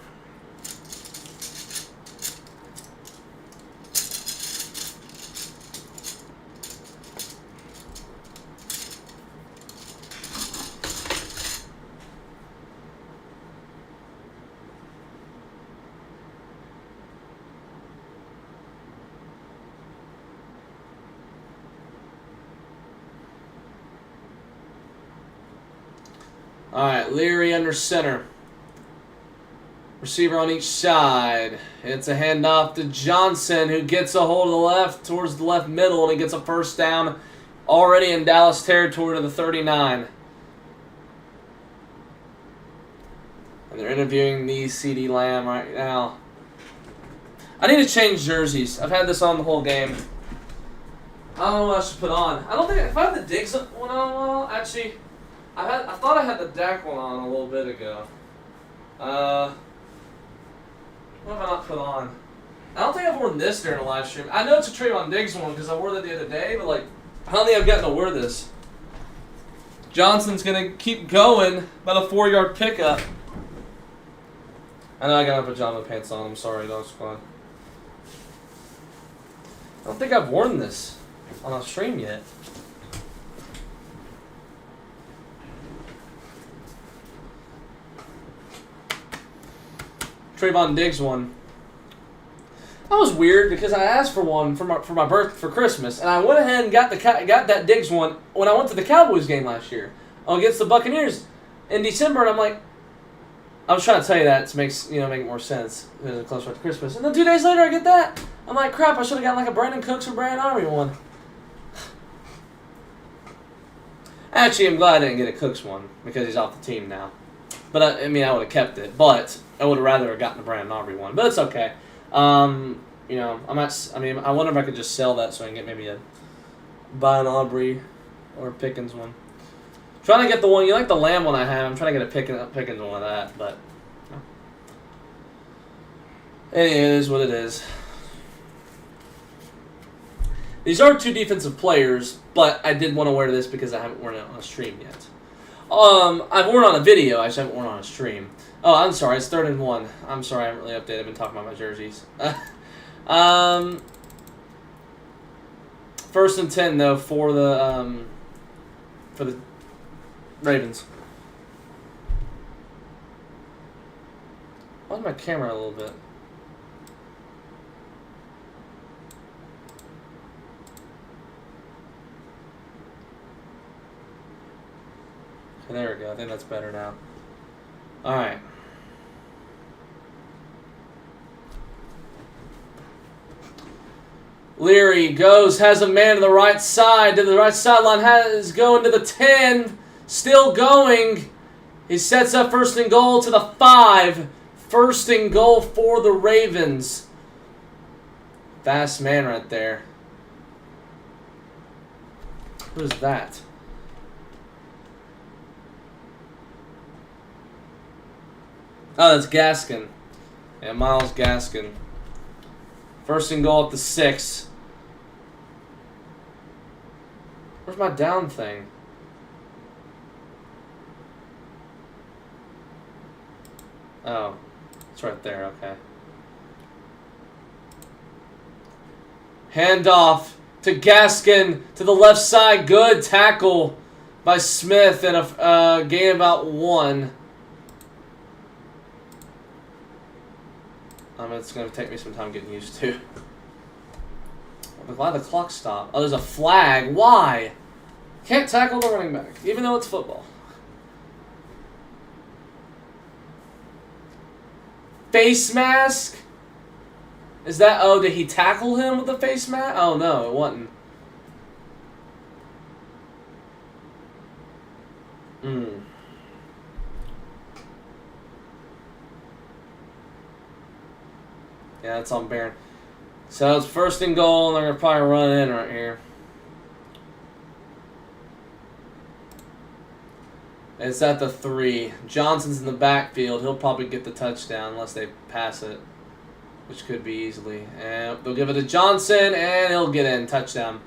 All right, Leary under center. Receiver on each side. It's a handoff to Johnson, who gets a hold of the left, towards the left middle, and he gets a first down already in Dallas territory to the 39. And they're interviewing the CeeDee Lamb right now. I need to change jerseys. I've had this on the whole game. I don't know what I should put on. I don't think, if I have the Diggs one on, well, actually, I thought I had the Dak one on a little bit ago. What have I not put on? I don't think I've worn this during a live stream. I know it's a Trayvon Diggs one because I wore that the other day, but like, I don't think I've gotten to wear this. Johnson's gonna keep going, about a 4-yard pickup. I know I got my pajama pants on. I'm sorry, dog squad. I don't think I've worn this on a stream yet. Trayvon Diggs one. That was weird because I asked for one for my Christmas, and I went ahead and got that Diggs one when I went to the Cowboys game last year against the Buccaneers in December, and I'm like, I was trying to tell you that to make it more sense. It was closer to Christmas, and then 2 days later I get that. I'm like, crap! I should have gotten like a Brandon Cooks or Brandon Army one. Actually, I'm glad I didn't get a Cooks one because he's off the team now. But I would have kept it. But I would have rather have gotten the Brandon Aubrey one. But it's okay. I wonder if I could just sell that so I can get maybe buy an Aubrey or a Pickens one. Trying to get the one, you like the Lamb one I have. I'm trying to get a Pickens one of that, but it is what it is. These are 2 defensive players, but I did want to wear this because I haven't worn it on a stream yet. I've worn it on a video, I just haven't worn it on a stream. Oh, I'm sorry, it's 3rd and 1. I'm sorry, I haven't really updated. I've been talking about my jerseys. 1st and 10 though for the Ravens. Why's my camera a little bit? Okay, there we go. I think that's better now. All right. Leary goes, has a man to the right side, to the right sideline, is going to the 10, still going. He sets up 1st and goal to the 5. 1st and goal for the Ravens. Fast man right there. Who is that? Oh, that's Gaskin. Yeah, Miles Gaskin. 1st and goal at the 6. Where's my down thing? Oh, it's right there, okay. Handoff to Gaskin to the left side. Good tackle by Smith and a gain about 1. It's going to take me some time getting used to. Why the clock stopped? Oh, there's a flag. Why? Can't tackle the running back, even though it's football. Face mask? Is that... Oh, did he tackle him with the face mask? Oh, no, it wasn't. Yeah, that's on Barron. So it's 1st and goal, and they're going to probably run in right here. It's at the 3. Johnson's in the backfield. He'll probably get the touchdown unless they pass it, which could be easily. And they'll give it to Johnson, and he'll get in. Touchdown.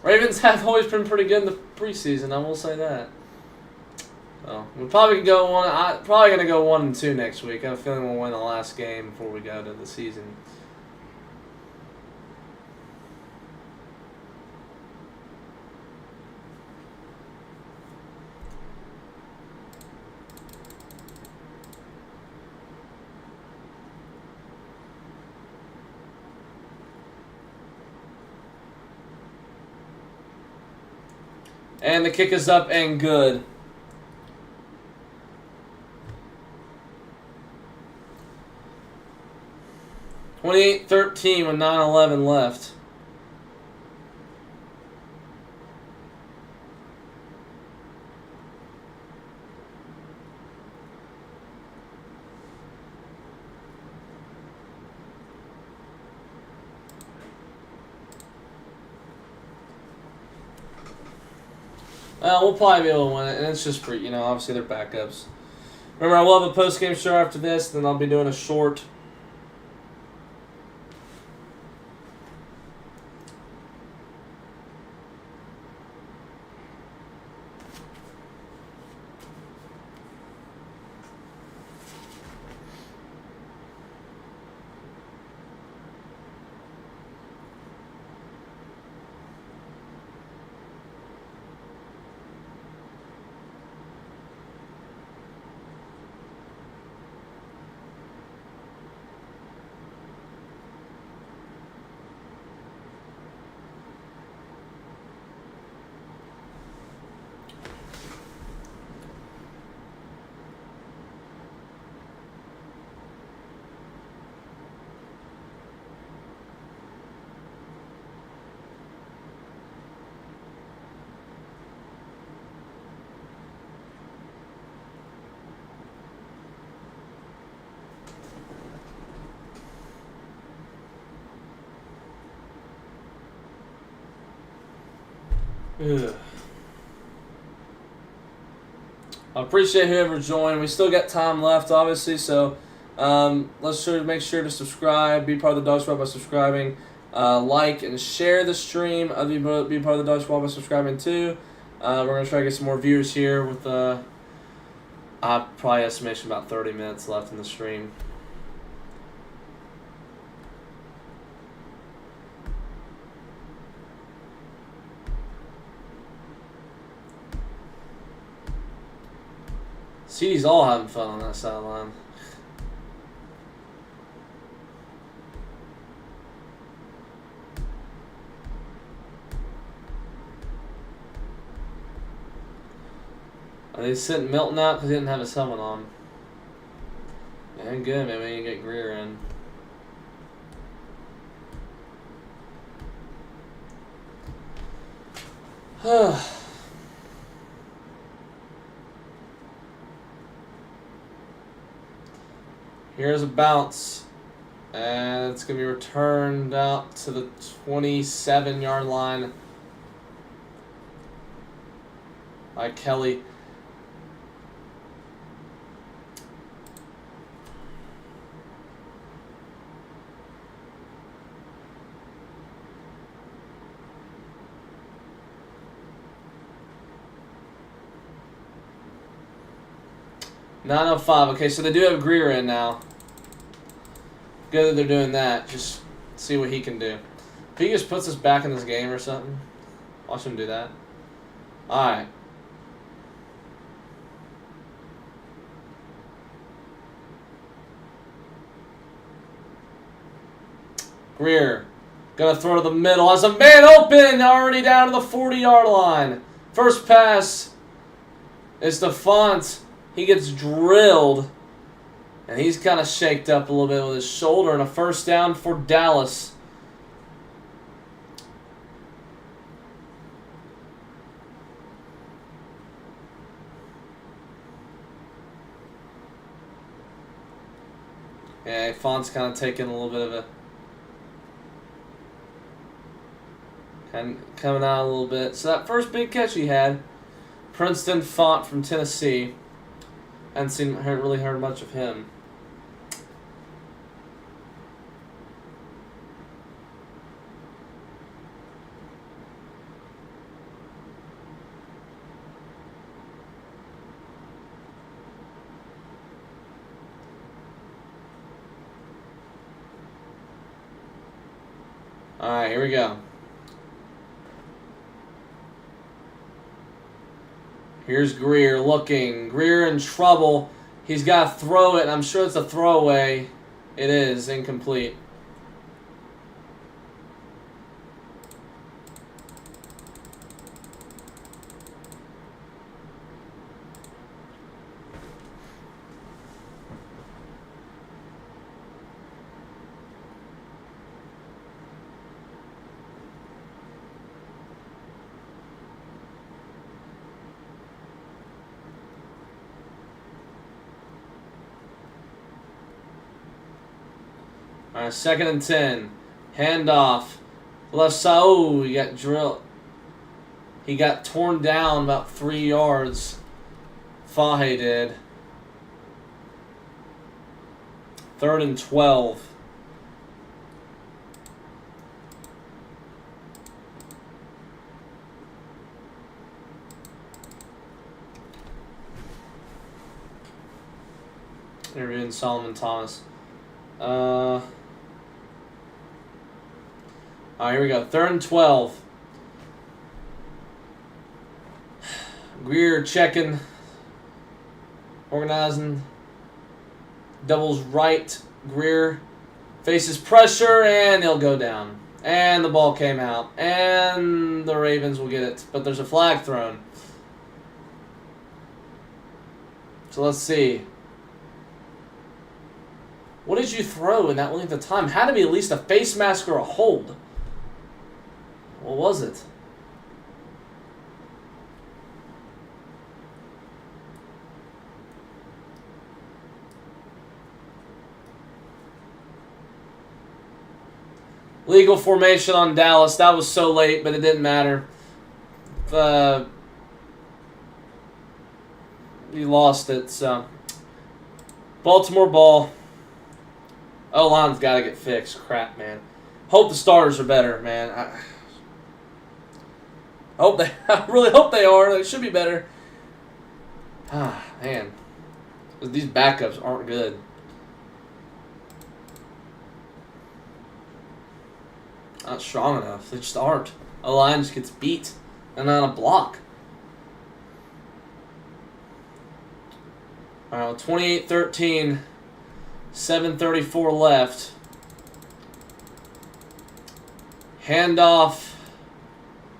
Ravens have always been pretty good in the preseason. I will say that. So we're probably gonna go 1-2 next week. I have a feeling we'll win the last game before we go to the season. And the kick is up and good. (28-13) with 9:11 left. We'll probably be able to win it, and it's just for, obviously they're backups. Remember, I will have a post-game show after this, then I'll be doing a short. Ugh. I appreciate whoever joined. We still got time left, obviously, so let's make sure to subscribe. Be part of the Dog Squad by subscribing. Like and share the stream. Be part of the Dog Squad by subscribing too. We're going to try to get some more viewers here with I probably estimation about 30 minutes left in the stream. CD's all having fun on that sideline. Are they sitting Milton out because he didn't have his helmet on? Yeah, good. Maybe we can get Greer in. Here's a bounce, and it's going to be returned out to the 27-yard line by Kelly. (9:05). Okay, so they do have Greer in now. Good that they're doing that. Just see what he can do. If he just puts us back in this game or something, watch him do that. All right. Greer gonna throw to the middle. Has a man open, already down to the 40-yard line. First pass is to Font. He gets drilled, and he's kind of shaked up a little bit with his shoulder, and a first down for Dallas. Yeah, Font's kind of taking a little bit of a coming out a little bit. So that first big catch he had, Princeton Font from Tennessee. Haven't really heard much of him. All right, here we go. Here's Greer looking. Greer in trouble. He's got to throw it. I'm sure it's a throwaway. It is incomplete. All right, 2nd and 10. Handoff. Left side. Oh, he got drilled. He got torn down about 3 yards. Fahe did. 3rd and 12. Interviewing Solomon Thomas. All right, here we go. 3rd and 12. Greer checking. Organizing. Doubles right. Greer faces pressure, and he'll go down. And the ball came out. And the Ravens will get it. But there's a flag thrown. So let's see. What did you throw in that length of time? Had to be at least a face mask or a hold. What was it? Legal formation on Dallas. That was so late, but it didn't matter. He lost it, so. Baltimore ball. O-line's got to get fixed. Crap, man. Hope the starters are better, man. I really hope they are. They should be better. Ah, man. These backups aren't good. Not strong enough. They just aren't. O-line just gets beat and on a block. All right, 28-13. 7:34 left. Handoff.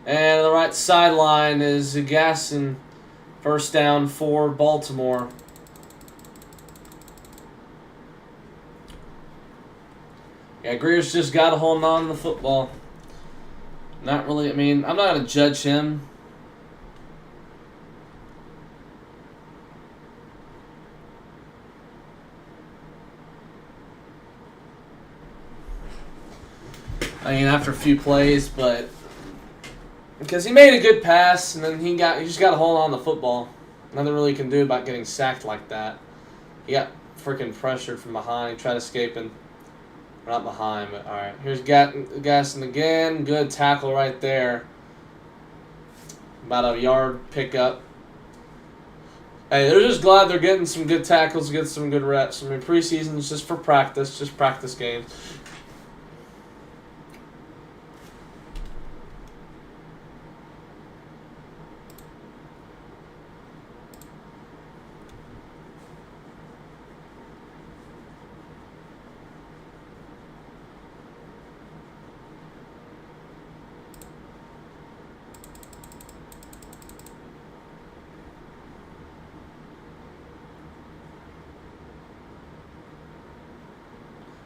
And the right sideline is Gasson. First down for Baltimore. Yeah, Greer's just got to hold on to the football. Not really, I mean, I'm not going to judge him. I mean, after a few plays, but because he made a good pass, and then he just got to hold on to the football. Nothing really you can do about getting sacked like that. He got freaking pressured from behind. He tried escaping. Not behind, but all right. Here's Gasson again. Good tackle right there. About a yard pickup. Hey, they're just glad they're getting some good tackles, getting some good reps. I mean, preseason is just for practice, just practice games.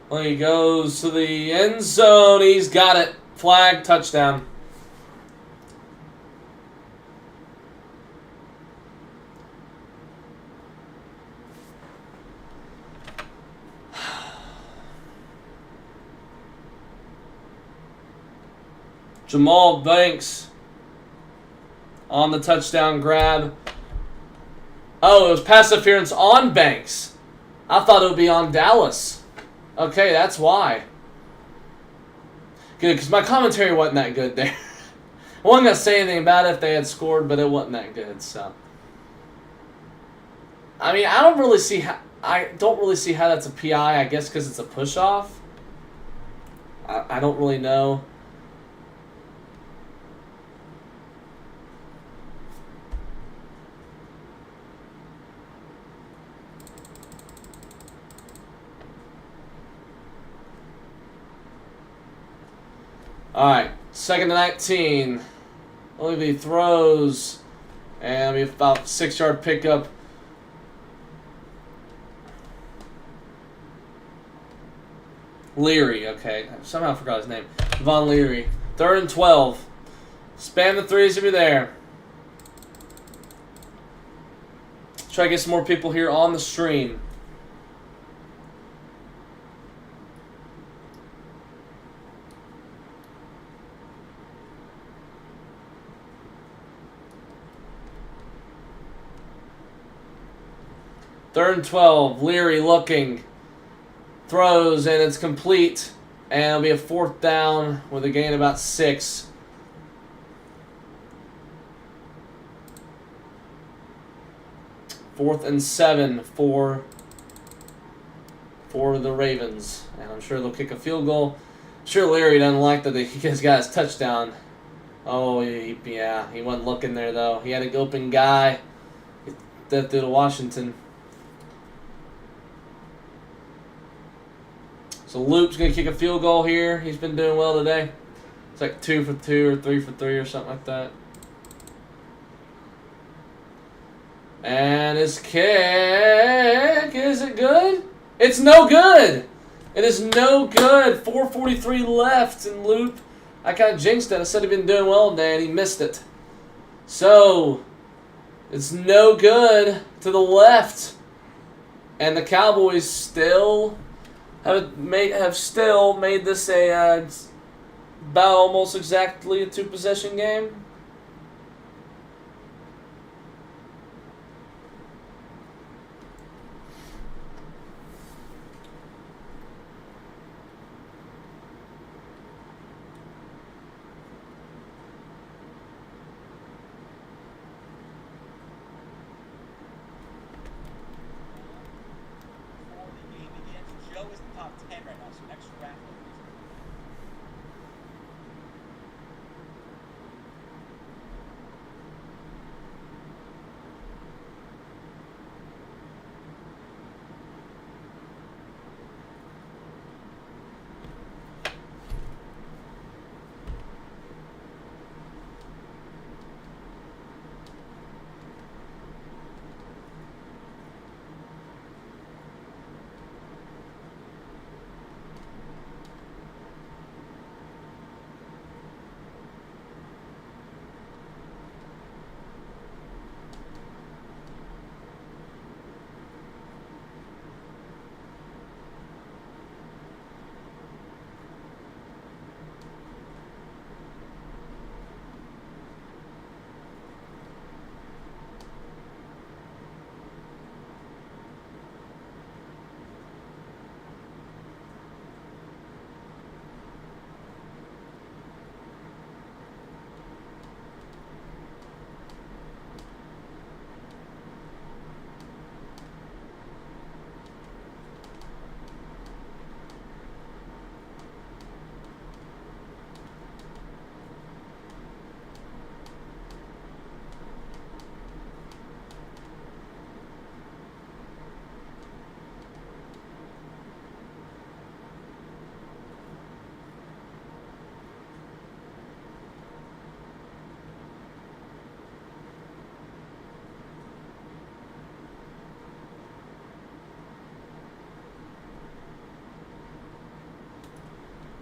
Well, he goes to the end zone. He's got it. Flag, touchdown. Jamal Banks on the touchdown grab. Oh, it was pass interference on Banks. I thought it would be on Dallas. Okay, that's why. Good, because my commentary wasn't that good there. I wasn't going to say anything about it if they had scored, but it wasn't that good, so. I mean, I don't really see how that's a PI, I guess because it's a push-off. I don't really know. All right, 2nd and 19. Olivey throws, and it'll be about 6-yard pickup. Leary, okay. I somehow forgot his name. Von Leary. 3rd and 12. Spam the threes if you're there. Try to get some more people here on the stream. Third and 12. Leary looking. Throws, and it's complete. And it'll be a 4th down with a gain of about 6. Fourth and 7 for the Ravens. And I'm sure they'll kick a field goal. I'm sure Leary doesn't like that he just got his touchdown. Oh, yeah. He wasn't looking there, though. He had an open guy. That did to Washington. So Loop's going to kick a field goal here. He's been doing well today. It's like 2 for 2 or 3 for 3 or something like that. And his kick, is it good? It's no good. It is no good. 4:43 left, and Loop, I kind of jinxed it. I said he'd been doing well today, and he missed it. So, it's no good to the left. And the Cowboys still have made this about almost exactly a 2-possession game.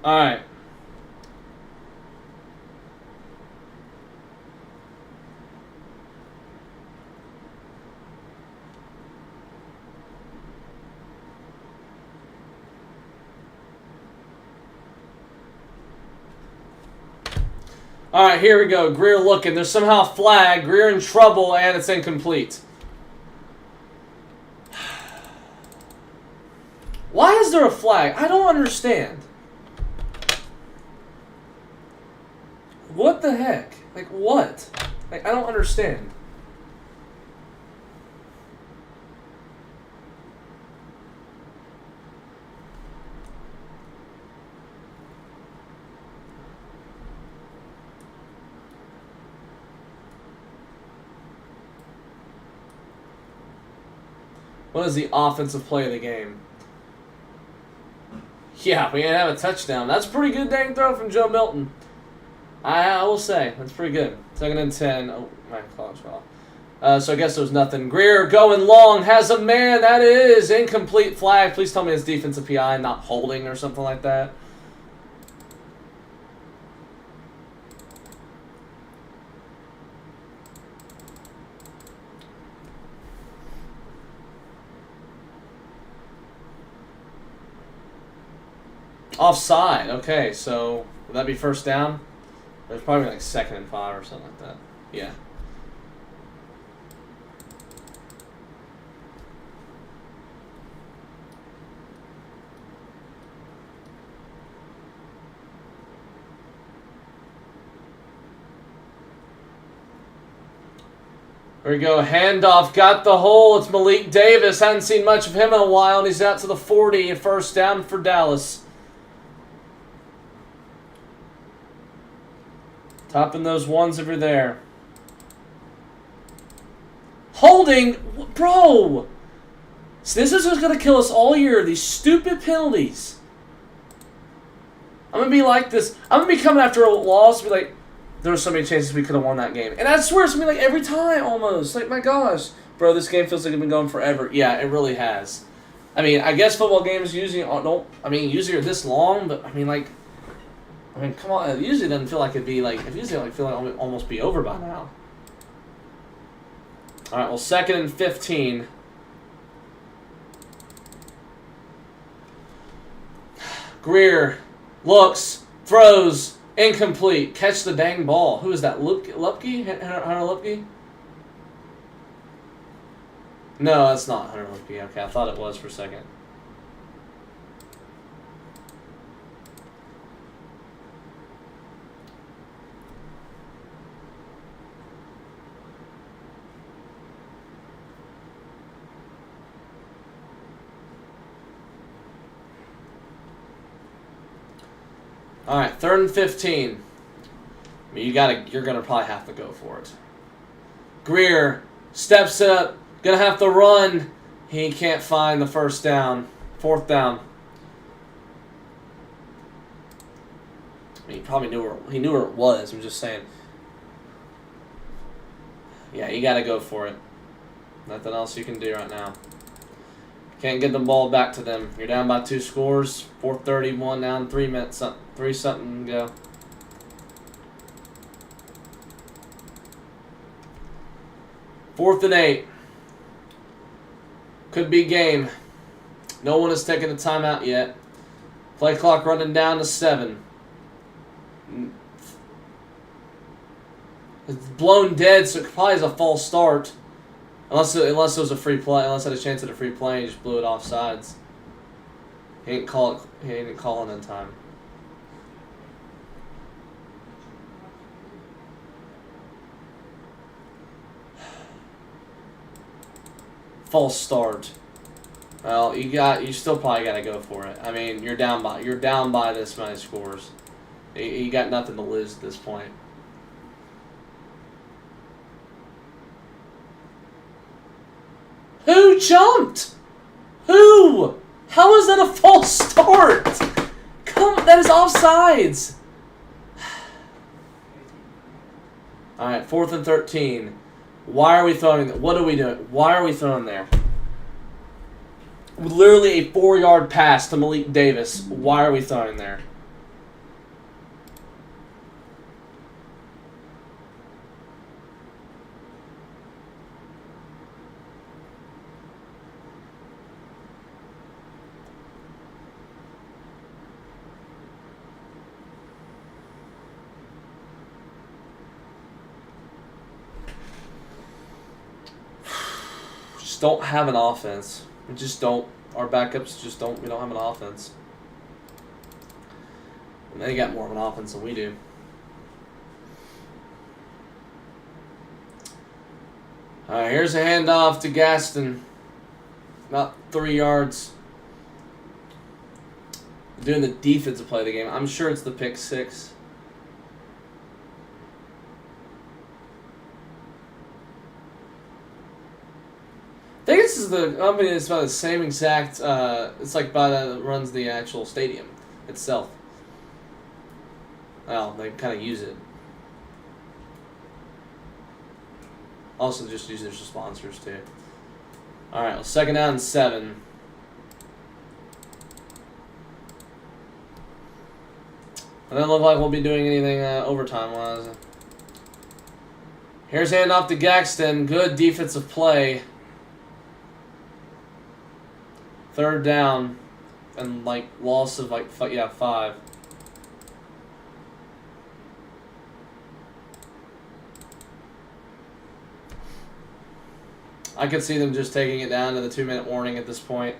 All right. All right, here we go. Greer looking. There's somehow a flag. Greer in trouble, and it's incomplete. Why is there a flag? I don't understand. What the heck? Like, what? Like, I don't understand. What is the offensive play of the game? Yeah, we didn't have a touchdown. That's a pretty good dang throw from Joe Milton. I will say. That's pretty good. 2nd and 10. Oh, my clock's off. So I guess there was nothing. Greer going long. Has a man. That is incomplete flag. Please tell me it's defensive PI, not holding or something like that. Offside. Okay, so would that be first down? There's probably like 2nd and 5 or something like that. Yeah. There we go. Handoff. Got the hole. It's Malik Davis. Hadn't seen much of him in a while, and he's out to the 40. First down for Dallas. Topping those ones over there. Holding? Bro! So this is what's going to kill us all year. These stupid penalties. I'm going to be like this. I'm going to be coming after a loss and be like, there were so many chances we could have won that game. And I swear it's going to be like every time almost. Like, my gosh. Bro, this game feels like it's been going forever. Yeah, it really has. I mean, I guess football games usually usually are this long, but I mean, come on. It usually doesn't feel like it'd be like. It usually feel like it'd almost be over by now. All right. Well, 2nd and 15. Greer looks, throws, incomplete. Catch the dang ball. Who is that? Lupke? Hunter Lupke? No, that's not Hunter Lupke. Okay, I thought it was for a second. All right, 3rd and 15. I mean, you're gonna probably have to go for it. Greer steps up, gonna have to run. He can't find the first down. 4th down. I mean, he probably knew where it was. I'm just saying. Yeah, you gotta go for it. Nothing else you can do right now. Can't get the ball back to them. You're down by 2 scores. 4:31 down, 3 minutes, 3 something to go. Fourth and 8. Could be game. No one has taken a timeout yet. Play clock running down to 7. It's blown dead, so it probably is a false start. Unless it was a free play. Unless I had a chance at a free play, he just blew it off sides. He didn't call it in time. False start. Well, you still probably got to go for it. I mean, you're down by this many scores. You got nothing to lose at this point. Who jumped? Who? How is that a false start? That is offsides. All right, 4th and 13. Why are we throwing? What are we doing? Why are we throwing there? Literally a 4-yard pass to Malik Davis. Why are we throwing there? just don't have an offense. We just don't. Our backups just don't. We don't have an offense. And they got more of an offense than we do. All right, here's a handoff to Gaston. About 3 yards. Doing the defensive play of the game. I'm sure it's the pick six. I think this is the company that's about the same exact. It's like that runs the actual stadium itself. Well, they kind of use it. Also, just use it as sponsors too. All right, well, 2nd down and 7. It doesn't look like we'll be doing anything overtime-wise. Here's handoff to Gaxton. Good defensive play. 3rd down. And, loss of, 5. I could see them just taking it down to the 2-minute warning at this point.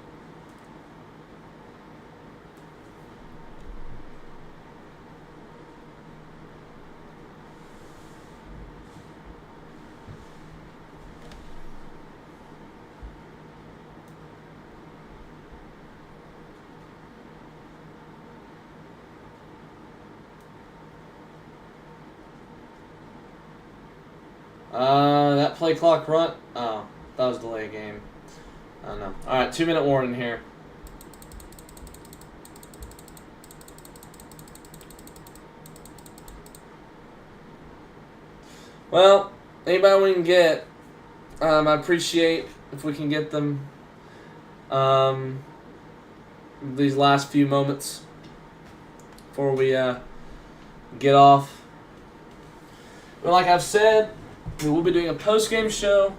That play clock run. Oh, that was delay game. I don't know. All right, 2-minute warning here. Well, anybody we can get, I appreciate if we can get them these last few moments before we get off. But like I've said, we will be doing a post-game show.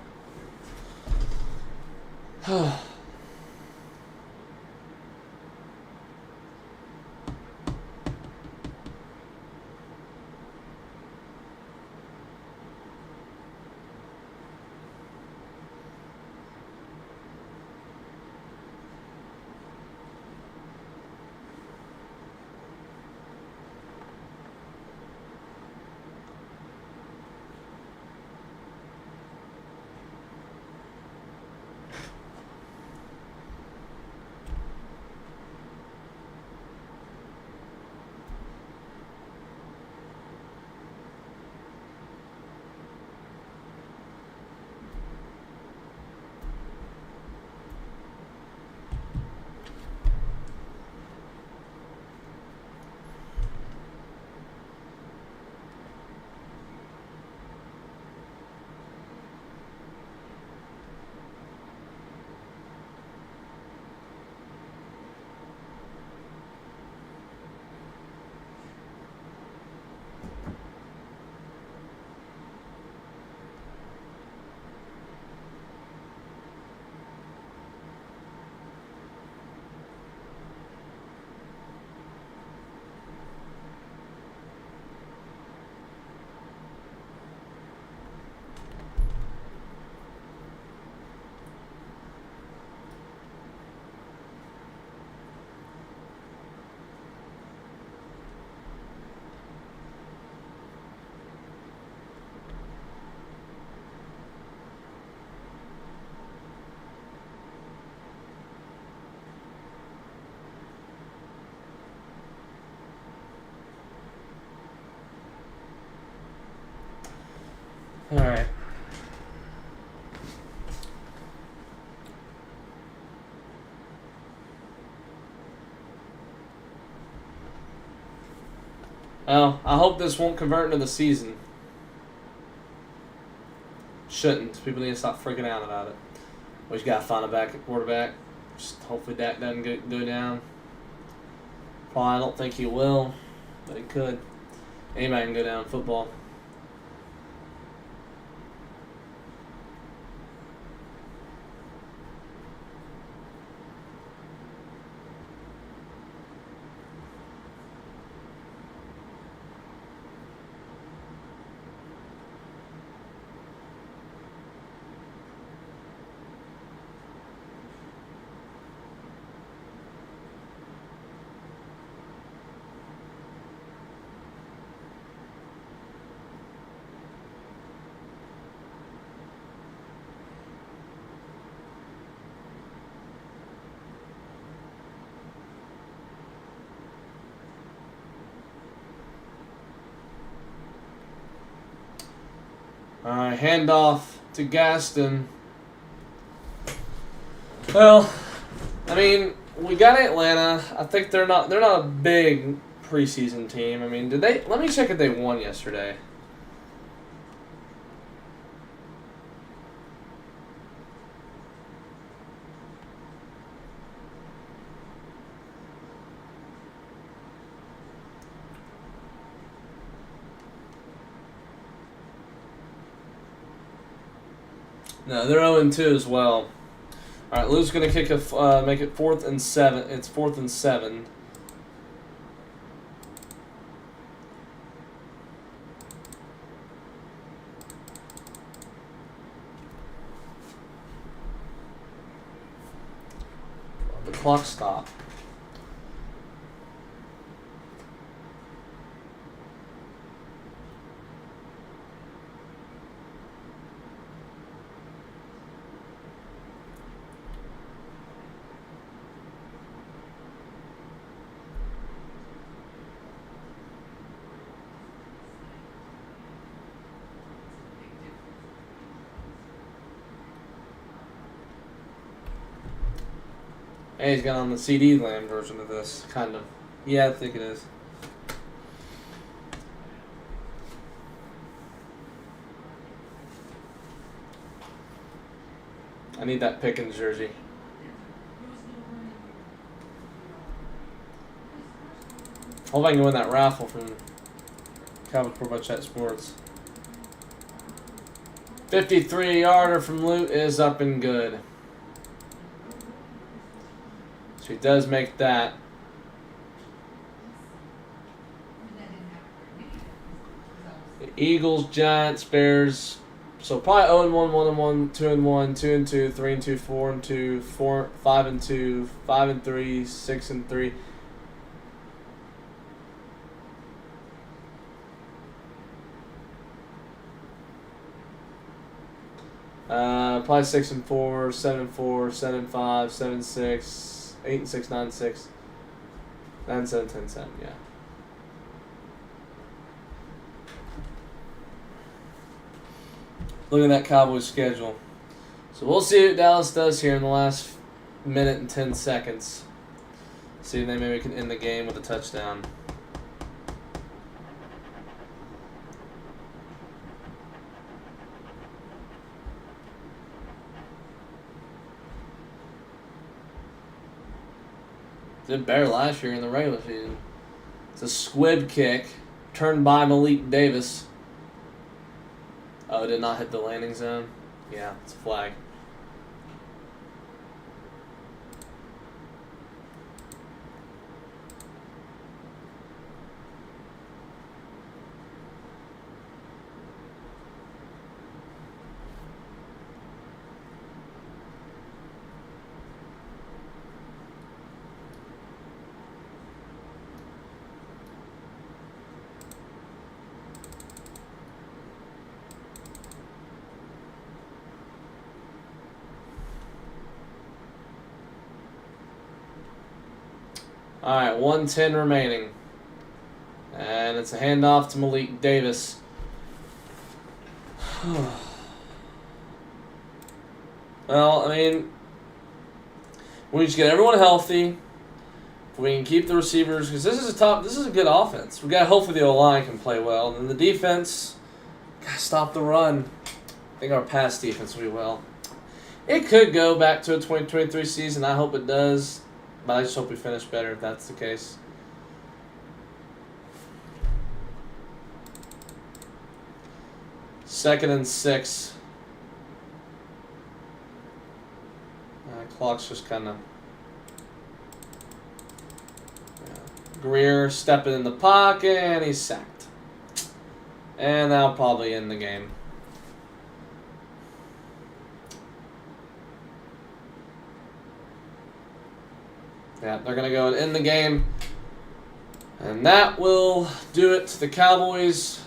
All right. Well, I hope this won't convert into the season. Shouldn't. People need to stop freaking out about it. We just got to find a backup quarterback. Just hopefully Dak doesn't go down. Probably I don't think he will, but he could. Anybody can go down in football. All right, handoff to Gaston. Well, I mean, we got Atlanta. I think they're not a big preseason team. I mean, did they? Let me check if they won yesterday. No, they're 0-2 as well. All right, Lou's gonna kick make it 4th and 7. It's 4th and 7. The clock stopped. Hey, he's got on the CD land version of this, kind of. Yeah, I think it is. I need that Pickens jersey. Hope I can win that raffle from Cowboys Pro Chat Sports. 53-yarder from Loot is up and good. So he does make that. The Eagles, Giants, Bears. So probably 0-1, 1-1, 2-1, 2-2, 3-2, 4-2, 5-2, 5-3, 6-3. Probably 6-4, 7-4, 7-5, 7-6, 8-6, 9-6, 9-7, 10-7. Yeah. Look at that Cowboys schedule. So we'll see what Dallas does here in the last minute and 10 seconds. See if they maybe can end the game with a touchdown. Did better last year in the regular season. It's a squib kick, turned by Malik Davis. Oh, it did not hit the landing zone? Yeah, it's a flag. All right, 1:10 remaining. And it's a handoff to Malik Davis. Well, I mean, we just get everyone healthy. If we can keep the receivers, because this is a good offense. We got hopefully the O-line can play well, and then the defense, gotta stop the run. I think our pass defense will be well. It could go back to a 2023 season. I hope it does. But I just hope we finish better if that's the case. Second and 6. Clock's just kind of... Greer stepping in the pocket, and he's sacked. And that'll probably end the game. Yeah, they're going to go and end the game. And that will do it to the Cowboys.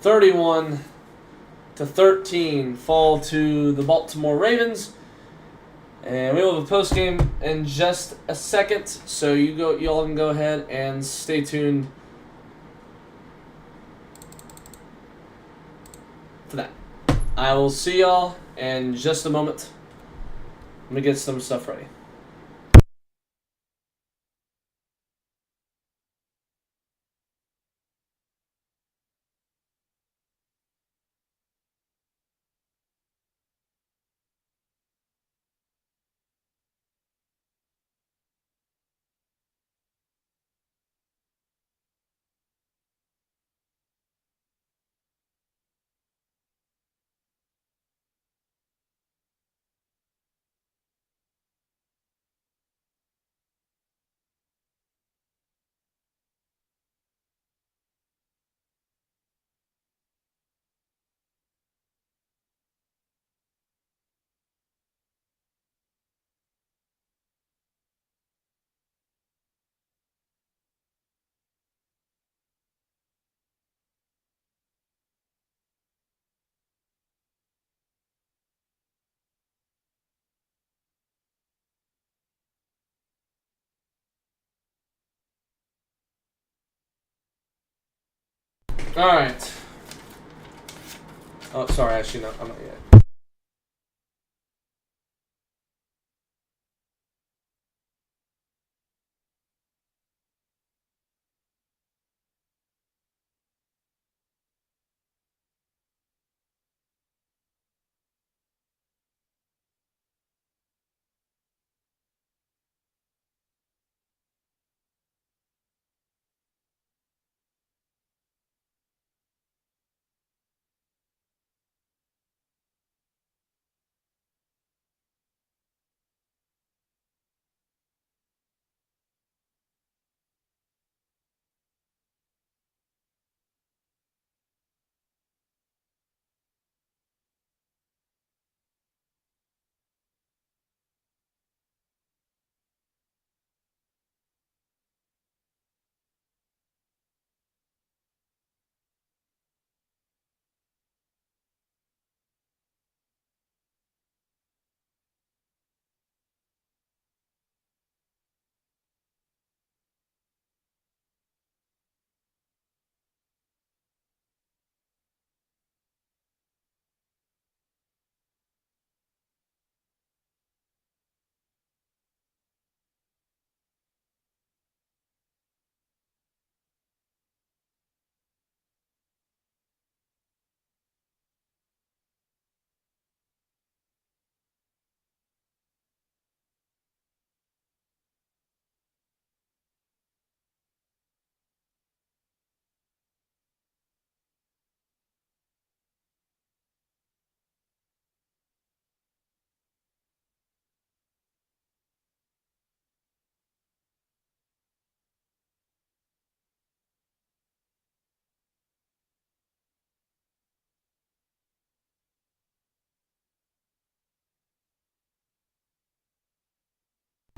31-13 fall to the Baltimore Ravens. And we will have a post game in just a second. So you all can go ahead and stay tuned for that. I will see y'all in just a moment. Let me get some stuff ready. All right. Oh, sorry. Actually, no, I'm not yet.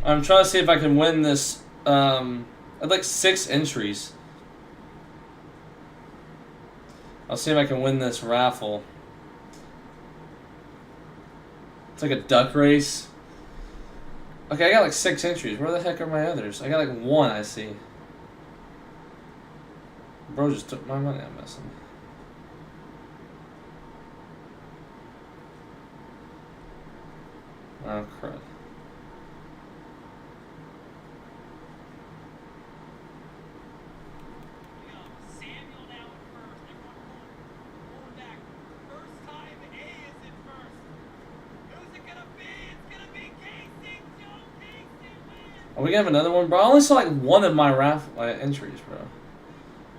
I'm trying to see if I can win this. I'd like 6 entries. I'll see if I can win this raffle. It's like a duck race. Okay, I got like 6 entries. Where the heck are my others? I got like 1, I see. Bro just took my money. I'm messing. Oh, crud. Are we gonna have another one, bro? I only saw like 1 of my raffle entries, bro.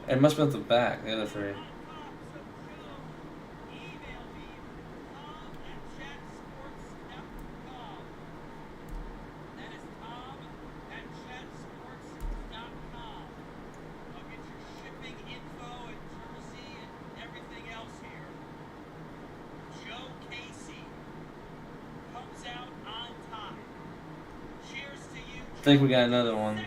It must be at the back, the other 3. I think we got another one.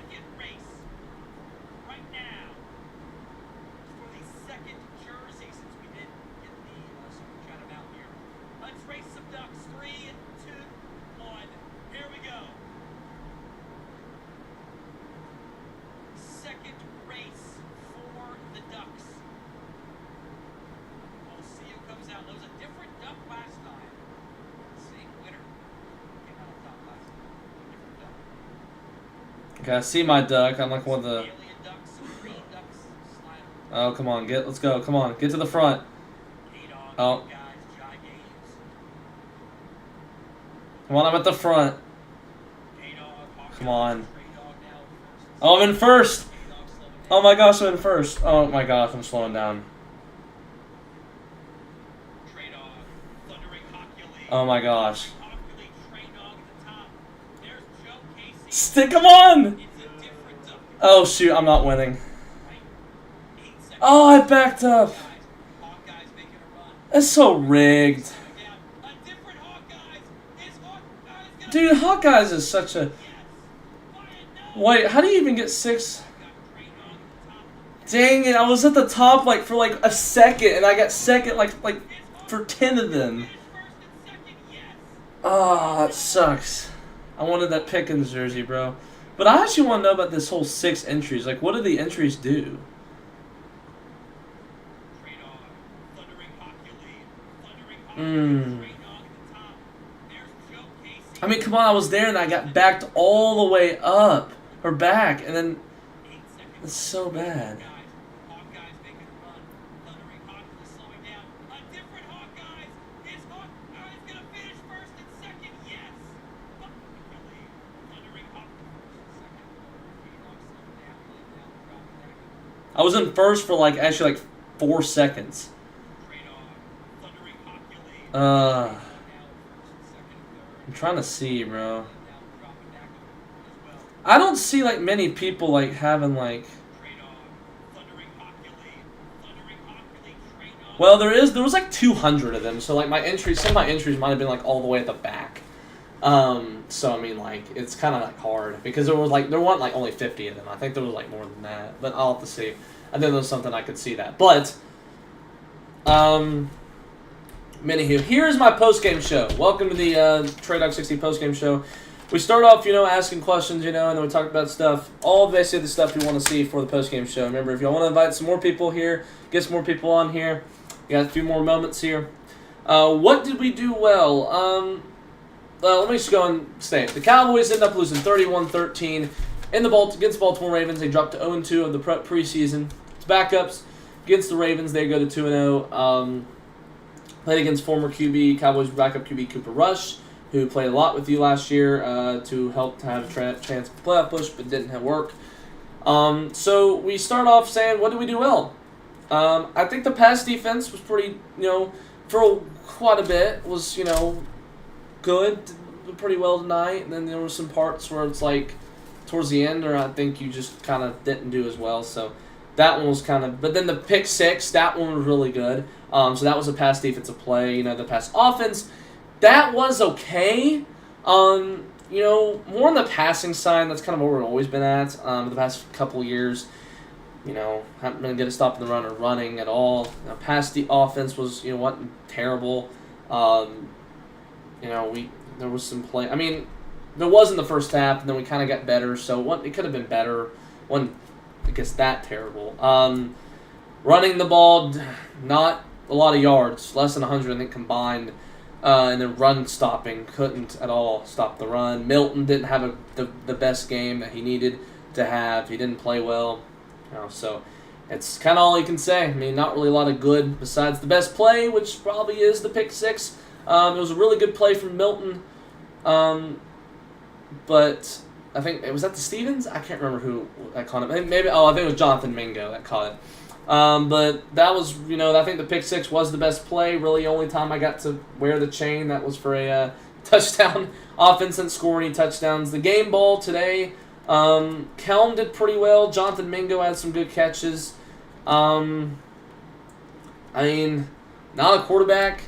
Okay, I see my duck. I'm like one of the. Alien ducks, green ducks, slime. Oh, come on, let's go. Come on, get to the front. K-Dog, Oh. guys, Jai Games. Come on, I'm at the front. K-Dog, Hawkeye, Come on. Trey Dog now first. Oh, I'm in first. K-Dog slowing down. Oh my gosh, I'm in first. Oh my gosh, I'm slowing down. Trey Dog, Thundering Hockley. Oh my gosh. Hockley, Trey Dog at the top. There's Joe Casey. Stick him on! It's a different duck. Oh shoot, I'm not winning. Right? 8 seconds. Oh, I backed up. Hawkeye's making a run. That's so rigged. Slowing down. A different Hawkeyes. Is Hawkeyes gonna Dude, Hawkeyes is such a... Yes. Why no? Wait, how do you even get 6? Got Trey Dog at the top. Dang it, I was at the top like for like a second and I got second like for 10 of them. Finish first and second. Yes. Ah, that sucks. I wanted that Pickens jersey, bro. But I actually want to know about this whole 6 entries. Like, what do the entries do? Trey Dog, Thundering Hockley. Thundering Mm. Trey Dog at the top. There's Joe Casey. I mean, come on, I was there and I got backed all the way up. Or back, and then 8 seconds. it's so bad. Hawkeye's making a run. Thundering Hockley slowing down. A different Hawkeyes. Is Hawkeyes gonna finish first and second? Yes. Hockley. Thundering Hockley first and second. K-Dog slowing down. Laying down the drop back. I was in first for like actually like 4 seconds. Trey Dog. Thundering Hockley. Uh, Now first and second and I'm third. trying to see, bro. Now dropping back as well. I don't see like many people like having like. Trey Dog. Thundering Hockley. Thundering Hockley. Trey Dog. Well, there was like 200 of them, so like some of my entries might have been like all the way at the back. So I mean like it's kind of like hard because there weren't like only 50 of them. I think there was like more than that, but I'll have to see. I think there was something I could see that, but anywho, here's my post game show. Welcome to the Trey Dog 60 post game show. We start off, asking questions, and then we talk about stuff, all basically the stuff you want to see for the post-game show. Remember, if you want to invite some more people here, get some more people on here, we got a few more moments here. What did we do well? Let me just go and state. The Cowboys ended up losing 31-13 against the Baltimore Ravens. They dropped to 0-2 of the preseason. It's backups against the Ravens. They go to 2-0. Played against former QB, Cowboys backup QB Cooper Rush, who played a lot with you last year to help to have a chance of the playoff push, but didn't have work. So we start off saying, what did we do well? I think the pass defense was pretty, for quite a bit, was, good, did pretty well tonight. And then there were some parts where it's like, towards the end, or I think you just kind of didn't do as well. So that one was kind of, but then the pick 6, that one was really good. So that was a pass defensive play. The pass offense, that was okay. More on the passing side, that's kind of what we've always been at the past couple years. Haven't been good at stopping the run or running at all. Pass the offense was, wasn't terrible. There was some play. I mean, there was in the first half, and then we kind of got better. So it could have been better. Wasn't, I guess, that terrible. Running the ball, not a lot of yards, less than 100, I think, combined. And then run stopping, couldn't at all stop the run. Milton didn't have the best game that he needed to have. He didn't play well. So it's kind of all you can say. I mean, not really a lot of good besides the best play, which probably is the pick 6. It was a really good play from Milton. But I think, was that the Stevens? I can't remember who that caught it. I think it was Jonathan Mingo that caught it. But that was, I think the pick 6 was the best play. Really, only time I got to wear the chain, that was for a touchdown. Offense didn't score any touchdowns. The game ball today, Kelm did pretty well. Jonathan Mingo had some good catches. I mean, not a quarterback.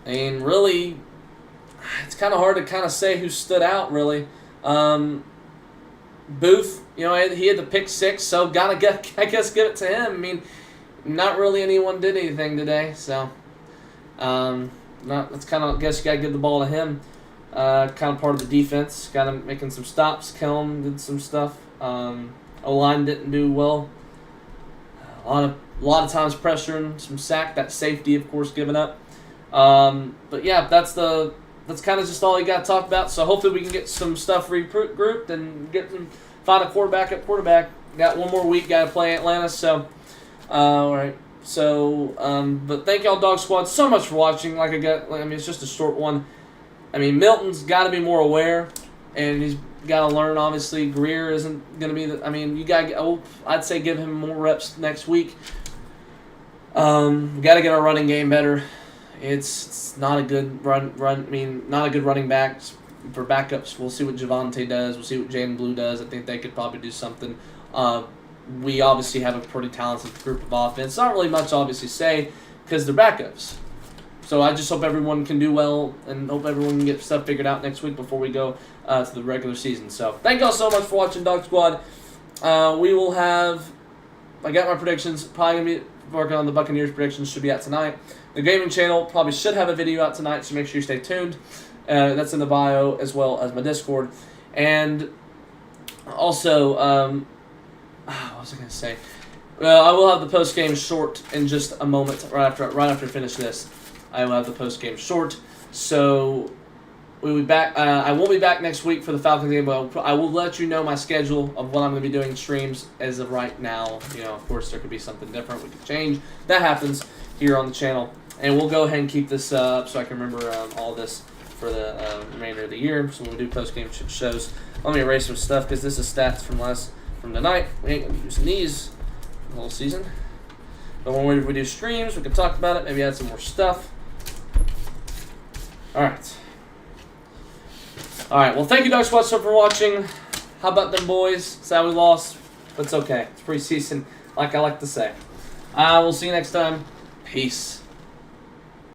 I mean, really, it's kind of hard to kind of say who stood out, really. Booth, he had the pick 6, so I guess give it to him. I mean, not really anyone did anything today, so that's kind of, I guess you gotta give the ball to him. Kind of part of the defense, kind of making some stops. Kelm did some stuff. O-line didn't do well. A lot of times pressuring, some sack. That safety, of course, given up. But yeah, that's the that's kind of just all you got to talk about. So hopefully we can get some stuff regrouped and find a quarterback at quarterback. Got one more week, got to play Atlanta. So, all right. So, but thank y'all, Dog Squad, so much for watching. It's just a short one. I mean, Milton's got to be more aware, and he's got to learn. Obviously, Greer isn't going to be. You got. I'd say give him more reps next week. We got to get our running game better. It's not a good run. Not a good running back for backups. We'll see what Javonte does. We'll see what Jaden Blue does. I think they could probably do something. We obviously have a pretty talented group of offense. Not really much to obviously say because they're backups. So I just hope everyone can do well and hope everyone can get stuff figured out next week before we go to the regular season. So thank y'all so much for watching, Dog Squad. We will have. I got my predictions. Probably gonna be working on the Buccaneers predictions. Should be out tonight. The gaming channel probably should have a video out tonight, so make sure you stay tuned. That's in the bio as well as my Discord. And also, what was I going to say? Well, I will have the post-game short in just a moment, right after I finish this. I will have the post-game short. So we'll be back. I won't be back next week for the Falcons game, but I will let you know my schedule of what I'm going to be doing streams as of right now. Of course, there could be something different. We could change. That happens here on the channel. And we'll go ahead and keep this up so I can remember all this for the remainder of the year. So when we do post-game shows, let me erase some stuff because this is stats from tonight. We ain't going to be using these the whole season. But when we do streams, we can talk about it, maybe add some more stuff. All right. Well, thank you, Dog Squad, for watching. How about them boys? Sad we lost, but it's okay. It's preseason, like I like to say. We'll see you next time. Peace.